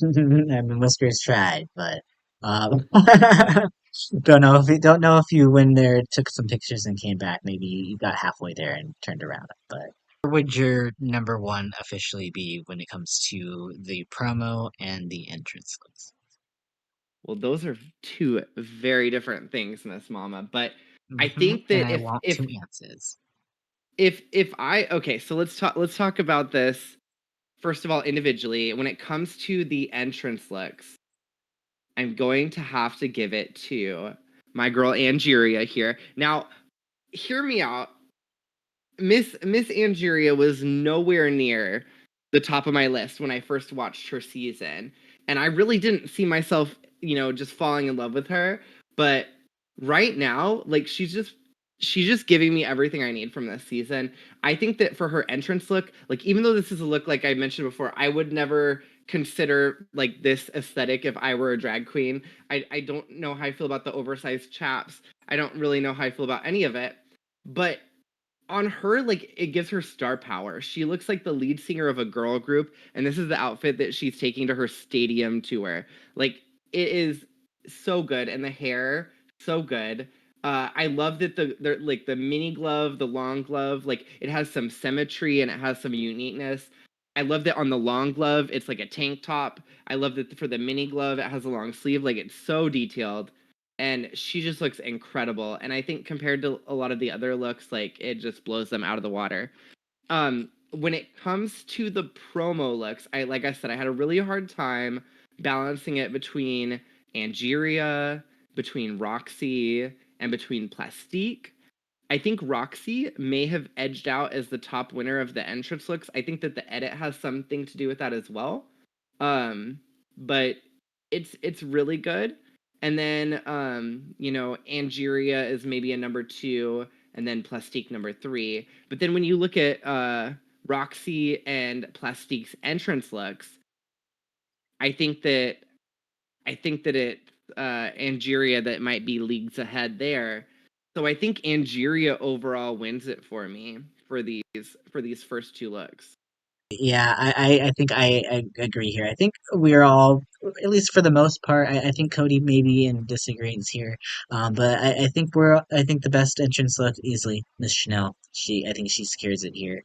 mean, Whiskers tried, but don't know if you went there, took some pictures, and came back. Maybe you got halfway there and turned around. But where would your number one officially be when it comes to the promo and the entrance looks? Well, those are two very different things, Miss Mama. But I Hmm. think And that I want two answers. if I okay, so let's talk about this first of all individually. When it comes to the entrance looks, I'm going to have to give it to my girl Angeria here. Now, hear me out. Miss Angeria was nowhere near the top of my list when I first watched her season, and I really didn't see myself, just falling in love with her. But right now, like she's just giving me everything I need from this season. I think that for her entrance look, like even though this is a look like I mentioned before, I would never consider like this aesthetic if I were a drag queen. I don't know how I feel about the oversized chaps. I don't really know how I feel about any of it. But on her, like it gives her star power. She looks like the lead singer of a girl group, and this is the outfit that she's taking to her stadium tour. Like it is so good, and the hair so good. I love that the mini glove, the long glove, like it has some symmetry and it has some uniqueness. I love that on the long glove, it's like a tank top. I love that for the mini glove, it has a long sleeve. Like it's so detailed, and she just looks incredible. And I think compared to a lot of the other looks, like it just blows them out of the water. When it comes to the promo looks, like I said, I had a really hard time balancing it between Angeria, between Roxxxy, and between Plastique. I think Roxxxy may have edged out as the top winner of the entrance looks. I think that the edit has something to do with that as well. Um, but it's really good. And then Angeria is maybe a number two, and then Plastique number three. But then when you look at Roxxxy and Plastique's entrance looks, I think that it Angeria that might be leagues ahead there. So I think Angeria overall wins it for me for these first two looks. Yeah, I think I agree here. I think we're all, at least for the most part, I think Cody maybe in disagrees here. But I think I think the best entrance look easily Miss Chanel. I think she secures it here.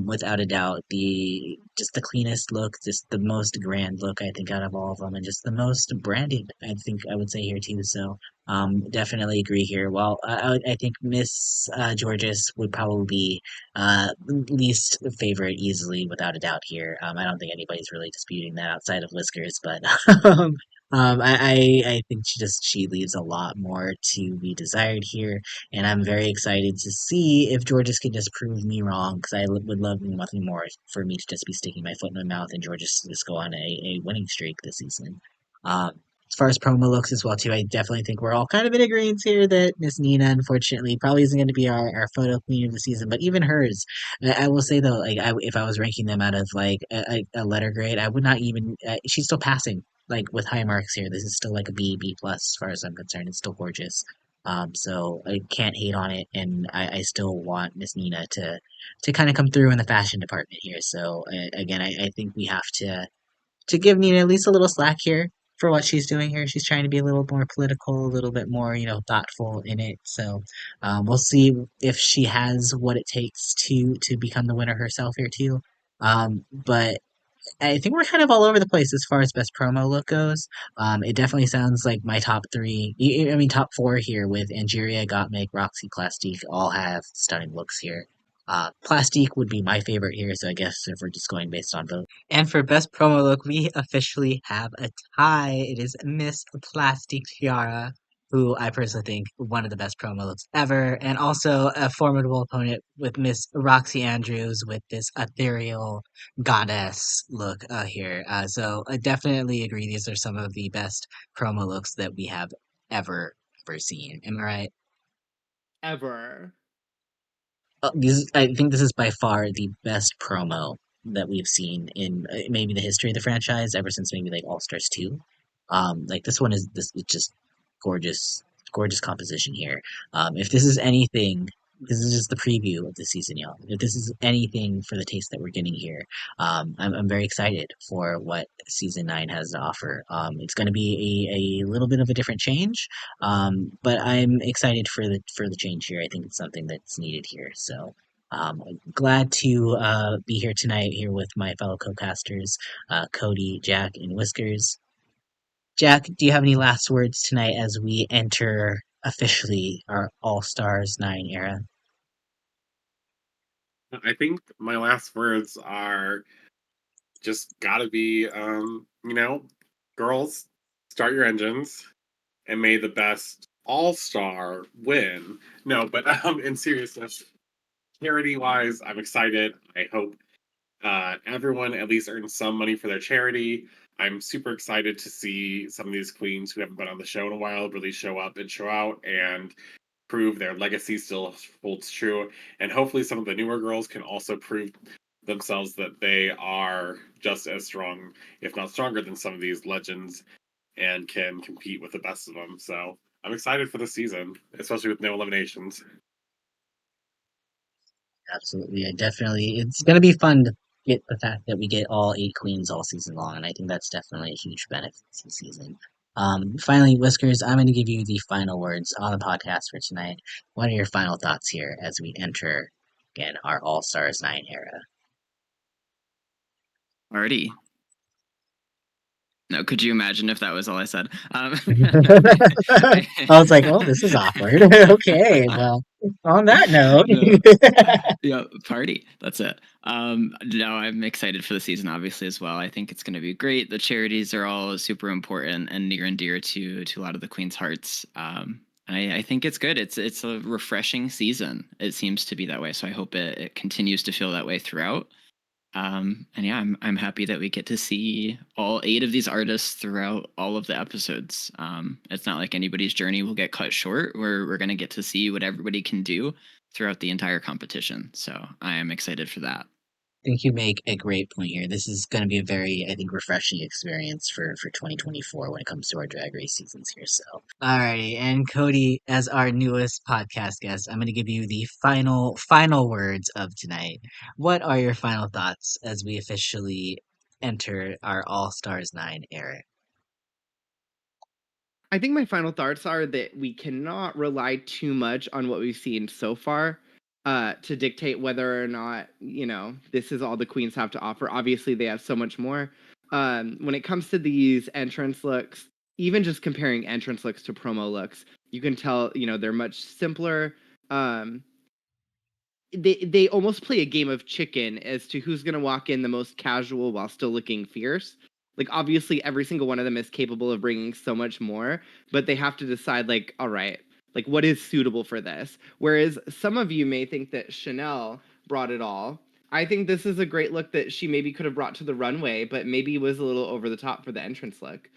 Without a doubt, just the cleanest look, just the most grand look, I think, out of all of them, and just the most branded, I think I would say here too. So, definitely agree here. Well, I think Miss Jorgeous would probably be least favorite easily, without a doubt here. I don't think anybody's really disputing that outside of Whiskers, but I think she leaves a lot more to be desired here, and I'm very excited to see if Georges can just prove me wrong, because would love nothing more for me to just be sticking my foot in my mouth and Georges to just go on a winning streak this season. As far as promo looks as well too, I definitely think we're all kind of in agreement here that Miss Nina, unfortunately, probably isn't going to be our photo queen of the season. But even hers, I will say though, like if I was ranking them out of like a letter grade, I would not even. She's still passing like with high marks here. This is still like a B plus as far as I'm concerned. It's still gorgeous. So I can't hate on it, and I still want Miss Nina to kind of come through in the fashion department here. So again, I think we have to give Nina at least a little slack here for what she's doing here. She's trying to be a little more political, a little bit more, thoughtful in it. So we'll see if she has what it takes to become the winner herself here too. But I think we're kind of all over the place as far as best promo look goes. It definitely sounds like my top three, I mean top four here with Angeria, Gottmik, Roxxxy, Plastique all have stunning looks here. Plastique would be my favorite here, so I guess if we're just going based on vote. And for best promo look, we officially have a tie. It is Miss Plastique Tiara who I personally think one of the best promo looks ever, and also a formidable opponent with Miss Roxxxy Andrews with this ethereal goddess look here. So I definitely agree these are some of the best promo looks that we have ever seen. Am I right? Ever. I think this is by far the best promo that we've seen in maybe the history of the franchise ever since maybe like All Stars 2. Like this is just gorgeous, gorgeous composition here. If this is anything, this is just the preview of the season, y'all. If this is anything for the taste that we're getting here, I'm very excited for what season 9 has to offer. It's going to be a little bit of a different change, but I'm excited for the change here. I think it's something that's needed here. So glad to be here tonight here with my fellow co-casters, Cody, Jack, and Whiskers. Jack, do you have any last words tonight as we enter officially our All Stars 9 era? I think my last words are just gotta be, girls, start your engines and may the best all star win. No, but in seriousness, charity wise, I'm excited. I hope everyone at least earns some money for their charity. I'm super excited to see some of these queens who haven't been on the show in a while really show up and show out and prove their legacy still holds true. And hopefully, some of the newer girls can also prove themselves that they are just as strong, if not stronger, than some of these legends and can compete with the best of them. So I'm excited for the season, especially with no eliminations. Absolutely, I definitely. It's going to be fun to get the fact that we get all 8 queens all season long, and I think that's definitely a huge benefit this season. Finally, Whiskers, I'm going to give you the final words on the podcast for tonight. What are your final thoughts here as we enter again our All Stars 9 era? Already. No, could you imagine if that was all I said? I was like, "Oh, this is awkward." Okay, well, on that note, No. Yeah, party. That's it. No, I'm excited for the season, obviously, as well. I think it's going to be great. The charities are all super important and near and dear to a lot of the Queen's hearts. I think it's good. It's a refreshing season. It seems to be that way. So I hope it continues to feel that way throughout. And yeah, I'm happy that we get to see all 8 of these artists throughout all of the episodes. It's not like anybody's journey will get cut short. We're gonna get to see what everybody can do throughout the entire competition. So I am excited for that. think you make a great point here. This is going to be a very, I think, refreshing experience for 2024 when it comes to our drag race seasons here. So, alrighty, and Cody, as our newest podcast guest, I'm going to give you the final words of tonight. What are your final thoughts as we officially enter our All Stars 9 era? I think my final thoughts are that we cannot rely too much on what we've seen so far to dictate whether or not, this is all the queens have to offer. Obviously, they have so much more. When it comes to these entrance looks, even just comparing entrance looks to promo looks, you can tell, they're much simpler. Um, they almost play a game of chicken as to who's going to walk in the most casual while still looking fierce. Like, obviously every single one of them is capable of bringing so much more, but they have to decide, like, all right, like, what is suitable for this? Whereas some of you may think that Shannel brought it all. I think this is a great look that she maybe could have brought to the runway, but maybe was a little over the top for the entrance look.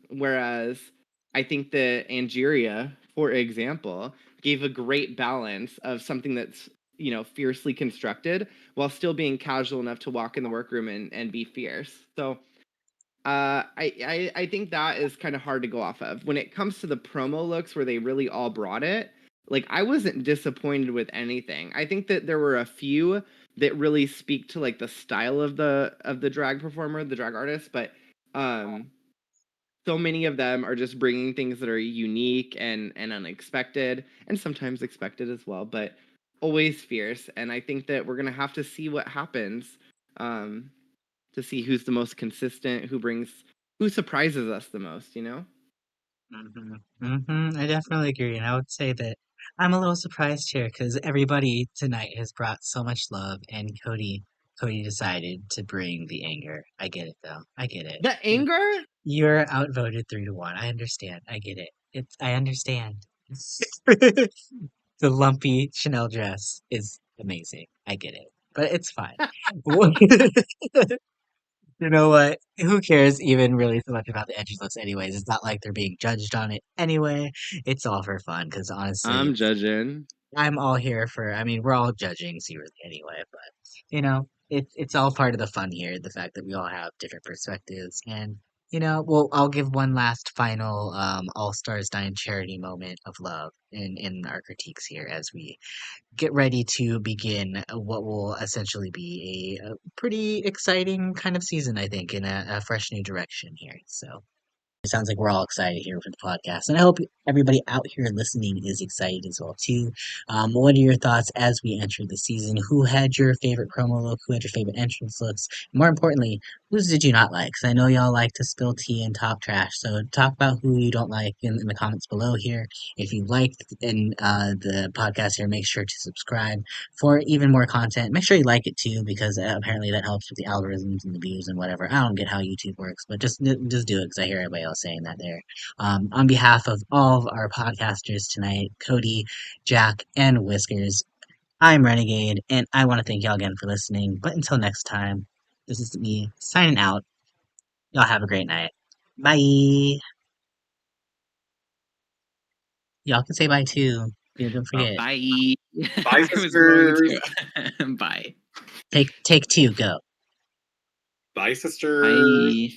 Whereas I think that Angeria, for example, gave a great balance of something that's, fiercely constructed while still being casual enough to walk in the workroom and be fierce. So I think that is kind of hard to go off of. When it comes to the promo looks where they really all brought it, like, I wasn't disappointed with anything. I think that there were a few that really speak to, like, the style of the drag performer, the drag artist, but so many of them are just bringing things that are unique and unexpected, and sometimes expected as well, but always fierce. And I think that we're gonna have to see what happens, um, to see who's the most consistent, who surprises us the most. I definitely agree, and I would say that I'm a little surprised here because everybody tonight has brought so much love, and Cody decided to bring the anger. I get it, though. I get it. The anger? You're outvoted 3-1. I understand. I get it. I understand. The lumpy Chanel dress is amazing. I get it, but it's fine. You know what? Who cares even really so much about the edgy looks anyways? It's not like they're being judged on it anyway. It's all for fun because honestly, I'm judging. I'm all here for. I mean, we're all judging secretly anyway, but it's all part of the fun here. The fact that we all have different perspectives, and well, I'll give one last final All Stars 9 charity moment of love in our critiques here as we get ready to begin what will essentially be a pretty exciting kind of season, I think, in a fresh new direction here. So. It sounds like we're all excited here for the podcast, and I hope everybody out here listening is excited as well too. What are your thoughts as we enter the season? Who had your favorite promo look? Who had your favorite entrance looks? More importantly, whose did you not like? Because I know y'all like to spill tea and talk trash. So talk about who you don't like in the comments below here. If you liked in the podcast here, make sure to subscribe for even more content. Make sure you like it too, because apparently that helps with the algorithms and the views and whatever. I don't get how YouTube works, but just do it because I hear everybody else saying that there. On behalf of all of our podcasters tonight, Cody, Jack, and Whiskers, I'm Renegayde, and I want to thank y'all again for listening. But until next time, this is me signing out. Y'all have a great night. Bye. Y'all can say bye too. Don't forget. Bye. Bye, I was going sisters. to. Bye. Take two. Go. Bye, sisters. Bye.